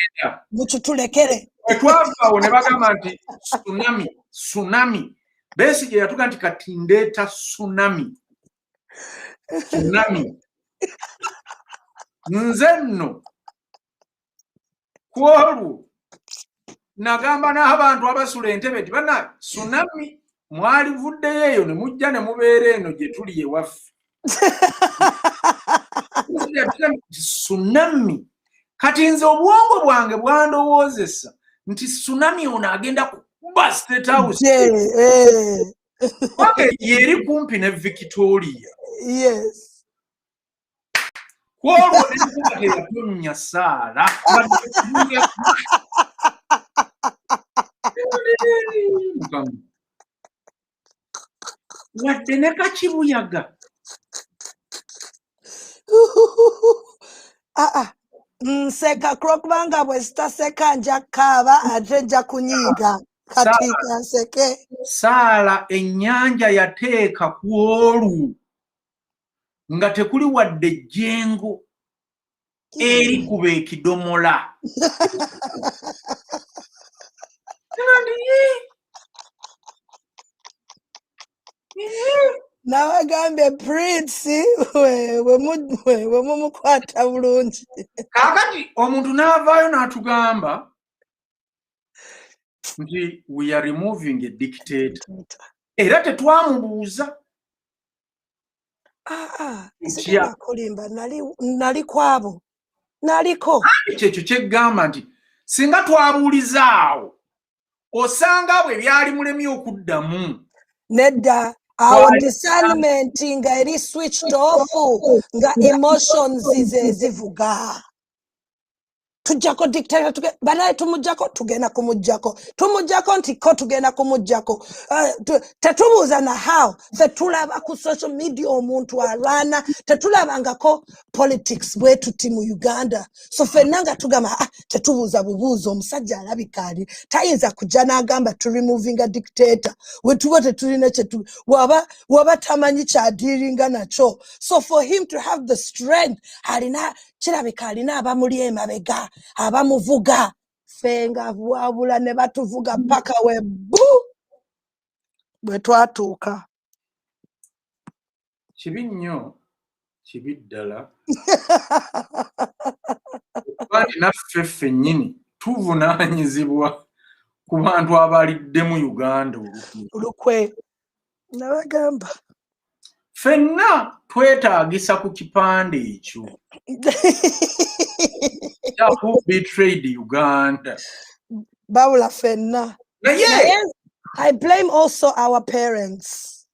mukitulekere. Twavaawo ne bagamba nti tsunami. Besigye yatuga nti kati ndeeta tsunami. Nze nno kwolwo nagamba n'abantu abasula entebe nti bana tsunami mwali vuddeyo eyo ne mujja ne mubeera eno gye tuli ewaffe. Tsunami. Kati nze obwongo bwange bwandowoozesa nti tsunami ono agenda kukuba State House. Yeri kumpi ne Victoria. Yes. Kwolwo nenkuba teyatonya Saala. Wadde ne kakibuyaga. Nseka kubanga bwe sitaseka nja kaaba ate nja kunyiiga kati kanseke. Saala ennyanja yateeka ku olwo nga tekuli wadde jjengo. eri kuba ekidomola. Nabagambe Prince we mumukwata bulungi. Kakati omuntu n'avaayo n'atugamba nti we are removing a dictator. Era tetwamubuuza. Sitema kulimba nali kwabo. Naliko. Kyekyo kyeggamba nti singa twabuulizaawo osanga bwe byali mulemi okuddamu. Nedda our discernment nga eri switched off nga emotions zivuga. Tujjako dictator banaye tumujjako tugenda kumujjako ntiko tugenda kumujjako tetubuuza na how tetulaba ku social media omuntu alwana tetulabangako politics bwetuti mu Uganda so ffenna nga tugamba tetubuuza bubuuzo omusajja alabika ali tayinza kujja n'agamba to removing a dictator wetuba tetulina kyetu waba tamanyi kyadiringa nakyo so for him to have the strength alina kirabika alina abamuli emabega abamuvuga fenga wabula ne batuvuga paka we bu bwe twatuuka. Kibi nnyo kibi ddala bali naffe ffennyini tuvunaanyizibwa ku bantu abalidde mu Uganda olukwe nabagamba ffenna twetaagisa ku kipande ekyo who betrayed Uganda. Bawula fenna. Yes. I blame also our parents.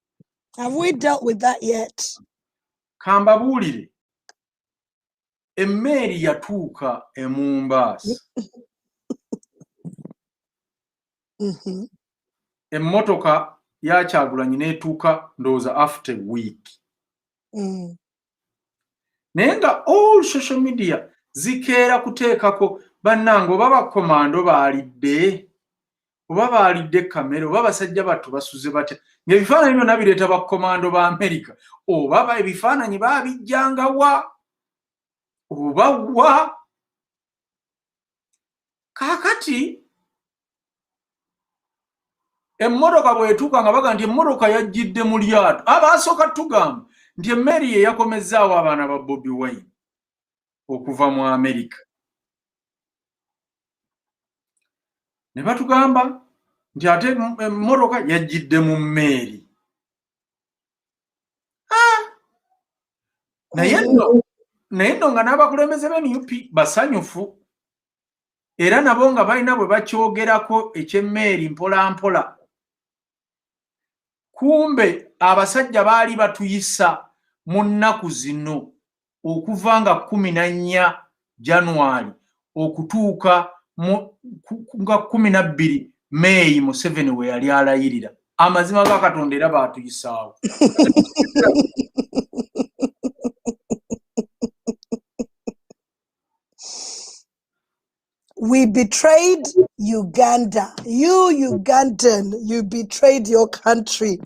Have we dealt with that yet? Kambabuulire emmeeri yatuuka e Mombasa. Emmotoka ya Kyagulanyi n'etuuka ndowooza after a week. Naye nga all social media zikeera kuteekako bannange oba bakomando baalidde oba baalidde kamera oba basajja battu basuze batya ng'ebifaananyi byonna bireeta bakomando ba America oba ebifaananyi baabijjanga wa oba wa kaakati emmotoka bwetuuka nga baga nti emmotoka yajjidde mu lyato abaasooka tugamba nti emmeeri ye yakomezzaawo abaana ba Bobi Wine okuva mu America. Ne batugamba nti ate emmotoka yajjidde mu mmeeri. Naye nno nga n'abakulembeze b'NUP basanyufu era nabo nga balina bwe bakyogerako eky'emmeeri mpola mpola. Kumbe abasajja baali batuyisa mu nnaku zino okuva nga 14 January okutuuka nga 12 May Museveni we yali alayirira. Amazima ga Katonda era baatuyisaawo. We betrayed Uganda. You Ugandan, you betrayed your country.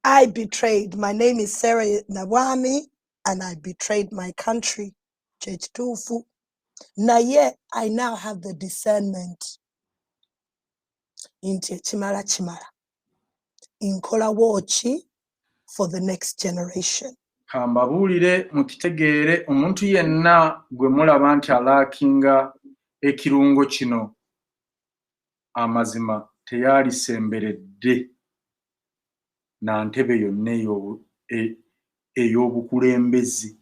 I betrayed. My name is Sarah Nawami, and I betrayed my country. Church Tufu. Now yet, I now have the discernment. Into Chimala Chimala. In Kola Wochi for the next generation. Kambabuulire mukitegeere omuntu yenna gwe mulaba nti alaakinga ekirungo kino amazima teyalisemberedde na ntebe yonna ey'obukulembezi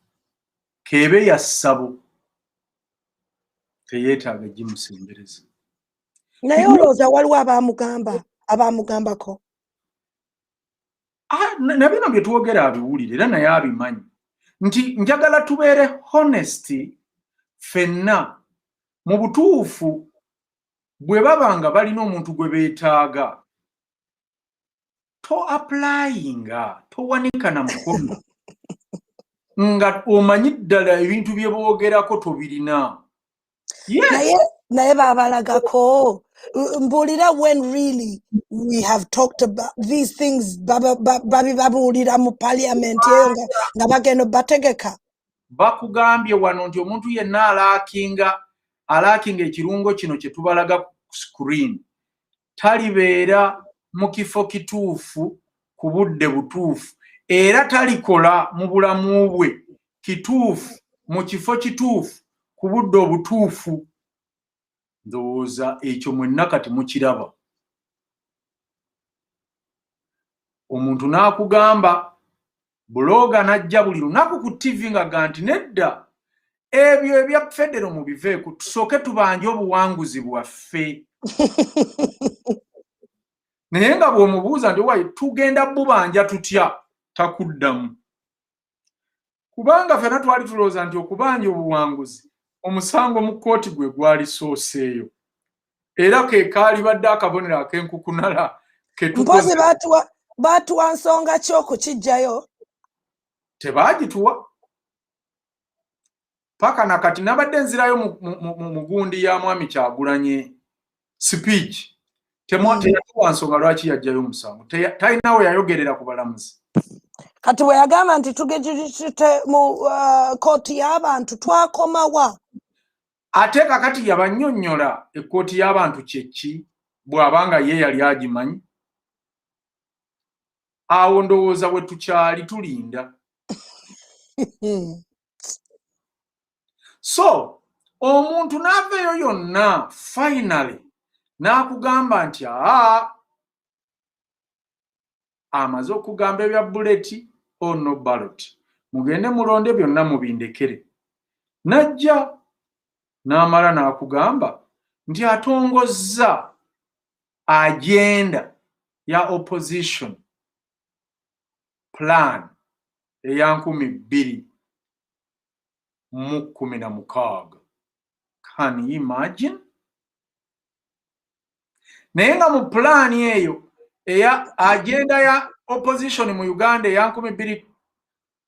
keebe ya ssabo teyeetaaga gimusembereza. Naye olowooza waliwo abaamugambako? Na bino bye twogera abiwulire era naye abimanyi nti njagala tubeere honesty ffenna mu butuufu bwe baba nga balina omuntu gwe beetaaga to applyinga towanika na mukono nga omanyi ddala ebintu bye boogerako tobirina. Naye babalagako mbulira when really we have talked about these things babuulira mu parliament eyo nga bagenda bategeka bakugambye wano nti omuntu yenna alaakinga ekirungo kino kye tubalaga ku screen talibeera mu kifo kituufu ku budde butuufu era talikola mu bulamu bwe kituufu mu kifo kituufu ku budde obutuufu. Ndowooza ekyo mwenna kati mukiraba. Omuntu n'akugamba bloga najja buli lunaku ku TV nga nti nedda ebyo ebya federo mubiveeku tusooke tubanje obuwanguzi bwaffe. Naye nga bw'omubuuza nti wayi tugenda bubanja tutya takuddamu. Kubanga ffenna twali tulowooza nti okubanja obuwanguzi omusango mu kkooti gwe gwali sooseeyo era ke kaali badde akabonero ak'enkukunala mpozi baatuwa nsonga ki okukijjayo? Tebaagituwa paka nakati nabadde nzirayo mu gundi ya mwami Kyagulanyi speech teyatuwa nsonga lwaki yajjayo omusango talinawe yayogerera ku balamuzi. Kati bwe yagamba nti tugejite mu kooti y'abantu twakomawa? Ate kakati yabannyonnyola ekkooti y'abantu kyeki bw'abanga ye yali agimanyi. Awo ndowooza bwe tukyali tulinda. So omuntu n'aveeyo yonna finally n'akugamba nti amaze okugamba ebya buleti no ballot mugende mulonde byonna mubindekere. Najja n'amala n'akugamba nti atongozza agenda ya opposition plan eya 2016. Can you imagine? Naye nga mu plan eyo eya agenda ya opposition mu Uganda eya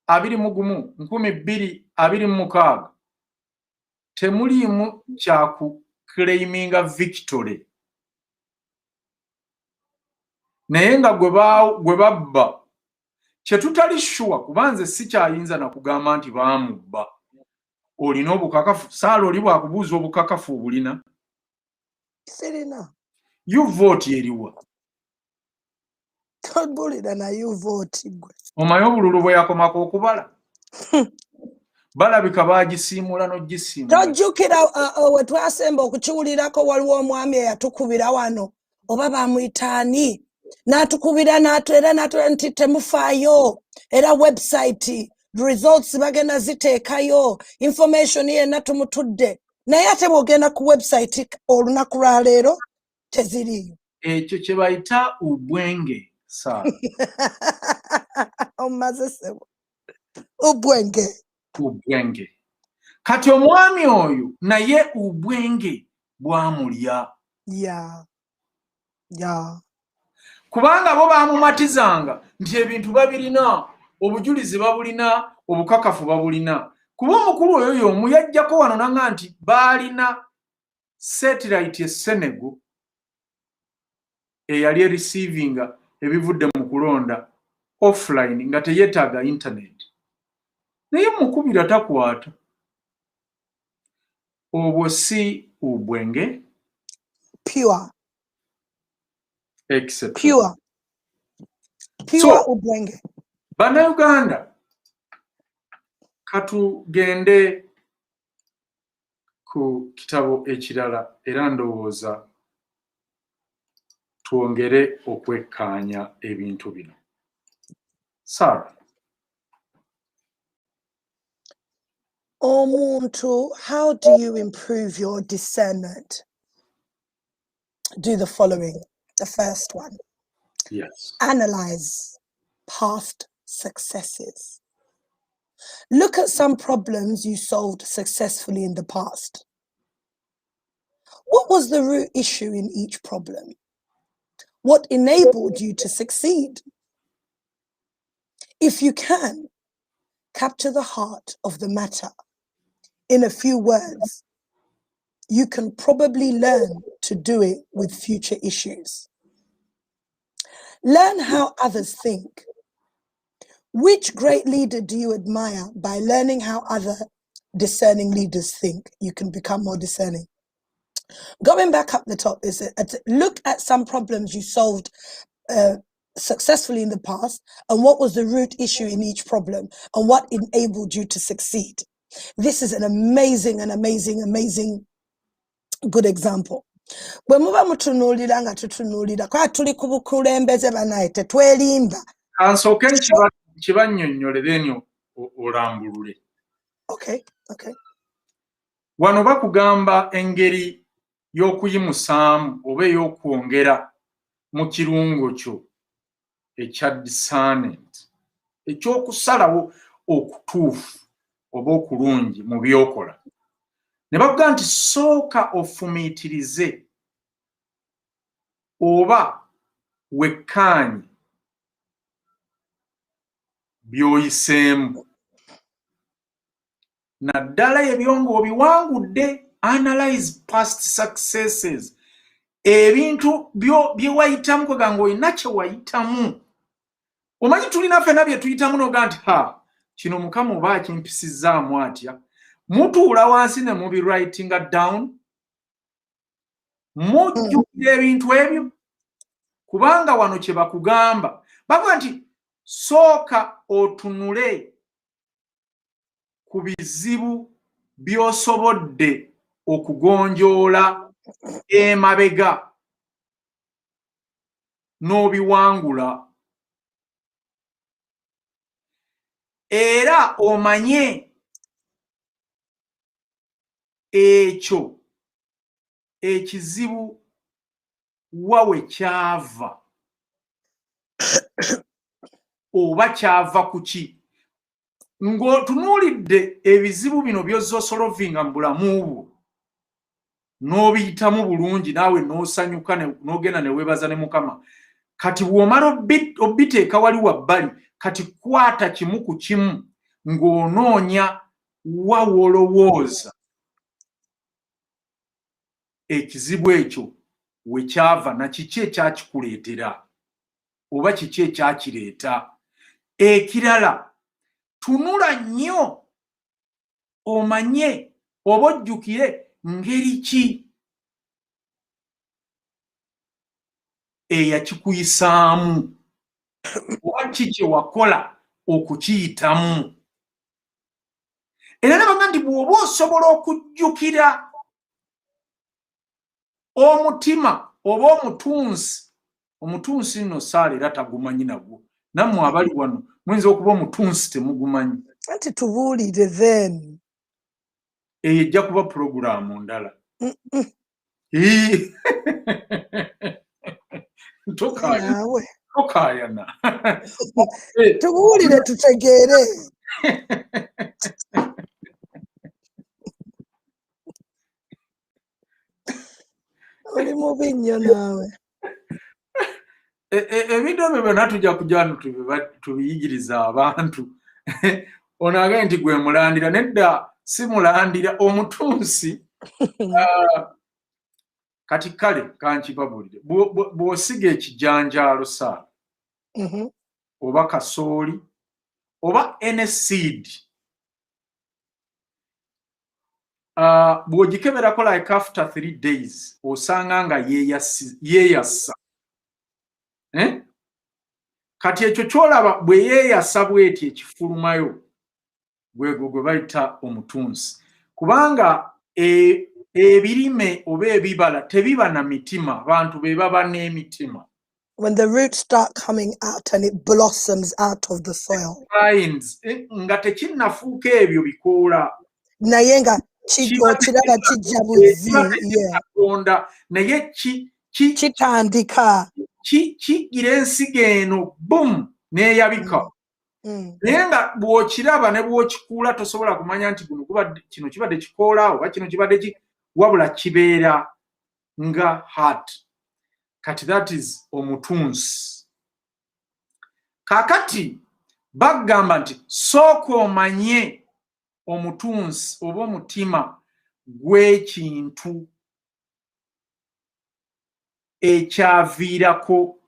2016 temuliimu kyaku claiminga victory. Naye nga gwe babba kye tutali sure kubanze si kyayinza na kugamba nti baamubba. Olina obukakafu saala oli bwakubuuza obukakafu obulina? Sirina. You vote eriwa? Tobulira na you vote gwe. Omanyi obululu bwe yakomako okubala? Balabika baagisiimula n'ogisiimula. Tojjukira we twasemba okukiwulirako waliwo omwami eyatukubira wano oba bamuyitaani n'atukubira n'atwera nti temufaayo era website results bagenda ziteekayo information yenna tumutudde naye ate bw'ogenda ku website olunaku lwa leero teziriyo. Ekyo kye bayita ubwenge saala. Omaze sebo ubwenge. Kati omwami oyo naye ubwenge bwamulya. Kubanga bo baamumatizanga nti ebintu babirina, obujulizi babulina, obukakafu babulina. Kuba omukulu oyo y'omu yajjako wano nanga nti baalina satellite e Senegal eyali ereceiving ebivudde mu kulonda offline nga teyeetaaga internet. Naye mukubira takwata. Obwo si ubwenge? Pure. Except. Pure so, ubwenge. Bannayuganda katugende ku kitabo ekirala era ndowooza twongere okwekkaanya ebintu bino. Sarah. Omuntu, how do you improve your discernment? Do the following. The first one. Yes. Analyze past successes. Look at some problems you solved successfully in the past. What was the root issue in each problem? What enabled you to succeed? If you can, capture the heart of the matter in a few words. You can probably learn to do it with future issues. Learn how others think. Which great leader do you admire? By learning how other discerning leaders think, you can become more discerning. Going back up the top, is look at some problems you solved successfully in the past, and what was the root issue in each problem, and what enabled you to succeed. This is an amazing good example. Bwe muba mutunuulira nga tutunuulira kwa tuli ku bukulembeze banaye tetwelimba. Kansooke kibannyonnyole then olambulule. Okay. Wano bakugamba engeri y'okuyimusaamu oba ey'okwongera mu kirungo kyo ekya discernment, ekyokusalawo okutuufu oba okulungi mu byokola. Ne bakuga nti sooka ofumiitirize oba wekkaanye by'oyiseemu. Naddala ebyo ng'obiwangudde, analyze past successes. Ebintu bye wayitamu kwega ng'olina kye wayitamu. Omanyi tulina ffenna bye tuyitamu n'oga nti kino Mukama oba akimpisizaamu atya. Mutuula wansi ne mubirightinga down. Mujjukira ebintu ebyo. Kubanga wano kye bakugamba. Bavuga nti sooka otunule ku bizibu by'osobodde okugonjoola emabega n'obiwangula. Era omanye ekyo ekizibu wawe kyava oba kyava ku ki. Ng'otunuulidde ebizibu bino by'ozosolovinga mu bulamu bwo n'obiyitamu bulungi naawe n'osanyuka n'ogenda ne weebaza ne Mukama. Kati bw'omala obiteeka wali wabbali, kati kwata kimu ku kimu ng'onoonya wa wolowooza ekizibu ekyo we kyava na kiki ekyakikuleetera oba kiki ekyakireeta. Ekirala, tunula nnyo omanye oba ojjukire ngeri ki eyakikuyisaamu oba ki kye wakola okukiyitamu. Era ne baga nti bw'oba osobola okujjukira omutima oba omutunsi nno saala era tagumanyi nagwo. Nammwe abali wano muyinza okuba omutunsi temugumanyi. Anti tubuulire then. Eyo ejja kuba puroguraamu ndala. Tokaayana. Tubuulire tutegeere. Oli mubi nnyo naawe. Ebintu ebyo byonna tujja kujja tubiyigiriza abantu. Ono agambye nti gwe mulandira. Nedda si mulandira, omutunsi. Kati kale kankibabulire. Bw'osiga ekijanjaalo saala oba kasooli oba any seed, bw'ogikeberako like after 3 days osanga nga yeeyasa. Kati ekyo kyolaba bwe yeeyasa bw'eti ekifulumayo gwegwo gwe bayita omutunsi. Kubanga ebirime oba ebibala tebiba na mitima, abantu be baba n'emitima. When the roots start coming out and it blossoms out of the soil. Nga tekinnafuuka ebyo bikoola. Naye nga kiraba kijja buzzi. Naye kitandika. Kigira ensigo eno boom n'eyabika. Naye nga bw'okiraba ne bw'okikuula tosobola kumanya nti kino kibadde kikoola oba kino kibadde wabula kibeera nga halt. Kati that is omutunsi. Kaakati bagamba nti sooka omanye omutunsi oba omutima gw'ekintu ekyaviirako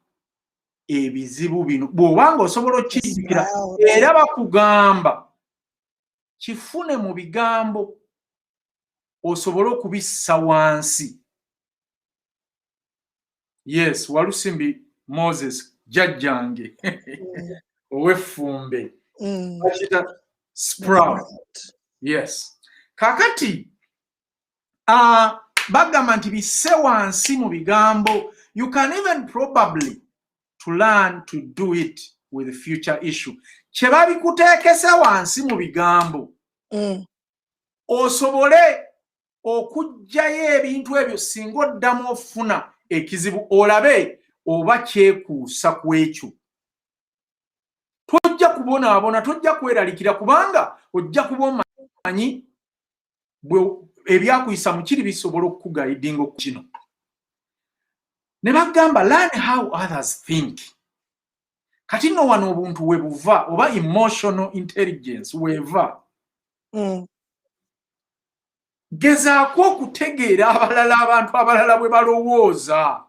ebizibu bino bw'obanga osobola okukijjukira era bakugamba kifune mu bigambo osobole okubissa wansi. Yes, Walusimbi Moses jjajjange ow'effumbe bakita sprout. Yes. Kakati bagamba nti bisse wansi mu bigambo. You can even probably to learn to do it with the future issue. Kye babikuteekesa wansi mu bigambo osobole okuggyayo ebintu ebyo singa oddamu ofuna ekizibu olabe oba kyekuusa ku ekyo. Tojja kubonaabona, tojja kweralikira kubanga ojja kuba omanyi ebyakuyisa mu kiri bisobola okukugayidinga ku kino. Ne bagamba learn how others think. Kati nno wano obuntu we buva oba emotional intelligence weva. Gezaako okutegeera abalala abantu abalala bwe balowooza.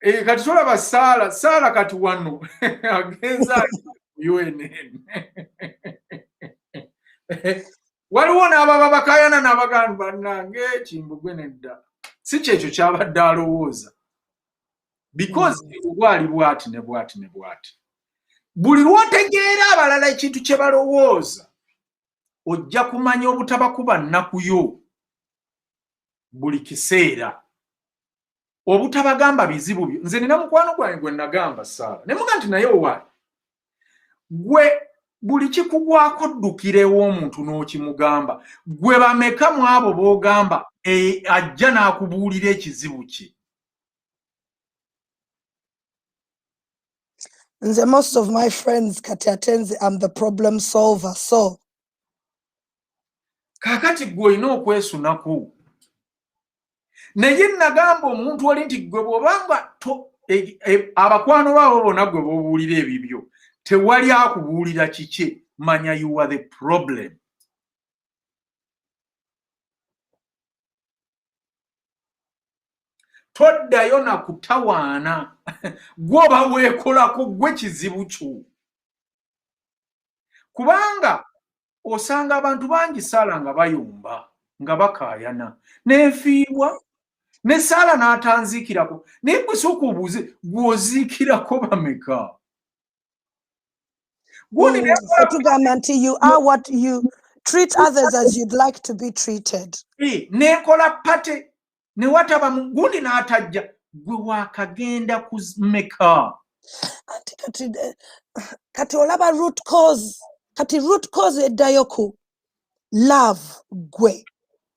Kati tolaba Saala kati wano agenza UNN. Waliwo n'ababa bakayana n'abagamba bannange Kimbugwe nedda. Si kyekyo kyabadde alowooza. Because obwali bwati ne bwati ne bwati. Buli lw'otegeera abalala ekintu kye balowooza ojja kumanya obutabakuba nnakuyo buli kiseera. Obutabagamba bizibu byo. Nze nina mukwano gwange gwe nagamba Saala. Ne muga nti naye owaali. Gwe buli kikugwako ddukirewo omuntu n'okimugamba. Gwe bameka mu abo b'ogamba ajja n'akubuulira ekizibu kye. Nze most of my friends kati atenze I'm the problem solver. So kakati gwe olina okwesunako. Naye nagamba omuntu oli nti gwe bw'obanga abakwano baabo bonna gwe b'obuulira ebibyo tewali akubuulira kiki, manya you are the problem. Toddayo na kutawaana gwoba weekolako gwe kizibu kyo. Kubanga osanga abantu bangi Saala nga bayumba nga bakaayana n'enfiibwa ne Saala n'atanziikirako. Naye gwe sooka obuuze gw'oziikirako bameka? tugamba nti you are what you treat others as you'd like to be treated. N'enkola pate ne wataba gundi n'atajja gwe waakagenda kumeka? Kati olaba root cause. Kati root cause eddayo ku love gwe.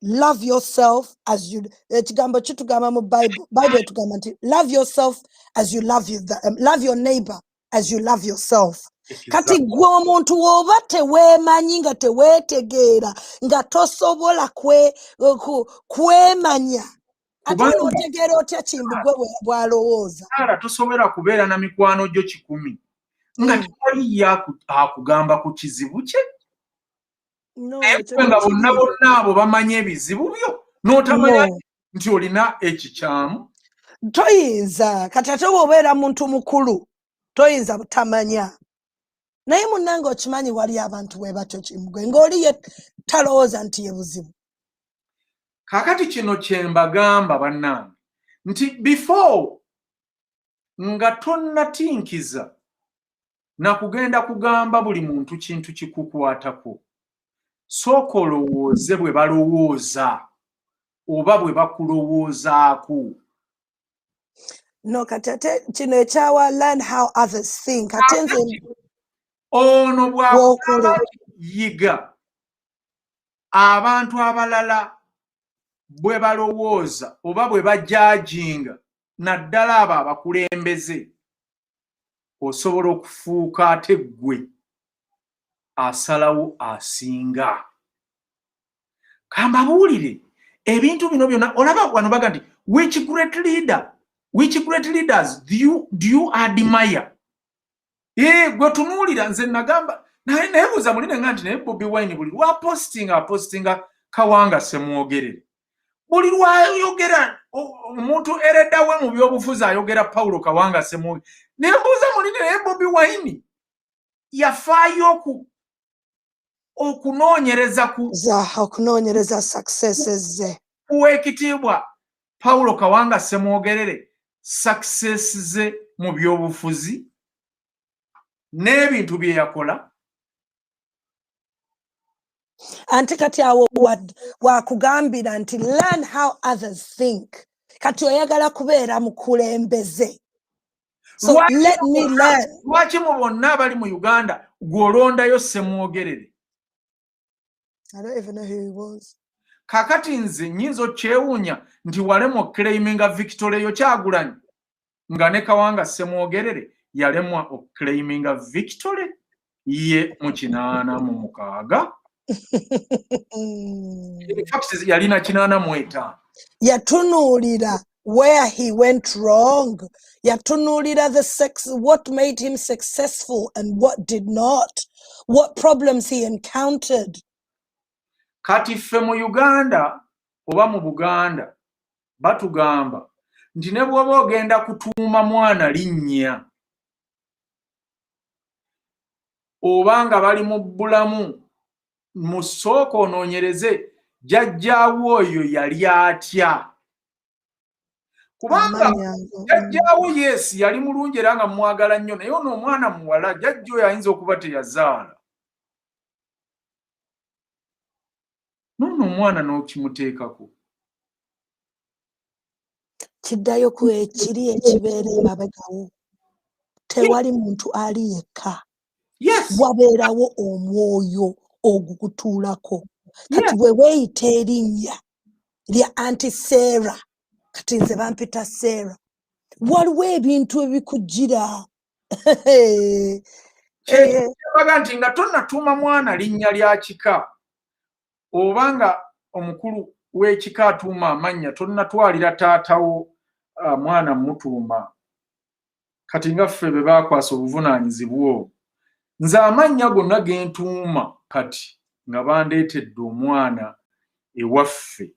Love yourself as you ekigambo kitugamba mu Bible etugamba nti love yourself as you love your neighbor as you love yourself. Kati gwe omuntu woba teweemanyi nga teweetegeera nga tosobola kwemanya ate n'otegeera otya Kimbugwe bw'alowooza. Saala tosobola kubeera na mikwano gyo 100 nga tewali akugamba ku kizibu kye. Nga bonna abo bamanye ebizibu byo n'otamanya nti olina ekikyamu. Toyinza kati ate bw'obeera muntu mukulu toyinza butamanya. Naye munnange okimanyi wali abantu bwe batyo Kimbugwe ng'oli ye talowooza nti ye buzibu. Kakati kino kye mbagamba bannange nti before nga tonnatinkiza na kugenda kugamba buli muntu kintu kikukwatako, sooka olowooze bwe balowooza oba bwe bakulowoozaako. No kati ate kino ekyawa learn how others think. Ate nze ono bw'akola yiga abantu abalala bwe balowooza oba bwe bajajinga naddala abo abakulembeze, osobola okufuuka ate gwe asalawo asinga. Kambabuulire ebintu bino byonna olaba wano baga nti which great leaders do you admire? Gwe tunuulira nze nagamba naye buuza muline nga nti naye Bobi Wine buli lwapostinga kawanga semwogerere. buli lwayogera omuntu ereddawe mu byobufuzi ayogera Paulo Kawanga Ssemwogerere nembuuza mulini naye Bobi Wine yafaayo okunoonyereza successes ze uweekitiibwa Paulo Kawanga Ssemwogerere success ze mu byobufuzi n'ebintu bye yakola. Anti kati awo wakugambira nti learn how others think. Kati oyagala kubeera mukulembeze. So let me learn. Lwaki mu bonna abali mu Uganda gw'olondayo Ssemwogerere? I don't even know who he was. Kakati nze nyinza okyewuunya nti walemwa okclaiminga Victory yo Kyagulanyi nga ne Kawanga Ssemwogerere yalemwa okclaiminga Victory ye mu 86. In fact, yalina 85. Yatunuulira where he went wrong. Yatunuulira what made him successful and what did not. What problems he encountered. Kati ffe mu Uganda oba mu Buganda batugamba nti ne bw'oba ogenda kutuuma mwana linnya oba nga bali mu bulamu musooka onoonyereze jjajjaawo oyo yali atya. Kubanga jjajjaawo yes yali mulungi era nga mwagala nnyo naye ono omwana muwala jjajja oyo ayinza okuba teyazaala. Nono omwana n'okimuteekako. Kiddayo ku ekiri ekibeera emabeggawo. Tewali muntu ali yekka. Yes. Wabeerawo omwoyo ogukutuulako. Kati bwe weeyita erinnya lya Aunty Sarah, kati nze bampita Sarah, waliwo ebintu ebikujjira. Baga nti nga tonnatuuma mwana linnya lya kika obanga omukulu w'ekika atuuma amannya tonnatwalira taatawo mwana mutuuma. Kati nga ffe be baakwasa obuvunaanyizibwa obwo. Nze amannya gonna gentuuma kati nga bandeetedde omwana ewaffe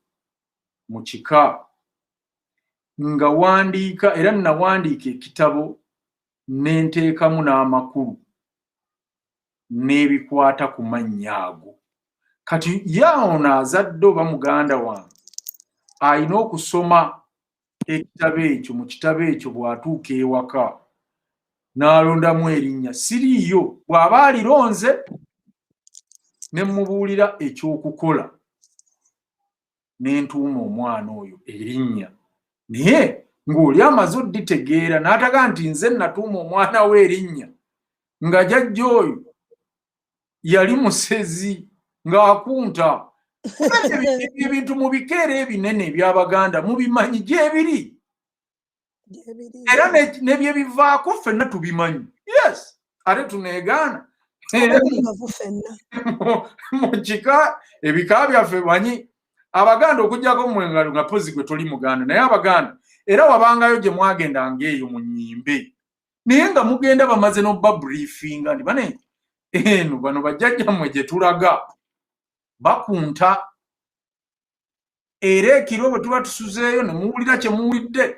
mu kika nga wandiika era nawandiika ekitabo n'enteekamu n'amakulu n'ebikwata ku mannya ago. Kati yaona azadde oba muganda wange alina okusoma ekitabo ekyo mu kitabo ekyo bw'atuuka ewaka n'alondamu erinnya siriiyo bw'aba alironze ne mubuulira ekyokukola n'entuuma omwana oyo erinnya naye ng'oli amaze odditegeera n'ataga nti nze natuuma omwana we erinnya nga jjajja oyo yali musezi ng'akunta. Ebintu mu bikeera ebinene eby'Abaganda mubimanyi gyebiri era ne bye bivaako ffenna tubimanyi. Yes, ate tuneegaana mu kika ebika byaffe banyi Abaganda okugyako mwengalu nga pozi gwe toli Muganda naye Abaganda era wabangayo gye mwagendanga eyo mu nnyimbe naye nga mugenda bamaze n'obba briefinga ndi bane eno bano bajjajjammwe gye tulaga bakunta era ekiro bwe tuba tusuzeeyo ne muwulira kye muwulidde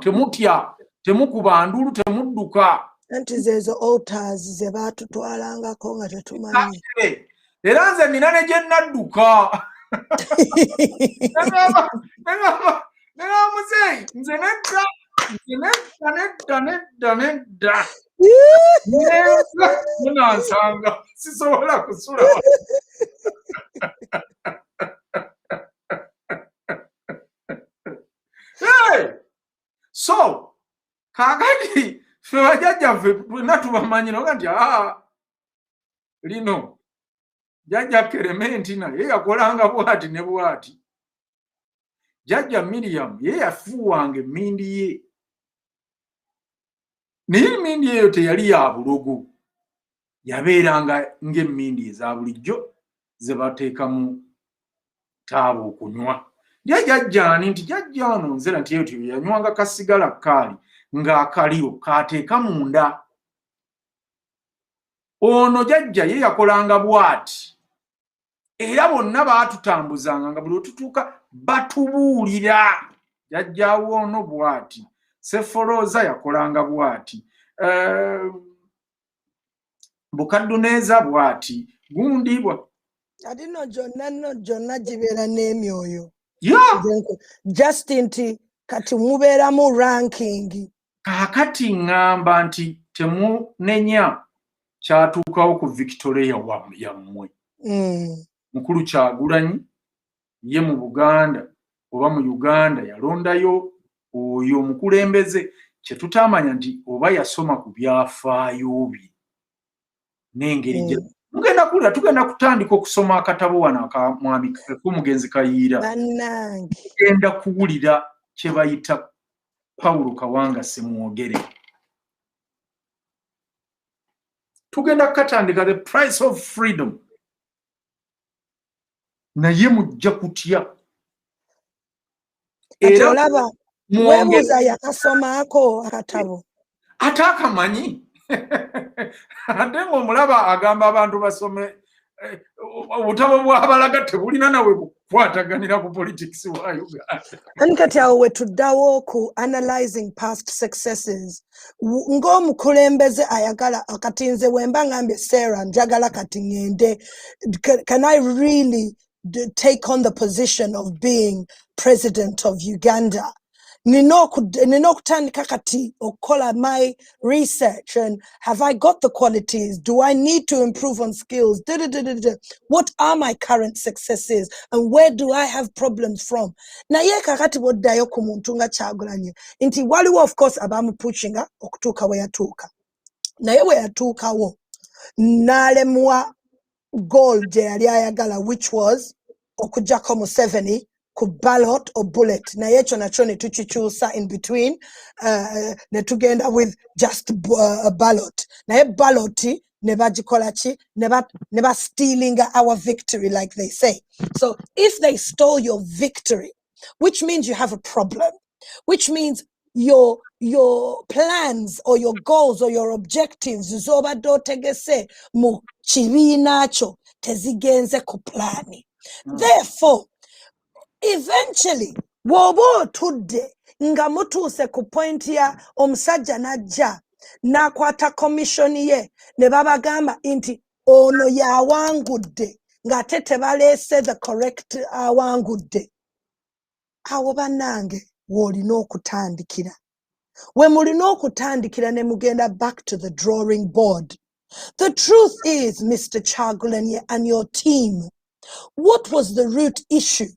temutya temukuba ndulu temudduka. Anti zezo altars ze baatutwalangako nga tetumanyi. Era nze nina ne gye nadduka. Nengamba muzeeyi nze nedda munansanga sisobola kusula. So kakati ffe bajjajjaffe twenna tubamanyira oga nti lino jjajja Kerementi naye yakolanga bwati ne bwati. Jjajja Miriam ye yafuuwanga emmindi ye naye emmindi eyo teyali ya bulogo yabeeranga ng'emmindi eza bulijjo ze bateeka mu taaba okunywa. Ye jjajjaani nti jjajja ono nzera nti eyo tiyo yanywanga kasigala kaali ng'akaliro kaateeka munda. Ono jjajja ye yakolanga bwati era bonna baatutambuzanga nga buli otutuuka batubuulira jajjaawo ono bw'ati Sefolooza yakolanga bw'ati Bukadduneeza bw'ati gundi ate no gyonna gibeera n'emyoyo yeah. just nti kati mubeeramu ranking kaakati ŋŋamba nti temunenya kyatuukawo ku Victoria yammwe mukulu Kyagulanyi ye mu Buganda oba mu Uganda yalondayo oyo omukulembeze kye tutaamanya nti oba yasoma ku byafaayo bye n'engeri gye tugenda kutandika okusoma akatabo wano aka mwami k'omugenzi Kayiira tugenda kuwulira kye bayita Pawulo Kawanga Semwogere tugenda kukatandika the price of freedom naye mujja kutya era olaba weebuuza yakasomaako akatabo ate akamanyi ate ng'omulaba agamba abantu basome obutabo bw'abalaga tebulina nawe kukwataganira ku politics wa Uganda. Ani kati awo we tuddawo ku analyzing past successes ng'omukulembeze ayagala kati nze wemba ngambye Sarah njagala kati ngende can I really take on the position of being president of Uganda? Nino okutandika kati okola my research and have I got the qualities? Do I need to improve on skills? What are my current successes and where do I have problems from? Naye kakati boddayo ku muntu nga Kyagulanyi nti waliwo of course abamupushinga okutuuka we yatuuka naye we yatuukawo n'alemwa goal gye yali ayagala which was okujjako Museveni ku ballot or bullet naye ekyo nakyo ne tukikyusa in between ne tugenda with just a ballot naye ballot ne bagikola ki ne ba stealing our victory like they say. So if they stole your victory, which means you have a problem, which means your plans or your goals or your objectives zobadde otegese mu kibiina kyo tezigenze ku plani. Therefore eventually woba otudde nga mutuuse ku point ya omusajja najja n'akwata commission ye ne babagamba nti ono yawangudde ng'ate tebaleese the correct awangudde awo bannange w'olina okutandikira we mulina okutandikira ne mugenda back to the drawing board. The truth is, Mr. Kyagulanyi and your team, what was the root issue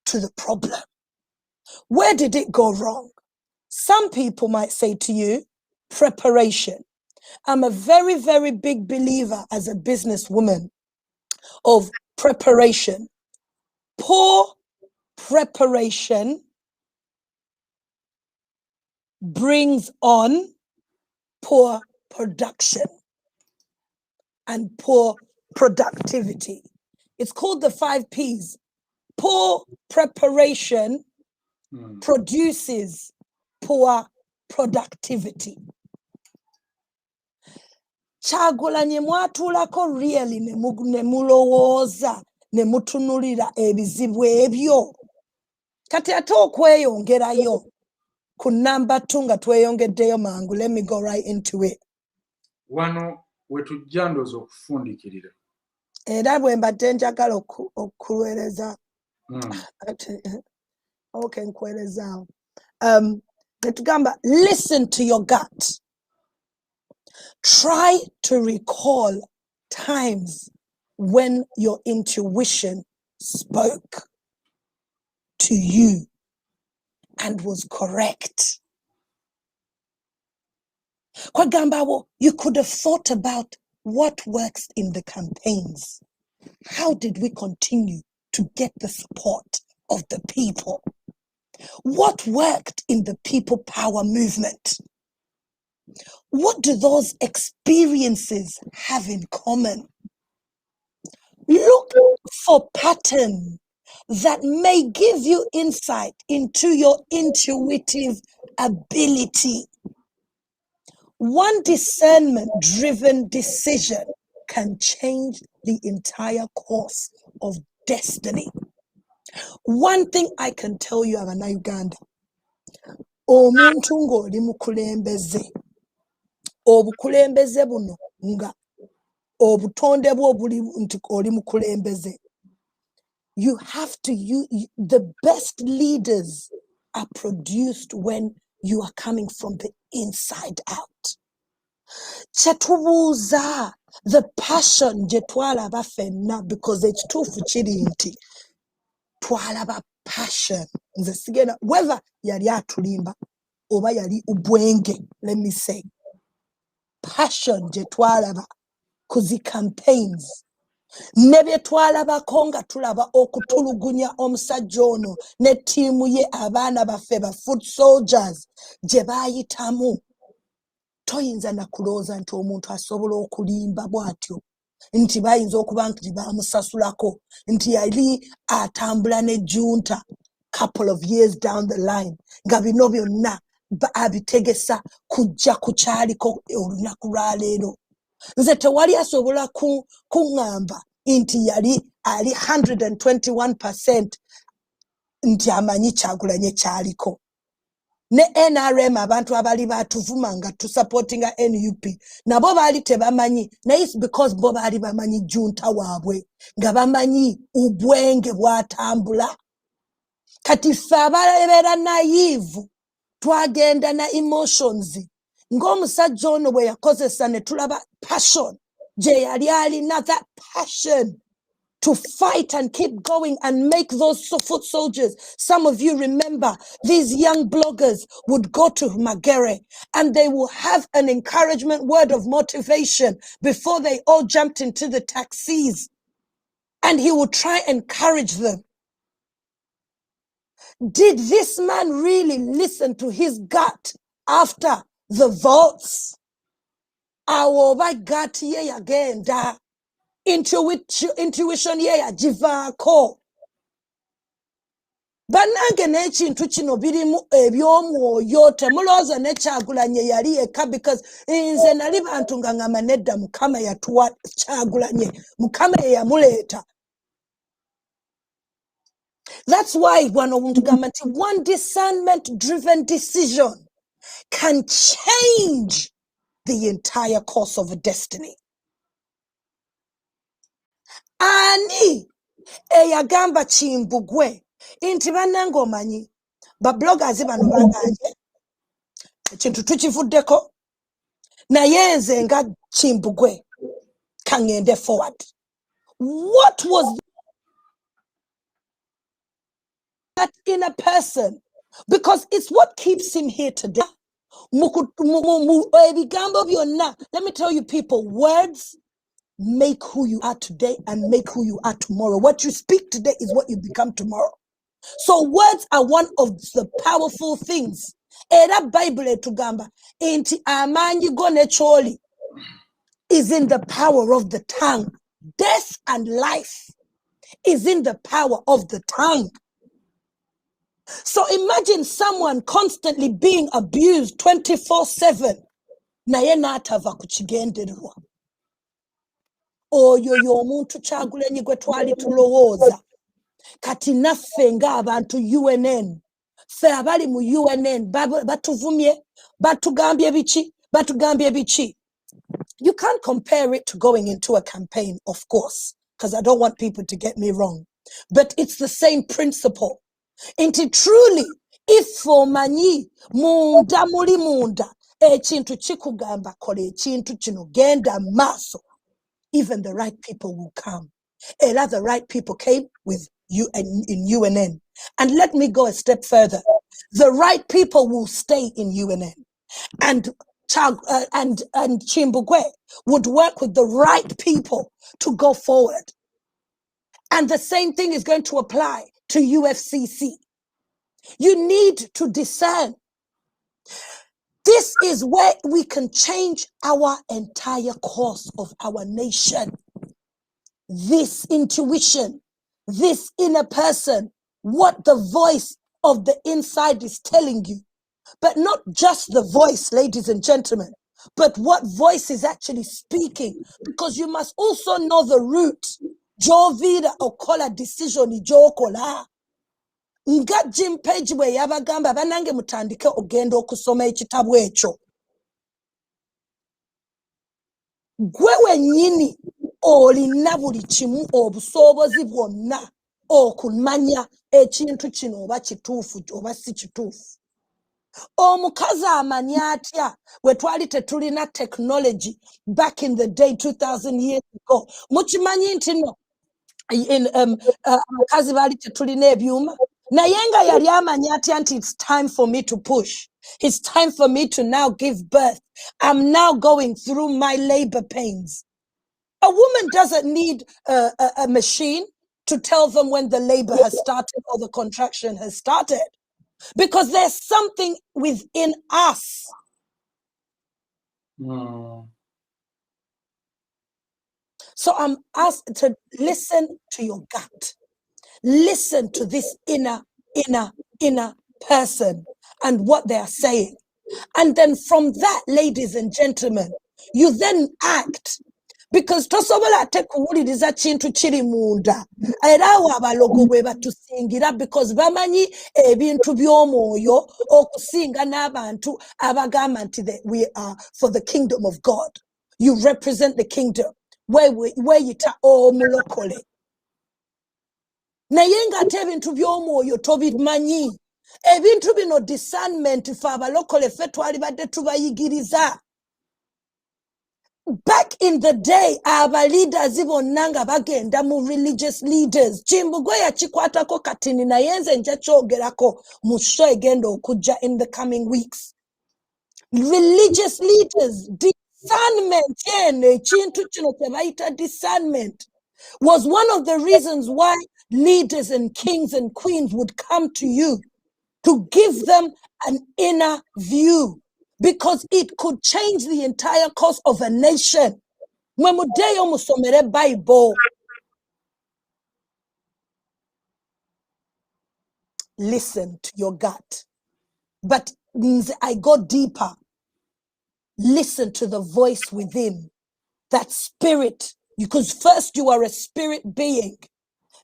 to the problem? Where did it go wrong? Some people might say to you, preparation. I'm a very, very big believer as a businesswoman of preparation. Poor preparation brings on poor production and poor productivity. It's called the 5 Ps. Poor preparation produces poor productivity. Kyagulanyi mwatuulako really ne mulowooza ne mutunulira ebizibu ebyo kati ate okweyongerayo ku number 2 nga tweyongeddeyo mangu. Let me go right into it. Wano we tujja ndooza okufundikirira era bwe mbadde njagala okuweereza okay nkweerezaawo netugamba listen to your gut. Try to recall times when your intuition spoke to you and was correct. Kwagambabo, you could have thought about what works in the campaigns. How did we continue to get the support of the people? What worked in the people power movement? What do those experiences have in common? Look for patterns that may give you insight into your intuitive ability. One discernment-driven decision can change the entire course of destiny. One thing I can tell you, Abana Uganda, omuntu ng'oli mukulembeze, obukulembeze buno nga obutonde bwo buli nti oli mukulembeze. You have to use the best leaders are produced when you are coming from the inside out. Chetubuuza, the passion je twalaba ffenna, because ekituufu kiri nti twalaba passion. Nze sigenda whether yali atulimba oba yali ubwenge, let me say. Passion je twalaba kuzi campaigns. Ne bye twalabako nga tulaba okutulugunya omusajja ono ne ttiimu ye abaana baffe ba foot soldiers gye baayitamu. Toyinza na kulooza nti omuntu asobola okulimba bw'atyo nti bayinza okuba nti baamusasulako nti yali atambula ne junta couple of years down the line nga bino byonna abitegesa kujja kukyaliko olunaku lwa leero. Nze tewali asobola kuŋŋamba nti yali ali 121% nti amanyi Kyagulanyi kyaliko. Ne NRM abantu abali batuvuma nga tusupportinga NUP nabo baali tebamanyi, naye it's because bo baali bamanyi junta waabwe nga bamanyi ubwenge bwatambula. Kati ffe ababeera naive twagenda na emotions ng'omusajja ono bwe yakozesa ne tulaba passion gye yali alina, that passion to fight and keep going and make those foot soldiers. Some of you remember these young bloggers would go to Magere and they will have an encouragement word of motivation before they all jumped into the taxis, and he would try and encourage them. Did this man really listen to his gut after the votes? Awo ba gut ye yagenda, intuition ye yagivaako. Bannange n'ekintu kino birimu eby'omwoyo, temulowooza ne Kyagulanyi yali yekka, because nze nali bantu nga ngamba nedda Mukama yatuwa Kyagulanyi, Mukama ye yamuleeta. That's why one discernment-driven decision can change the entire course of a destiny. Ani eyagamba Kimbugwe inti bannange omanyi bloggers bano baganje ekintu tukivuddeko, naye nze nga Kimbugwe kangende forward. What was that in a person? Because it's what keeps him here today. Let me tell you, people, words make who you are today and make who you are tomorrow. What you speak today is what you become tomorrow. So words are one of the powerful things. Era Bible etugamba enti amanyi go necholi is in the power of the tongue. Death and life is in the power of the tongue. So imagine someone constantly being abused 24/7. Naye n'atava ku kigendererwa. Oyo y'omuntu Kyagulanyi gwe twali tulowooza. Kati naffe ng'abantu UNN. Ffe abali mu UNN batuvumye, batugambye biki. You can't compare it to going into a campaign, of course, because I don't want people to get me wrong. But it's the same principle. Inti truly, if omanyi munda muli munda ekintu kikugamba kola ekintu kino genda maaso, even the right people will come. Era the right people came with you in UNN. And let me go a step further. The right people will stay in UNN. And Kimbugwe would work with the right people to go forward. And the same thing is going to apply to UFCC. You need to discern. This is where we can change our entire course of our nation. This intuition, this inner person, what the voice of the inside is telling you. But not just the voice, ladies and gentlemen, but what voice is actually speaking. Because you must also know the root gy'oviira okola decision gy'okola. Nga Jim Page bwe yabagamba banange mutandike ogenda okusoma ekitabo ekyo. Gwe wennyini olina buli kimu obusobozi bwonna okumanya ekintu kino oba kituufu oba si kituufu. Omukazi amanya atya bwe twali tetulina technology back in the day 2000 years ago. Mukimanyi nti no abakazi baali tetulina ebyuma naye nga yali amanya atya nti it's time for me to push. It's time for me to now give birth. I'm now going through my labor pains. A woman doesn't need a machine to tell them when the labor has started or the contraction has started, because there's something within us. So I'm asked to listen to your gut. Listen to this inner person and what they are saying. And then from that, ladies and gentlemen, you then act. Because tosobola ate kuwuliriza kintu kiri munda era awo abalogo bwe batusingira because bamanyi ebintu by'omwoyo okusinga n'abantu abagamba nti that we are for the kingdom of God. You represent the kingdom. Weyita omulokole. Naye nga ate ebintu by'omwoyo tobimanyi. Ebintu bino discernment fe abalokole ffe twali badde tubayigiriza. Back in the day, aba leaders bonna nga bagenda mu religious leaders. Chimbugwe yakikwatako katini na yenze nja kyogerako mu show egenda okujja in the coming weeks. Religious leaders, discernment, ekintu kino kye bayita discernment, was one of the reasons why leaders and kings and queens would come to you to give them an inner view. Because it could change the entire course of a nation. Mwemudeyo musomere Bible. Listen to your gut. But I go deeper. Listen to the voice within. That spirit. Because first you are a spirit being.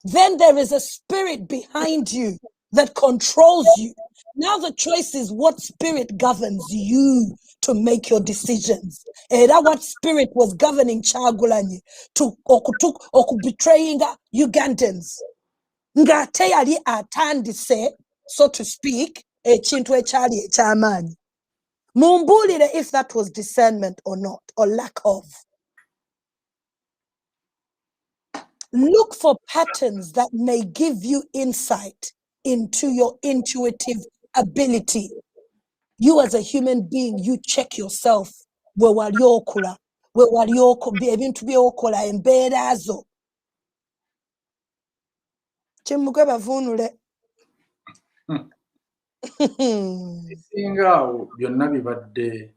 Then there is a spirit behind you that controls you. Now the choice is what spirit governs you to make your decisions. Era what spirit was governing Kyagulanyi to betraying Ugandans. Ngate yali atandise, so to speak, ekintu ekyali eky'amaanyi. Mumbulire if that was discernment or not, or lack of. Look for patterns that may give you insight into your intuitive ability. You as a human being, you check yourself. We wali okula, we wali ebintu byokola embeera zo. Kimuge bavunule. Singa byonna bibadde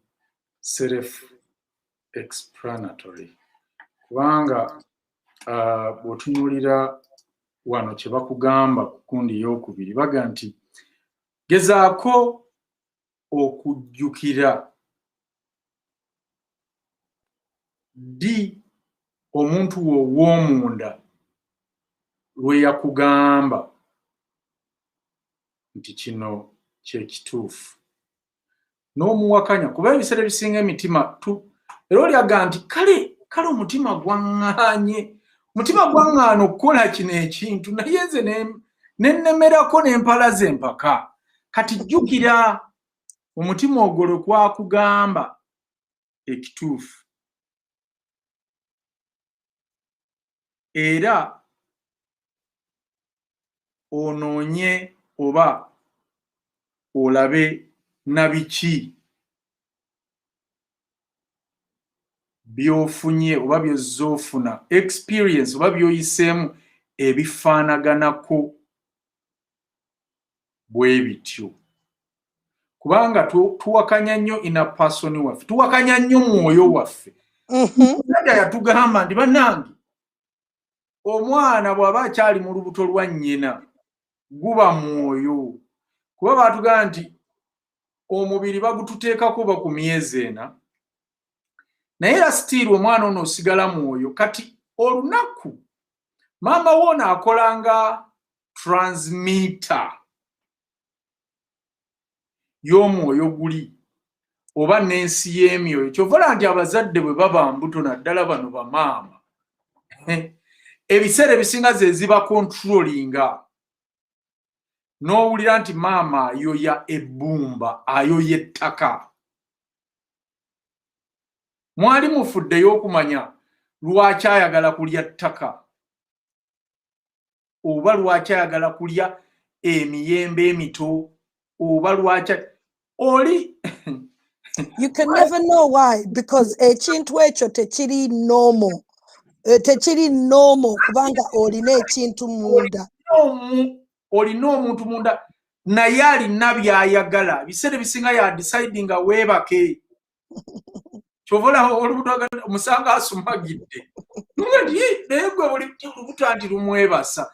self-explanatory. Kubanga bw'otunuulira wano kye bakugamba ku kundi ey'okubiri baga nti gezaako okujjukira ddi omuntu w'ow'omunda lwe yakugamba nti kino kye kituufu n'omuwakanya kuba ebiseera ebisinga emitima era olyaga nti kale omutima gwaŋŋaanye okukola kino ekintu naye nze nennemerako n'empalaza empaka kati jjukira omutima ogwo lwe kwakugamba ekituufu era onoonye oba olabe na biki byofunye oba byozzoofuna experience oba byoyiseemu ebifaanaganako bwe bityo kubanga tuwakanya nnyo ina pasoni waffe tuwakanya nnyo mwoyo waffe yatugamba nti bannange omwana bw'aba akyali mu lubuto lwa nnyina guba mwoyo kuba baatugamba nti omubiri bagututeekako ba ku myezi ena naye era sitiiri omwana ono osigala mwoyo kati olunaku Maama wona akolanga transmitter y'omwoyo guli oba n'ensi y'emyoyo. Kyovola nti abazadde bwe baba mbuto naddala bano bamaama ebiseera ebisinga ze ziba controllinga. N'owulira nti maama ayoya ebbumba, ayoya ettaka. Mwali mufuddeyo okumanya lwaki ayagala kulya ttaka oba lwaki ayagala kulya emiyembe emito oba lwaki oli You can never know why, because ekintu ekyo tekiri normal. Tekiri normal kubanga olina ekintu munda. olina omuntu munda naye alina byayagala. Ebiseera ebisinga ya deciding nga weebake. Kyovola omusanga asumagidde. Naye gwe buli lubuto nti lumwebasa.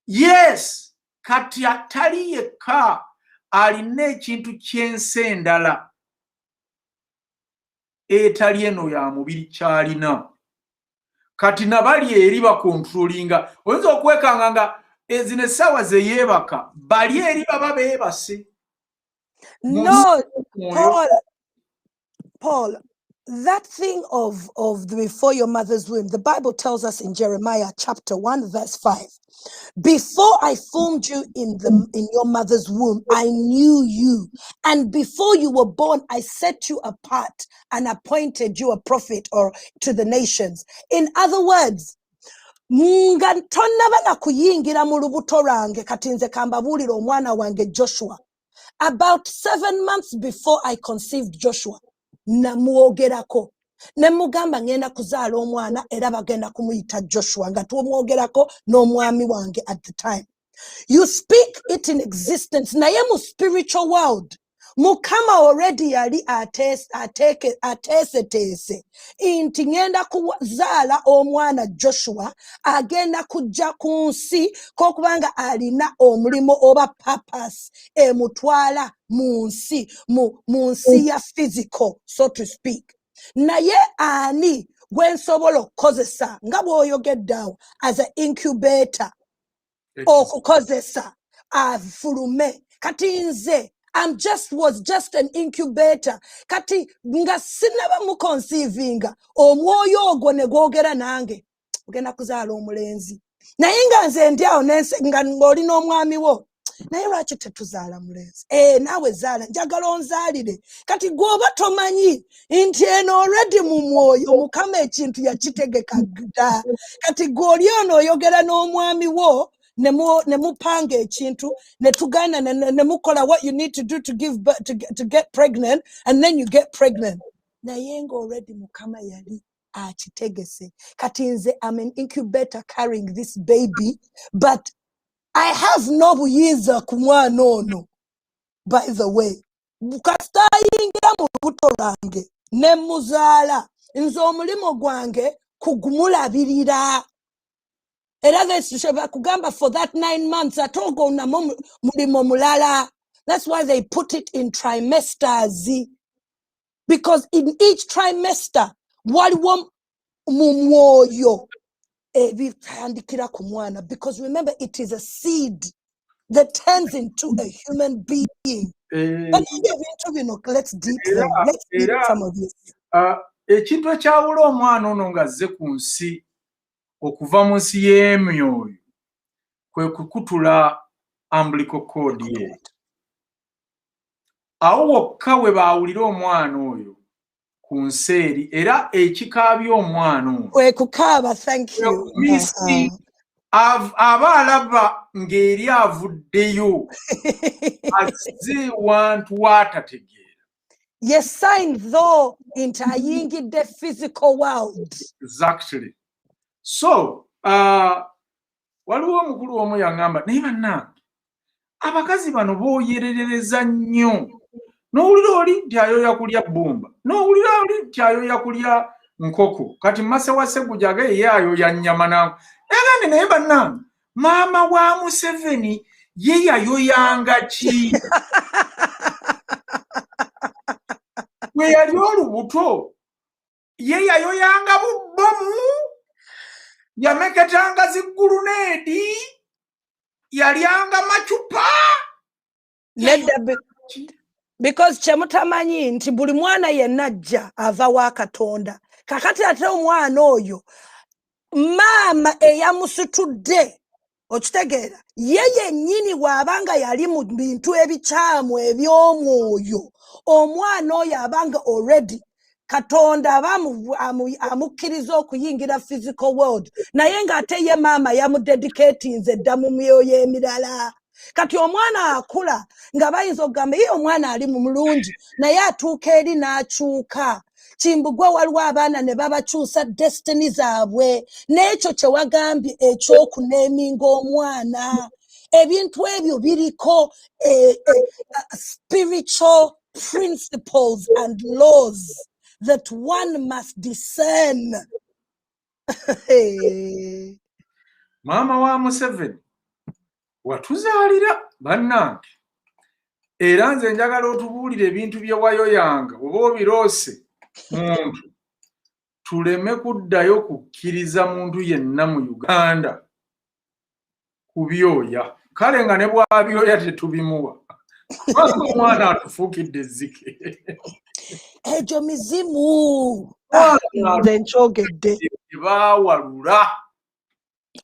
Yes, kati atali yekka alina ekintu ky'ensi endala etali eno ya mubiri kyalina. Kati nabali eri bakontrolinga. Oyinza okwekanga nga zino essaawa ze yeebaka bali eri baba beebase. No, Paul, that thing of the before your mother's womb, the Bible tells us in Jeremiah chapter 1 verse 5, before I formed you in your mother's womb, I knew you. And before you were born, I set you apart and appointed you a prophet or to the nations. In other words, nga tonnaba na kuyingira mu lubuto lwange kati nze kambabuulira omwana wange Joshua. About 7 months before I conceived Joshua, namwogerako. Ne mugamba ngenda kuzaala omwana era bagenda kumuyita Joshua nga tumwogerako n'omwami wange at the time. You speak it in existence. Naye mu spiritual world, Mukama already yali ateeseteese nti ngenda kuzaala omwana Joshua agenda kujja ku nsi kokubanga alina omulimu oba purpose emutwala mu nsi ya physical, so to speak. Naye ani gwe nsobola okukozesa nga bw'oyogedde as an incubator okukozesa afulume kati nze was just an incubator. Kati nga sinaba mu conceivinga omwoyo ogwo ne gwogera nange ogenda kuzaala omulenzi. Naye nga nze ndi awo nga ng'olina omwami wo. Naye lwaki tetuzaala mulenzi? Naawe zaala, njagala onzaalire. Kati gwoba tomanyi nti eno already mu mwoyo Mukama ekintu yakitegeka dda. Kati gw'oli ono oyogera n'omwami wo ne mupanga ekintu ne tugana ne mukola what you need to do to give birth, to get pregnant, and then you get pregnant. Naye nga already Mukama yali akitegese. Kati nze I'm an incubator carrying this baby, but I have no buyinza ku mwana ono. By the way, kasita ayingira mu lubuto lwange ne muzaala, nze omulimu gwange kugumulabirira. Era kugamba for that 9 months atogo na mulimo mulala. That's why they put it in trimesters, because in each trimester waliwo mu mwoyo ebitandikira ku mwana, because remember it is a seed that turns into a human being. But let's deep them. Let's deep some of this. Ekintu ekyawula omwana ono nga azze ku nsi okuva mu nsi y'emyoyo kwe kukutula umbilical cord ye. Awo wokka we baawulira omwana oyo ku nsi eri era ekikaabya omwana oyo kwe kukaaba. Thank you. aba alaba ng'eri avuddeyo azze wantu watategeera. Yes, sign though into the physical world. Exactly. So, waliwo omukulu omu yangamba naye bannange abakazi bano booyerereza nnyo. N'owulira oli nti ayoya kulya bbumba, n'owulira oli nti ayoya kulya nkoko, kati Mase wa Ssegujaga ye ayoya nnyama nangu. Naye bannange maama wa Museveni ye yayoyanga ki? Bwe yali olubuto ye yayoyanga bubbomu. yameketanga zigulunedi yalyanga macupa because kyemutamanyi nti buli mwana yenna ajja ava wa Katonda. Kakati ate omwana oyo maama eyamusitudde okitegeera ye yennyini bw'abanga yali mu bintu ebikyamu eby'omwoyo, omwana oyo abanga already Katonda amukkiriza okuyingira physical world, naye ng'ate ye maama yamudedicatinze dda mu myoyo emirala. Kati omwana akula nga bayinza okugamba ye omwana ali mu mulungi, naye atuuka eri n'akyuka. Kimbugwe waliwo abaana ne babakyusa destiny zaabwe, n'ekyo kye wagambye ekyokuneeminga omwana. Ebintu ebyo biriko spiritual principles and laws that one must discern. Maama wa Museveni watuzaalira bannange, era nze njagala otubuulire ebintu bye wayoyanga oba obiroose muntu, tuleme kuddayo kukkiriza muntu yenna mu Uganda kubyoya. Kale nga ne bwabyoya tetubimuwa, omwana atufuukidde ezzike. Egyo mizimu nze nkyogedde baawalula.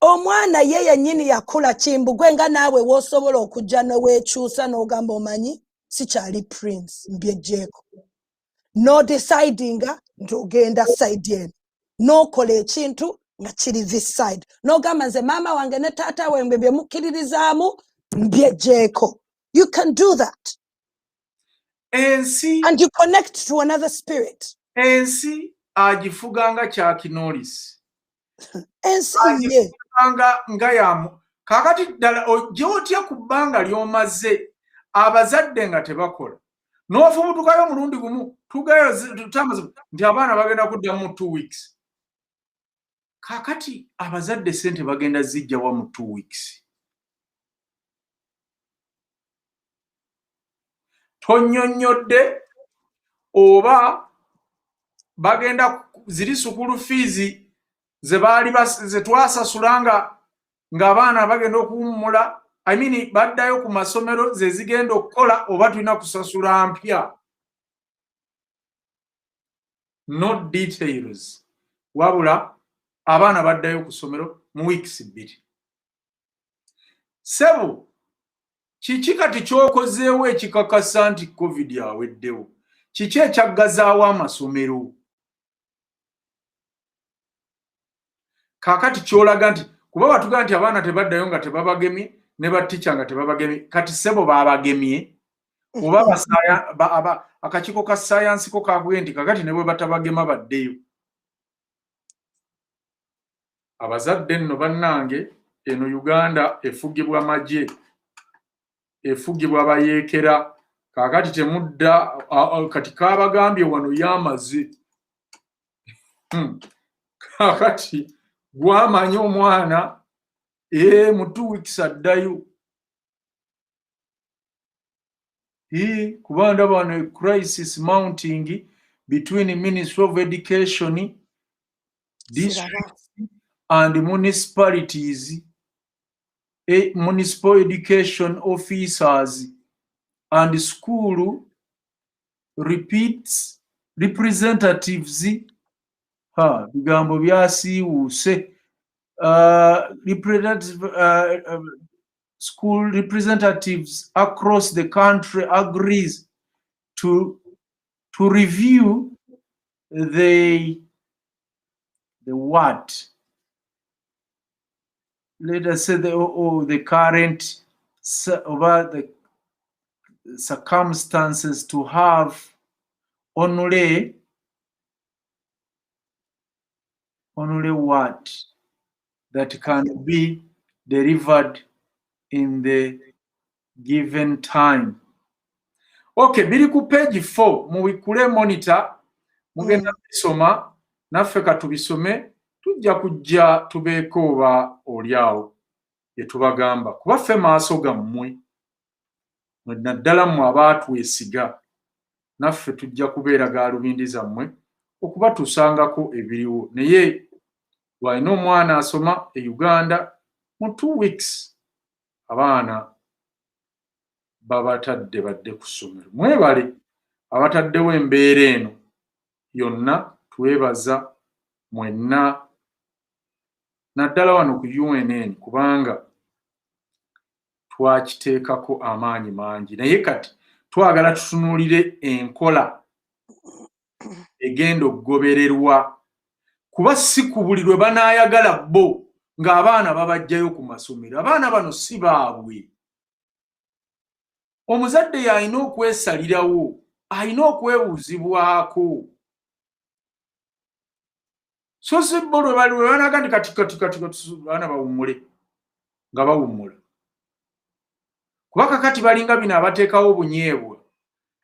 omwana ye yennyini yakula Kimbugwe nga naawe w'osobola okujja ne weekyusa n'ogamba omanyi sikyali prince mbyejjeeko, no decidinga nti ogenda side eno, n'okola ekintu nga kiri this side, n'ogamba nze maama wange ne taata wange bye mukkiririzaamu mbyejjeeko. You can do that. Ensi And you connect to another spirit. ensi agifuganga kyakinolisi. Ensi ye Nga yamu kakati ddala ojja otya ku bbanga ly'omaze abazadde nga tebakola, n'ofubutukayo omulundi gumu tutamaze nti abaana bagenda kuddamu 2 weeks. Kakati abazadde sente bagenda zijjawa mu 2 weeks? Tonnyonnyodde oba bagenda ziri sukulu fees ze twasasulanga ng'abaana bagenda okuwummula, I mean baddayo ku masomero ze zigenda okukola oba tulina kusasula mpya. No details. Wabula abaana baddayo ku ssomero mu weeks 2. Sebo kiki kati ky'okozeewo ekikakasa nti COVID yaweddewo? Kiki ekyaggazaawo amasomero? Kakati kyolaga nti kuba batuga nti abaana tebaddayo nga tebabagemye ne baticha nga tebabagemye, kati sebo babagemye oba akakiiko ka science ko kaguye nti kakati ne bwe batabagema baddeyo. Abazadde nno bannange, eno Uganda efugibwa magye, efugibwa bayeekera. Kakati temudda kati kabagambye wano yamaze. Kakati gwamanya omwana mu 2 weeks addayo. Kuba ndaba wano crisis mounting between Ministry of Education, districts and municipalities, municipal education officers and school representatives. Bigambo byasiiwuuse. School representatives across the country agrees to review the what? Let us say the current over the circumstances to have only what that can be delivered in the given time. Okay, biri ku page 4 muwikule monitor mugenda bisoma naffe katubisome tujja kujja tubeeko oba oliawo yetubagamba kuba ffe maaso gammwe naddala mmwe abaatwesiga naffe tujja kubeera ga lubindi zammwe okubatusangako ebiriwo naye bw'alina omwana asoma e Uganda mu 2 weeks abaana babatadde badde ku ssomero. Mwebale abataddewo embeera eno yonna, twebaza mwenna naddala wano ku UNN kubanga twakiteekako amaanyi mangi, naye kati twagala tutunuulire enkola egenda okugobererwa kuba si ku buli lwe banaayagala bo ng'abaana babajjayo ku masomero. Abaana bano si baabwe. Omuzadde y'alina okwesalirawo, alina okwebuuzibwako. So si bo lwe banaga nti kati baana bawummule nga bawummula. Kuba kakati balinga bino abateekawo obunyeebwa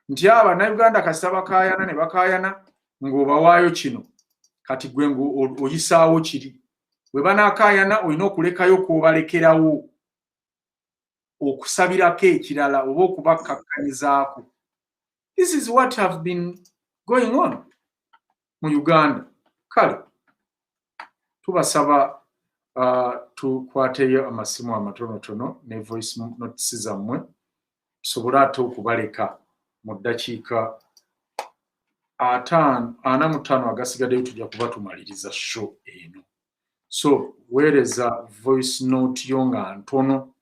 nti Abannayuganda kasita bakaayana ne bakaayana ng'obawaayo kino kati gwe oyisaawo kiri. Bwe banaakaayana olina okulekayo kw'obalekerawo okusabirako ekirala oba okubakkakanyizaako. This is what have been going on mu Uganda. Kale tubasaba tukwateyo amasimu amatonotono ne voice notes zammwe tusobole ate okubaleka mu ddakiika 45 agasigaddeyo tujja kuba tumaliriza show eno. So weereza voice note yo nga ntono.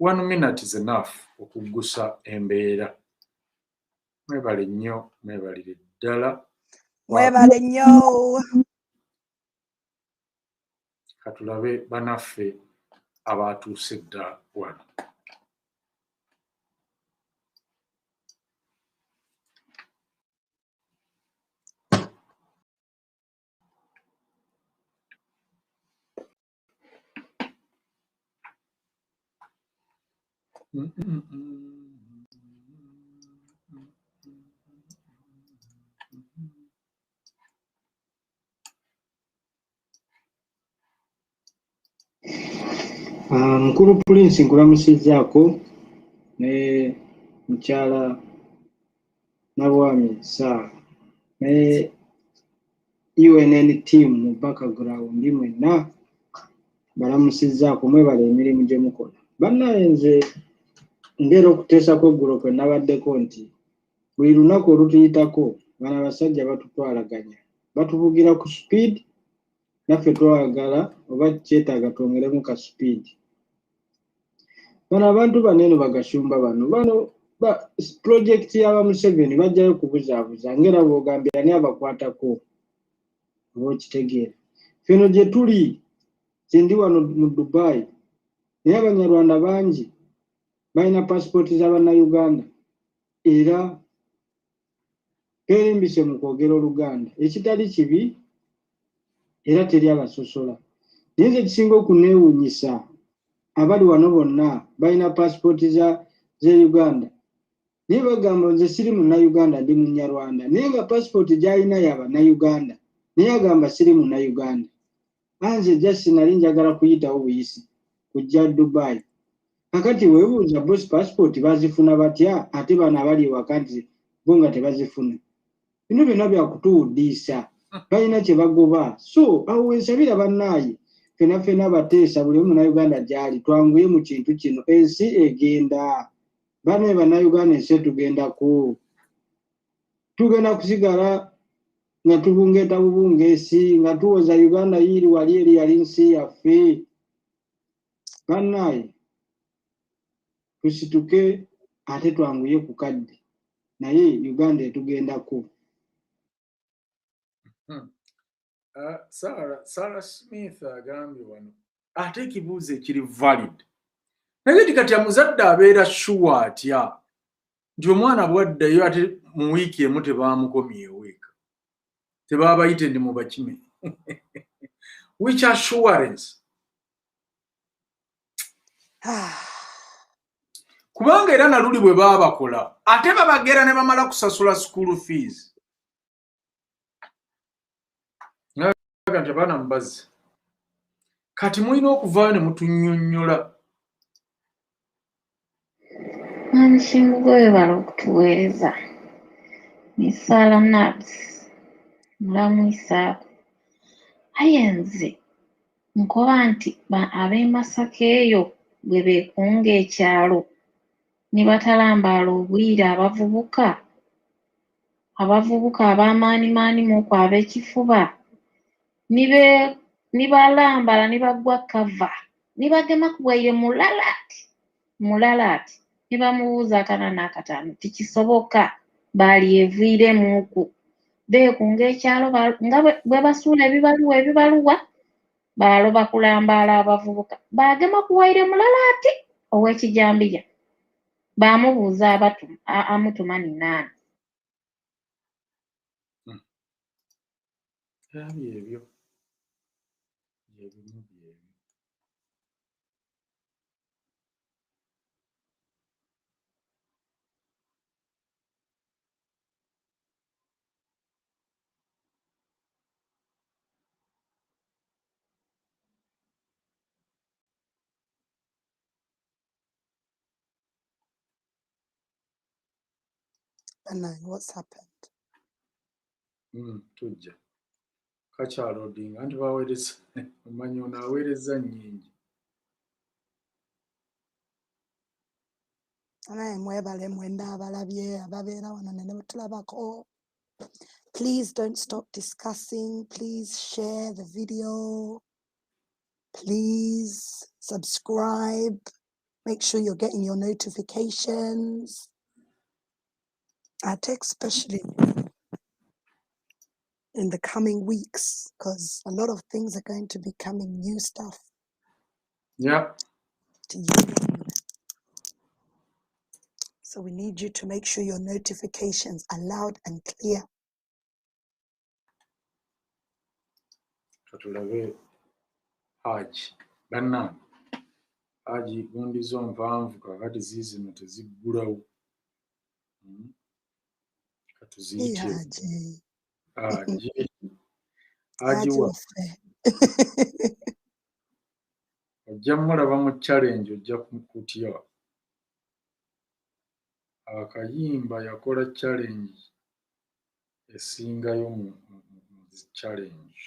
1 minute is enough okuggusa embeera. Mwebale nnyo, mwebalire ddala. Mwebale nnyo. Katulabe banaffe abaatuuse dda wano. Mukulu Prince nkulamusizzaako ne mukyala Nabwami Sarah ne UNN team mu background mwenna balamusizzaako, mwebale emirimu gye mukola. Bannaye nze ngera okuteesako eggulo kwe nabaddeko nti buli lunaku olutuyitako bano abasajja batutwalaganya, batuvugira ku speed, naffe twagala oba kyetaaga twongeremu ka speed. Bano abantu banene bagashumba bano project y'aba Museveni bajjayo kubuzaabuza ngera bw'ogambye ani abakwatako oba okitegeera. Feno gye tuli ndi wano mu Dubai naye Abanyarwanda bangi balina passport z'Abannayuganda era perimbise mu kwogera Oluganda ekitali kibi era teri abasosola. Naye nze kisinga okuneewuunyisa abali wano bonna balina passport za Uganda naye bagamba nze siri Munnayuganda ndi Munyarwanda, naye nga passport gy'alina y'Abannayuganda naye agamba siri Munnayuganda. Anze just nali njagala kuyitawo buyisi kujja Dubai. Kakati weebuuza boss passport bazifuna batya ate bano abali ewaka nti bo nga tebazifuna. Bino byonna byakutuwuddisa, balina kye bagoba. So awo wensabira bannaaye fena bateesa buli Munnayuganda gy'ali twanguye mu kintu kino. Ensi egenda, bano Bannayuganda ensi tugendako, tugenda kusigala nga tubungeeta bubungeesi nga tuwoza Uganda yiri wali eri yali nsi yaffe. Bannaaye tusituke ate twanguye ku kadde naye Uganda etugendako. Sarah Smith agambye wano ate ekibuuzo ekiri valid. Naye kati amuzadde abeera sure atya nti omwana bwaddayo ate mu wiiki emu tebaamukomye eweeka, tebaabayite ndi mu bakime. Which assurance? Kubanga era naluli bwe baabakola ate babagera ne bamala kusasula school fees. Nti abaana mbazi kati mulina okuvaayo ne mutunnyonnyola. Namusimugoye bala okutuweereza Misaala Nabs mulamu Isaako aye nze nkoba nti ab'e Masaka eyo bwe beekunga ekyalo ne batalambaala obwire abavubuka ab'amaanyi muku ab'ekifuba ne balambala ne bagwa kava ne bagema ku bwaire mulalaati ne bamubuuza akana n'akataano tikisoboka balyeviiremuku beekunga ekyalo nga bwe basuula ebibaluwa baloba kulambaala abavubuka bagema ku bwaire mulalaati ow'ekijambiya bamubuuza amutuma ninaani. Ebyo ebimu byebyo. Benign, what's happened? Tujja kakyalodinga anti baweereza omanyi ono aweereza nnyingi. Naye mwebale mwenna abalabye ababeera wano ne mutulabako. Please don't stop discussing. Please share the video. Please subscribe. Make sure you're getting your notifications. I take especially in the coming weeks because a lot of things are going to be coming, new stuff Yeah. to you. So we need you to make sure your notifications are loud and clear. Katulabe Haji bannange Haji gundi zo nvanvu kakati ziizino teziggulawo. Katuziyite Haji wa ojja mulaba mu challenge ojja kutya. Akayimba yakola challenge esingayo mu challenge.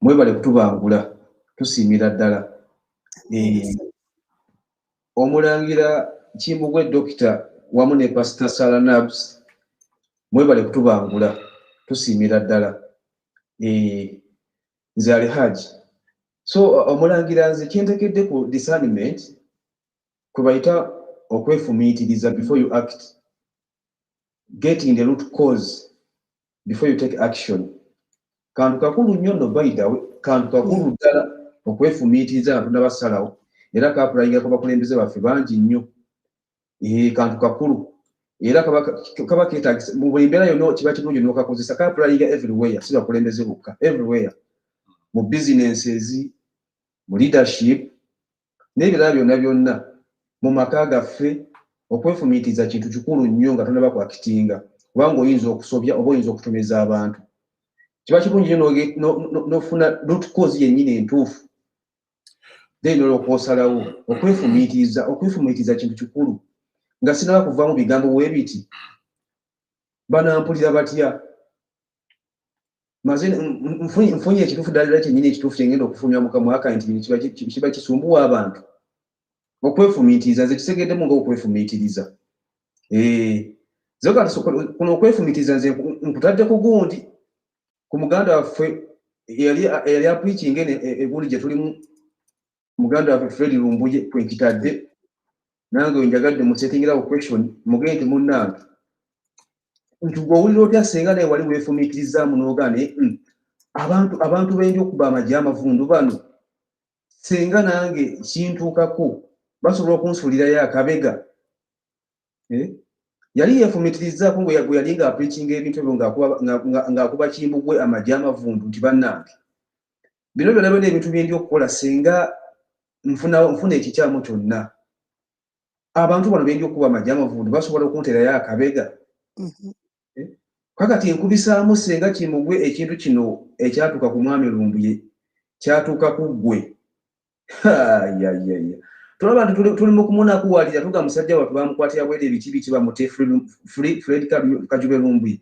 Mwebale kutubangula tusiimira ddala. Omulangira Kimbugwe Dokita wamu ne Pastor Sarah Nabs mwebale kutubangula tusiimira ddala. Nze ali Haji. So omulangira nze kyentekedde ku discernment kwe bayita okwefumiitiriza before you act. Getting the root cause before you take action. Kantu kakulu nnyo no by the way, kantu kakulu ddala okwefumiitiriza abantu n'abasalawo era kaapulayiga ku bakulembeze baffe bangi nnyo. Kantu kakulu era kaba keetagisa mu buli mbeera yonna kiba kirungi n'okakozesa kaapulayiga everywhere, si bakulembeze bokka, everywhere. Mu businesses, mu leadership n'ebirala byonna mu maka gaffe okwefumiitiriza kintu kikulu nnyo nga tonnaba kwakitinga kubanga oyinza okusobya oba oyinza okutomeza abantu. Kiba kirungi n'ofuna root cause yennyini entuufu then olw'okwosalawo okwefumiitiriza kintu kikulu nga sinaba kuvaamu bigambo bwe biti banampulira batya maze nfunye ekituufu ddala kyennyini ekituufu kyengenda okufulumya mu kamwa kanti kiba kisumbuwa abantu. Okwefumiitiriza nze kisegeddemu ng'okwefumiitiriza. Kuno okwefumiitiriza nze nkutadde ku gundi ku muganda waffe eyali apreaching egundi gye tulimu muganda waffe Fred Lumbuye kwe nkitadde nange njagadde musetingirawo question mugende nti munnange nti gw'owulira otya singa naye wali weefumiitirizaamu n'ogaane abantu b'endi okuba amagye amavundu bano singa nange kintuukako basobola okunsuulirayo akabega. Yali yeefumiitirizaako gwe yali nga apreachinga ebintu ebyo ng'akuba Kimbugwe amagye amavundu nti bannange bino byonna ebintu bye ndi okukola singa nfuna ekikyamu kyonna abantu bano bengi okuba amajamavundu basobola okunterayo akabega kakati enkubisaamu senga kimugwe ekintu kino ekyatuuka ku mwami Lumbuye kyatuuka ku ggwe tulaba nti tuli mu kumunakuwalira tuga musajja watu bamukwatira bwere ebiti bamute Fred Kajube Lumbuye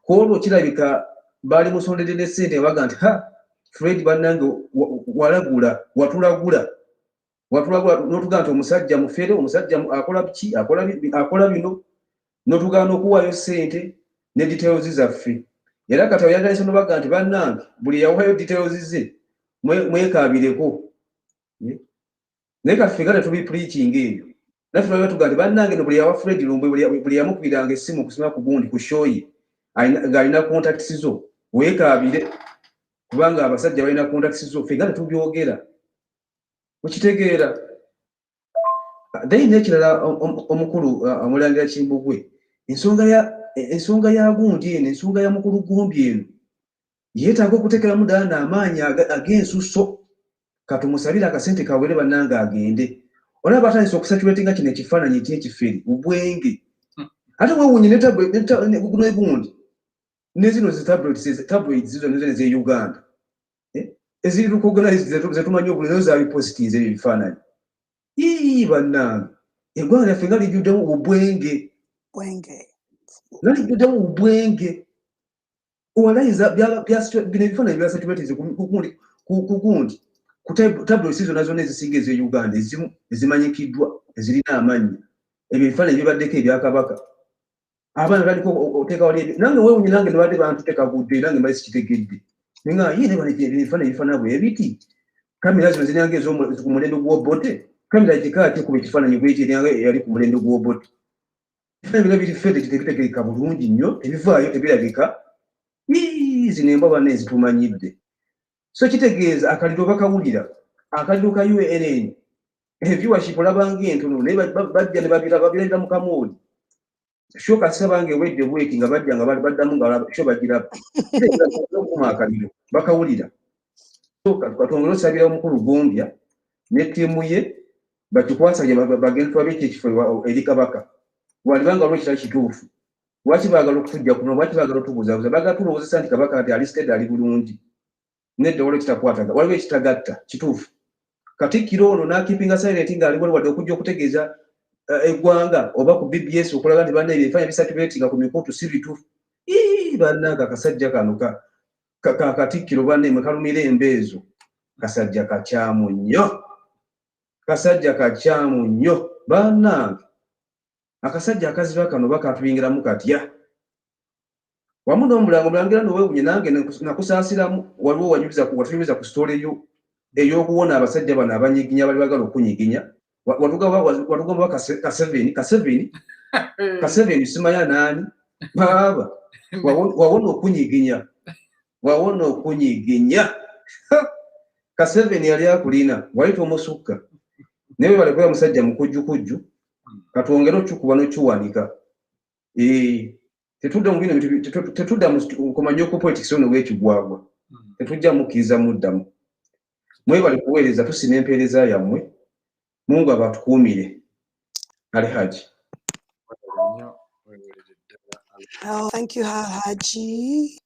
kwolwo kirabika baali musondedde ssente baga nti Fred bannange watulagula notugaa nti omusajja mufere omusajja akola biki akola bino notugaana okuwaayo ssente ne details zaffe era kati oyagaliza nobaga nti bannange buli yawaayo details ze mwekaabireko naye kati ffe gale tubi preaching eyo naffe twali batugaa nti bannange no buli yawa Fred Lumbuye buli yamukubiranga essimu okusima ku gundi ku shoyi ng'alina contacts zo weekaabire kubanga abasajja balina contacts zo ffe gale tubyogera okitegeera then n'ekirala omukulu Omulangira Kimbugwe ensonga ya gundi eno ensonga ya mukulu Gumbi eno yeetaaga okuteekeramu ddala amaanyi ag'ensuso katumusabire akasente kawere bannanga agende olaba batandise okusatulatinga kino ekifaananyi ky'ekifere ubwenge ate weewuunye negundi nezino tabloids zizona ze Uganda eziri recognized zetumanyi obulero za bipositize ebyo bifaananyi bannanga eggwanga lyaffe nga lijjuddemu ubwenge nalijjuddemu ubwenge owalayinza bino ebifaananyi byasatulatize ku gundi ku tabloids zona zonna ezisinga eze Uganda ezimu ezimanyikiddwa ezirina amannya ebyo ebifaananyi bibaddeko ebyakabaka abaana baliko oteeka wali nange weewunye nange nebadde bantuteeka budde nange mbazi sikitegedde nga ebifaananyi bifaanana bwe ebiti kamera zino zirinanga ez'oku mulembe gw'Obote kamera gikaate kuba ekifaananyi bwekyo eyali ku mulembe gw'Obote ebifaananyi bira biri fedde tebitegeereka bulungi nnyo ebivaayo tebirabika zino embwa banne ezitumanyidde so kitegeeza akaliro bakawulira akaliro ka UNN viewership olabanga entono naye bajja ne babirabira mu kamooli sho kasabanga ewedde bweki nga bajja nga baddamu nga sho bagiraba okuma akaliro bakawulira so katongera osabira omukulu Gombya ne ttiimu ye bakikwasagye bagenda twabiki ekifo eri kabaka walibanga olwo kitali kituufu lwaki baagala okutujja kuno lwaki baagala otubuzabuza baagala tulowoozesa nti kabaka ati alisted ali bulungi nedda waliwo kitakwataga waliwo ekitagatta kituufu Katikkiro ono n'akipinga silent ng'ali wali wadde okujja okutegeeza eggwanga oba ku BBS okulaga nti banne ebifaananyi bisatulatinga ku mikutu si bituufu bannanga akasajja kano Katikkiro banne mwe kalumira embeezo kasajja kakyamu nnyo bannanga akasajja akaziba kano bakatuyingiramu katya wamu n'omulangira noweewunye nange nakusaasiramu waliwo watuyumiza ku story ey'okuwona abasajja bano abanyiginya bali bagala okunyiginya watugamba Kaseveni simanya nani baba wawona okunyiginya Kaseveni yali akulina wayita omusukka naye balekwa musajja mukujjukujju katwongera okukuba n'okiwanika tetudda mu bino tetudda mu kumanya ku politics ono w'ekigwagwa tetujja mukkiriza muddamu mwebale kuweereza tusima empeereza yammwe Mungu abatukuumire Haji. Oh, thank you, Haji.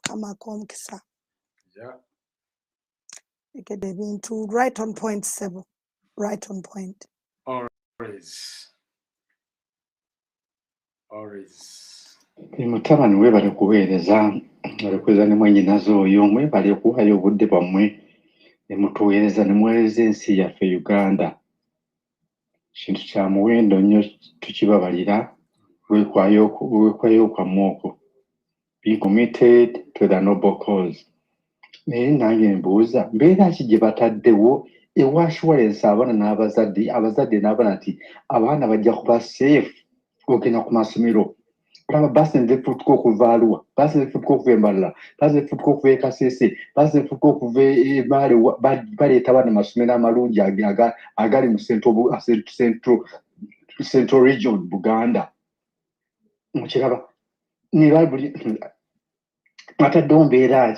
Kama kisa. Yeah. Get into right on point 7. Right on point. Always. Mutabani webale kuweereza balikuweza ne mwennyinazo oyo mwebale okuwaayo obudde bwammwe ne mutuweereza ne muweereza ensi yaffe Uganda. Kintu kya muwendo nnyo tukibabalira weekwayo kwammwe okwo. Be committed to the noble cause. Naye nange mbuuza mbeera ki gye bataddewo ewa assurance abaana n'abazadde n'abaana nti abaana bajja kuba safe okugenda ku masomero. Olaba baasi nezifuutuka okuva Arua, baasi nezifuutuka okuva e Mbarara, baasi nezifuutuka okuva e Kasese, baasi nezifuutuka okuva e Mbale baleeta abaana amasomero amalungi agali mu Central Region Buganda. Mukiraba ne bali bataddewo mbeera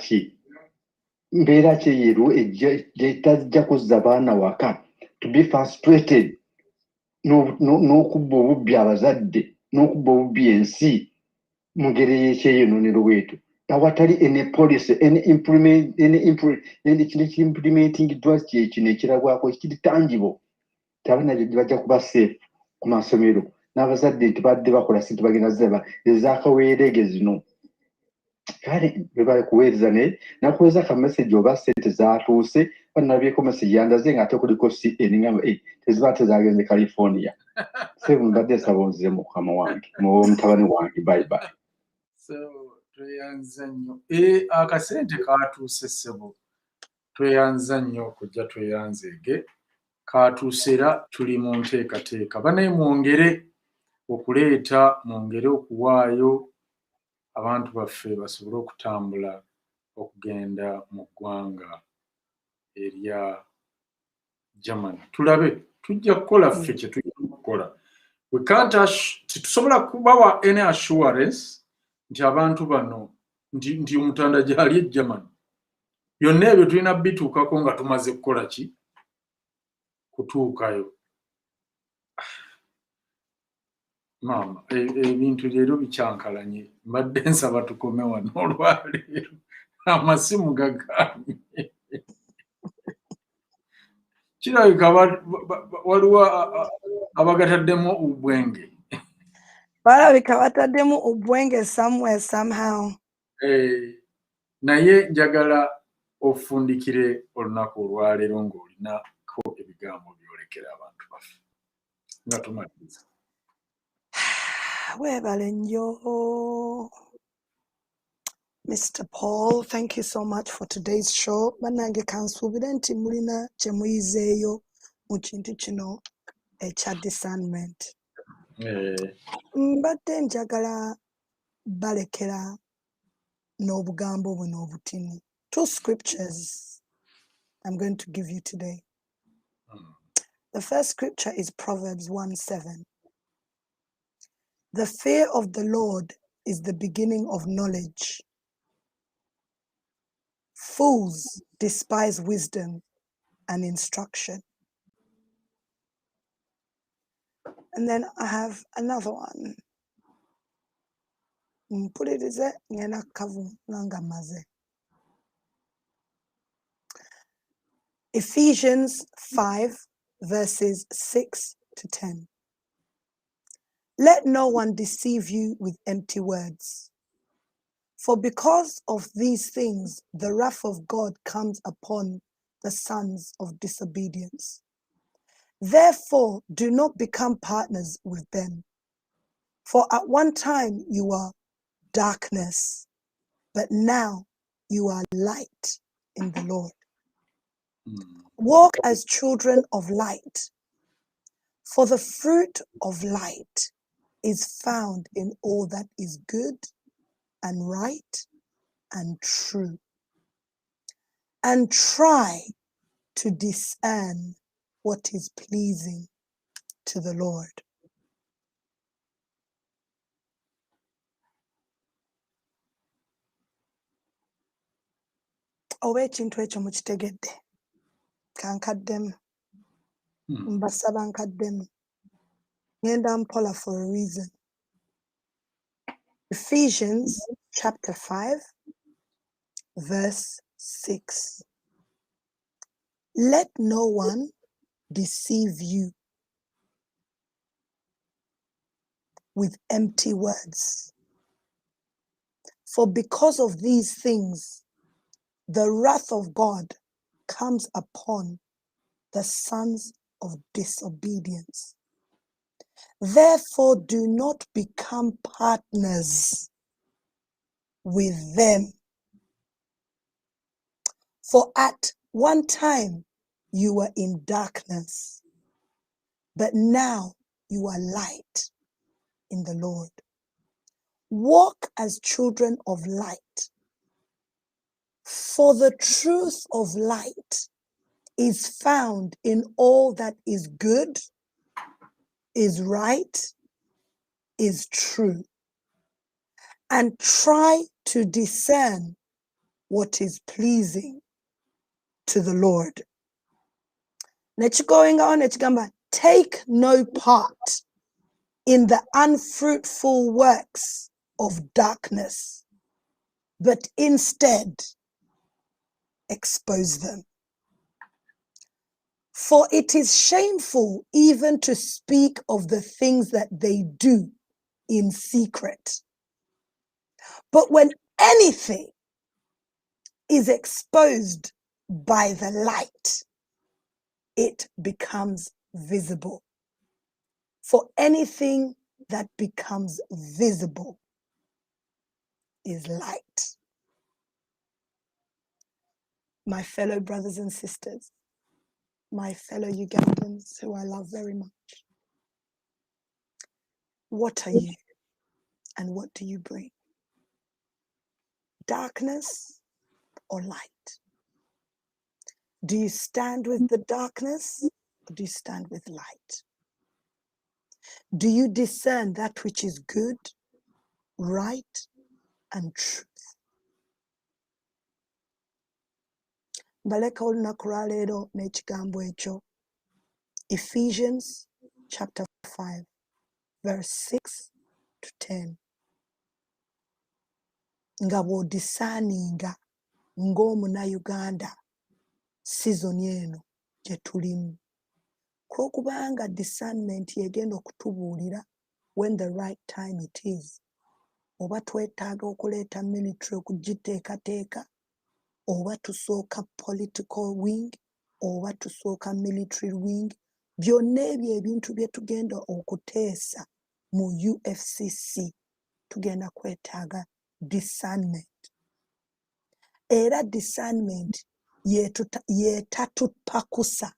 ki yeru ejja kuzza abaana waka to be frustrated n'okubba obubbi abazadde n'okubba obubbi ensi mu ngeri y'ekyeyononero bwetu awatali any policy implementingiddwa kino ekirabwako ekiri tangible abaana bajja kuba safe ku masomero n'abazadde tibadde bakola sinti bagenda zaba ezakaweerege zino kale bebale kuweereza naye nakuweeza ka message oba sente zaatuuse banabyeko message yandaze ng'ate kuliko si eningamba teziba tezagenze California sebu mbadde sabonzize mu mukama wange mu mutabani wange bye bye. So tweyanza nnyo akasente kaatuuse ssebo tweyanza nnyo okujja tweyanzeege kaatuuse era tuli mu nteekateeka banaye mwongere okuleeta mwongere okuwaayo abantu baffe basobole okutambula okugenda mu ggwanga erya Germany tulabe tujja kukola ffe kye tujja kukola titusobola kubawa any assurance nti abantu bano nti omutanda gyali e Germany byonna ebyo tulina bituukako nga tumaze kukola ki kutuukayo maama ebintu leero bikyankalanye mbadde nsaba tukome wano olwaleero amasimu gagaanye kirabika waliwo abagataddemu obwenge balabika bataddemu obwenge somewhere somehow. Naye njagala ofundikire olunaku olwaleero ng'olinako ebigambo byolekera abantu baffe nga tumaliriza. Weebale nnyo Mr. Paul, thank you so much for today's show. Bannange kansuubire nti mulina kye muyizeeyo mu kintu kino ekya discernment. Mbadde njagala balekera n'obugambo buno obutini. 2 scriptures I'm going to give you today. The first scripture is Proverbs 1:7. The fear of the Lord is the beginning of knowledge. Fools despise wisdom and instruction. And then I have another one. Mpulirize ngenda kavu nanga maze. Ephesians 5 verses 6 to 10. Let no one deceive you with empty words. For because of these things, the wrath of God comes upon the sons of disobedience. Therefore, do not become partners with them. For at one time you were darkness, but now you are light in the Lord. Walk as children of light, for the fruit of light is found in all that is good and right and true. And try to discern what is pleasing to the Lord. Oba ekintu ekyo mukitegedde kankaddemu mbasaba nkaddemu ngenda mpola for a reason. Ephesians chapter 5 verse 6. Let no one deceive you with empty words. For because of these things, the wrath of God comes upon the sons of disobedience. Therefore, do not become partners with them. For at one time you were in darkness, but now you are light in the Lord. Walk as children of light, for the truth of light is found in all that is good, is right, is true. And try to discern what is pleasing to the Lord. Let's going on, let's go back. take no part in the unfruitful works of darkness, but instead expose them. For it is shameful even to speak of the things that they do in secret. But when anything is exposed by the light, it becomes visible. For anything that becomes visible is light. My fellow brothers and sisters, my fellow Ugandans who I love very much, what are you and what do you bring? Darkness or light? Do you stand with the darkness or do you stand with light? Do you discern that which is good, right, and truth? Mbaleka olunaku lwa leero n'ekigambo ekyo. Ephesians chapter 5 verse 6 to 10. Nga bw'odisaaninga ng'omunayuganda sizoni eno gye tulimu. Kwokubanga discernment yegenda okutubuulira when the right time it is. Oba twetaaga okuleeta military okugiteekateeka, oba tusooka political wing, oba tusooka military wing. Byonna ebyo ebintu bye tugenda okuteesa mu UFCC tugenda kwetaaga discernment. Era discernment yeetatupakusa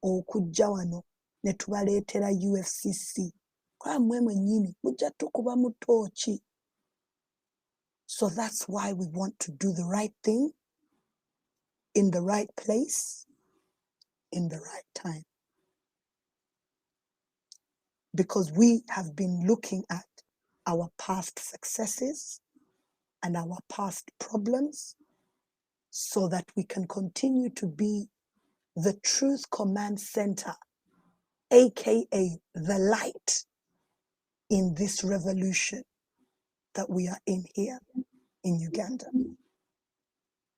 okujja wano ne tubaleetera UFCC. Kwa mmwe mwennyini mujja tukuba mu tooki. So that's why we want to do the right thing in the right place, in the right time. Because we have been looking at our past successes and our past problems so that we can continue to be the Truth Command Center, aka the light in this revolution that we are in here in Uganda.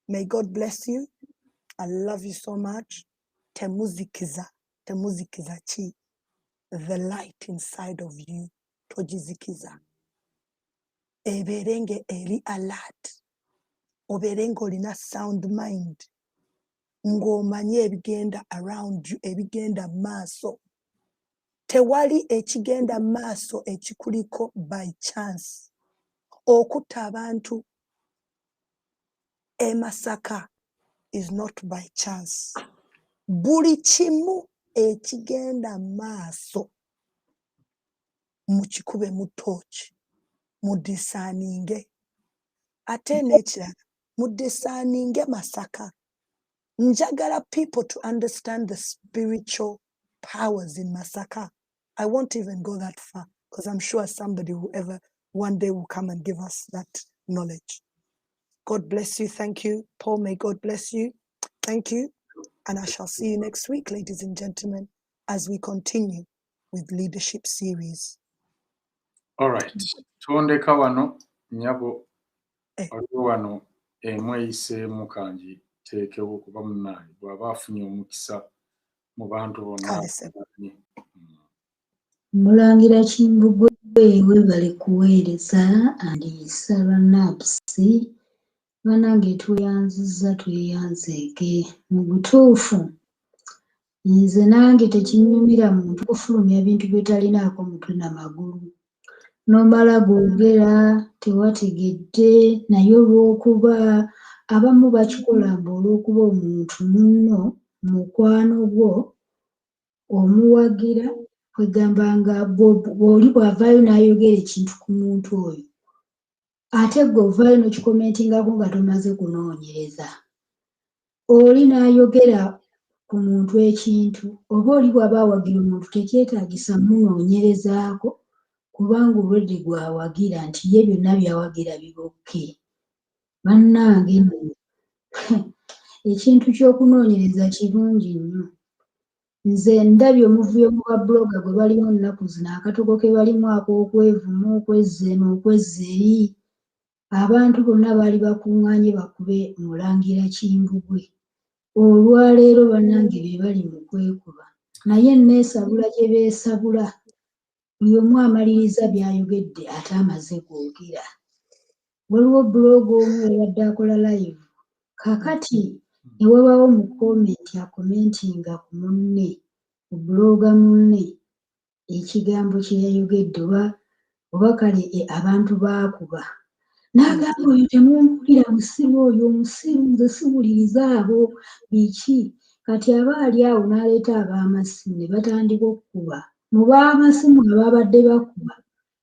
May God bless you. I love you so much. Temuzikiza chi. The light inside of you. Tojizikiza. Eberenge eri alert. Oberenge olina sound mind. Ng'omanye ebigenda around you, ebigenda maaso. Tewali ekigenda maaso ekikuliko by chance. Okutta abantu e Masaka is not by chance. Buli kimu ekigenda maaso mukikube mu torch, mudisaaninge. Ate n'ekirala mudisaaninge Masaka. Njagala people to understand the spiritual powers in Masaka. I won't even go that far because I'm sure somebody will ever one day will come and give us that knowledge. God bless you. Thank you. Paul, may God bless you. Thank you. And I shall see you next week, ladies and gentlemen, as we continue with leadership series. All right. Tuondeka wano nyabo waliwo wano emweyise mukanji teekewo kuba munnaani bw'aba afunye omukisa mu bantu bonna. Mulangira Kimbugwe webale kuweereza andiisa bannapusi banange tweyanziza tweyanzeeke mu butuufu nze nange tekinyumira muntu kufulumya bintu byetalinaako mutwe na magulu nomala googera tewategedde naye olw'okuba abamu bakikola mbu olw'okuba omuntu munno mukwano gwo omuwagira kwegamba nga bw'oli bw'avaayo n'ayogera ekintu ku muntu oyo ate gwe ovaayo n'okikomentingako nga tomaze kunoonyereza oli n'ayogera ku muntu ekintu oba oli bw'aba awagira omuntu tekyetaagisa munoonyerezaako kubanga olwedde gwawagira nti ye byonna by'awagira bibokke bannange ekintu ky'okunoonyereza kirungi nnyo nze ndabye omuvuyo mu babloga gwe balimu nnaku zino akatogo ke balimu ak'okwevuma okwezzeema okwezzeeri abantu bonna baali bakuŋŋaanye bakube Mulangira Kimbugwe olwaleero bannange be bali mu kwekuba naye neesabula gye beesabula buli omu amaliriza by'ayogedde ate amaze kwogera waliwo blog omu ebadde akola live kakati ewabaawo mu komenti akomentinga ku munne ku bloga munne ekigambo kye yayogedde oba kale abantu baakuba n'agamba oyo temumpulira musiru oyo omusiru nze siwuliriza abo biki kati aba ali awo n'aleeta ab'amasimu ne batandika okukuba mu b'amasimu ababadde bakuba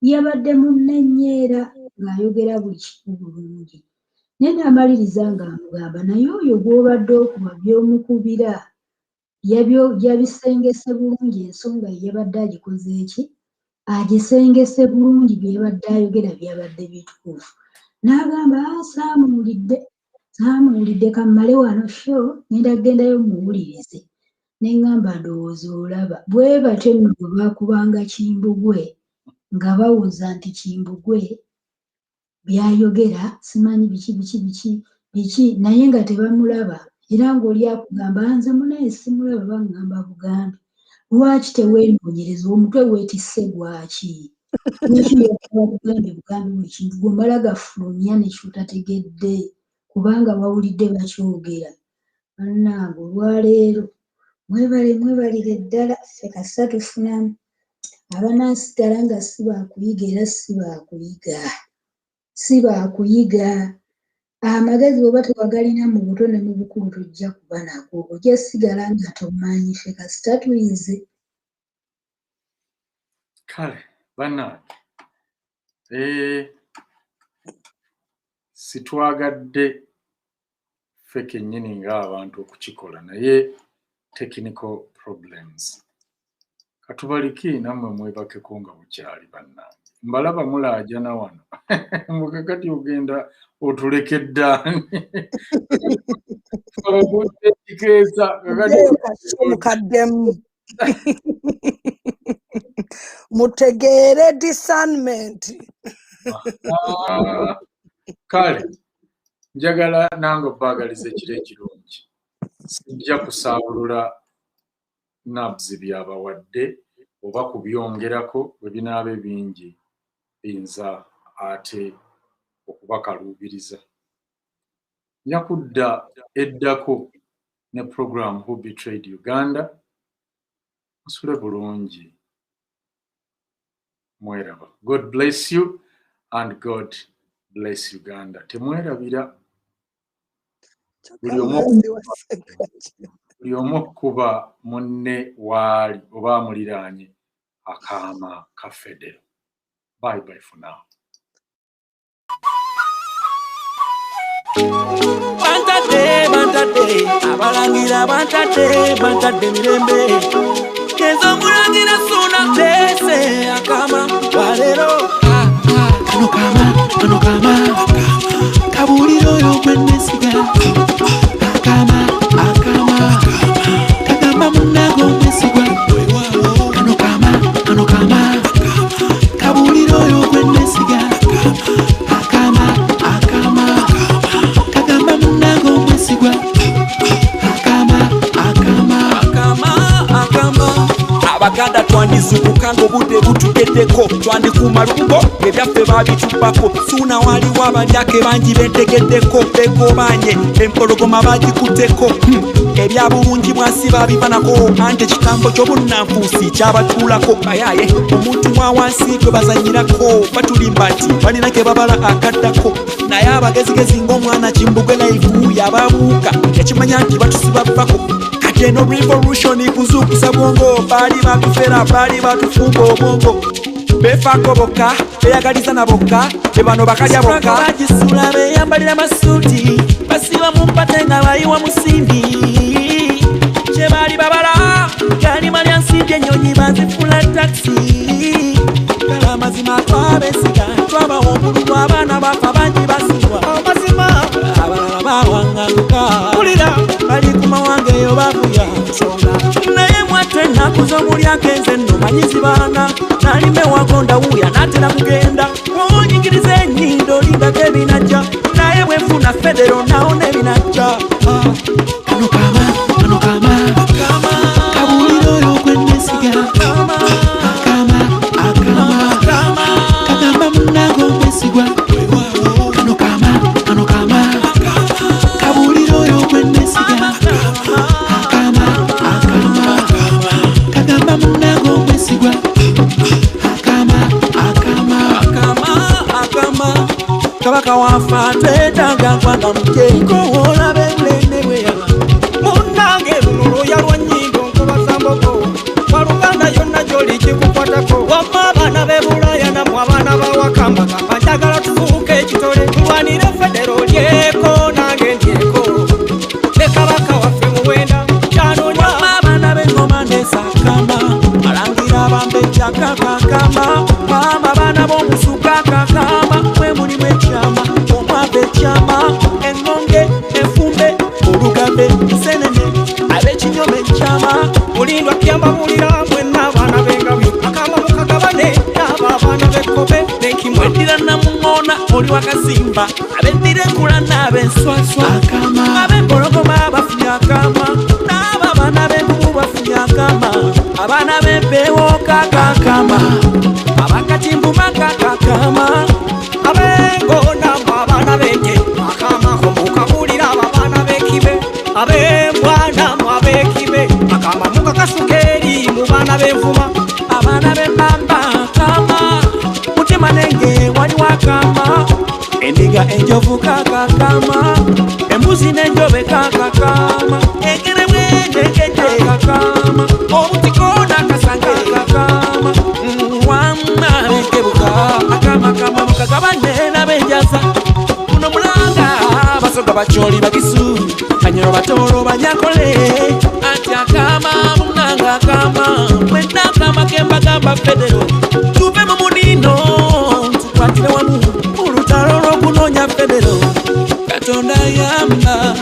yabadde munnenyeera ng'ayogera buli kimu bulungi naye n'amaliriza ng'amugamba naye oyo gw'obadde okuba by'omukubira yabisengese bulungi ensonga ye yabadde agikoze eki agisengese bulungi bye yabadde ayogera byabadde bituufu n'agamba saamuwulidde kammale wano sho ngenda kugendayo muwulirize neŋŋamba ndowooza olaba bwe batyo nno bwe baakubanga Kimbugwe nga bawuza nti Kimbugwe byayogera simanyi biki naye nga tebamulaba era ng'oli akugamba nze munaye simulaba baŋŋamba bugambi lwaki teweenoonyereza omutwe weetisse gwaki lwaki yakuba bugambi wekintu gwomala gafulumya nekyotategedde kubanga wawulidde bakyogera bannange olwaleero mwebalire ddala ffe kasita tufunamu abanaasigala nga si baakuyiga era si baakuyiga amagezi oba tewagalina mu buto ne mu bukulu tojja kuba nago ojja sigala nga tomanyi ffe kasita tuyize kale bannange sitwagadde ffe kennyini ng'abantu okukikola naye technical problems katubaliki nammwe mwebakeko nga bukyali bannange mbalaba mulaajana wano mukakati ogenda otulekeddaani kikeesa mukaddemu mutegeere discernment kale njagala nange obbaagaliza ekiro ekirungi sijja kusaabulula nabs byabawadde oba kubyongerako bwe binaaba bingi biyinza ate okubakaluubiriza nja kudda eddako ne program Who Betrayed Uganda musule bulungi mweraba God bless you and God bless Uganda temwerabira buli omu okuba munne waali oba amuliraanye akaama ka federo. Bye bye for now. Bantade, abalangira bantade mirembe. Kenzo mulangira suna tese akama walero. Ano kama kabuliro yo kwenesiga. Akama kagamba munago mesigwa. Ano kama kabuliro yo kwenesiga. Akama kagamba munago mesigwa. Akama abaganda twandizukukanga obudde butugeddeko twandikuma lugo ebyaffe babitupako suuna waliwo abalyake bangi bentegeddeko begobanye empologoma bagikutteko ebyabulungi mwasi babivanako anti ekitambo ky'obunanfuusi kyabatuulako ayaye omuntu wa wansi gwe bazanyirako batulimba nti balina ke babala akaddako naye abagezigezi ng'omwana Kimbugwe laivu yababuuka ekimanya nti batusibavako Keno revolution ikuzukusa bongo bali batufera bali batufumba obongo befako boka beyagaliza na boka bebano bakalya boka bagisula beyambalira masuti basiba mumpate nga bayiwa musimbi kye bali babala gali malya nsimbi ennyonyi bazifula taxi kala mazima twabesiga twabawa omululu abaana bafa bangi basibwa amazima abalala bawangaluka ulira bali ku mawange yo bavuya nsonga naye mwate obuzo buli agenze nno manyizi baana nalime wagonda wuya natera kugenda onyingiriza enyindo lindako ebinajja naye bwenfuna federo nawo nebinajja kano kama kabuliro oyo gwenesiga kagamba munange omwesigwa kano kama kabuliro oyo gwenesiga kagamba munange omwesigwa akama kabaka wafa twetanga kwanga mujeiko olabe bulende bweyaba munange luno yalwa nyindo nkobasamboko waluganda yonna gyoli kikukwatako wamma abaana b'ebulaya namwe abaana bawakamba kamba njagala tufuuke ekitole tulwanire federo lyeko nange ndyeko ne kabaka waffe muwenda kyanonya wamma abaana b'engoma nesakama alangira bambejja kakakama mama abaana b'omusuka kakama mwe mulimu ekyama omwava ekyama engonge enfumbe olugambe nsenene ab'ekinyoma ekyama mulindwa kyambabulira mwenna abaana b'engabi akama mukagabane n'abo abaana b'ekkobe nenkimwendira namuŋŋoona oli wakasimba ab'eddira enkula n'ab'enswaswa ab'empologoma bafunye akama n'abo abaana b'enkubu bafunye akama abaana b'empeewo kakakama abakatimbu kakakama ab'engona mwe abaana b'enje akama komukabulira abo abaana b'ekibe ab'embwana mwe ab'ekibe akama mukakasuka eri mu baana b'envuma abaana b'embamba akama mutima nenge waliwo akama endiga enjovu kakakama embuzi n'enjobe kakakama engeremwe n'engeje kakakama obutiko n'akasange kakakama wamma b'enkebuka akama mukagabane n'ab'enjaza kuno mulanga basoga bakyoli bagisu kanyoro batolo banyakole ati akama munanga akama mwenna akama kembagamba federo tuve mu munino tukwatire wamu olutalo lw'okunoonya federo katonda yamba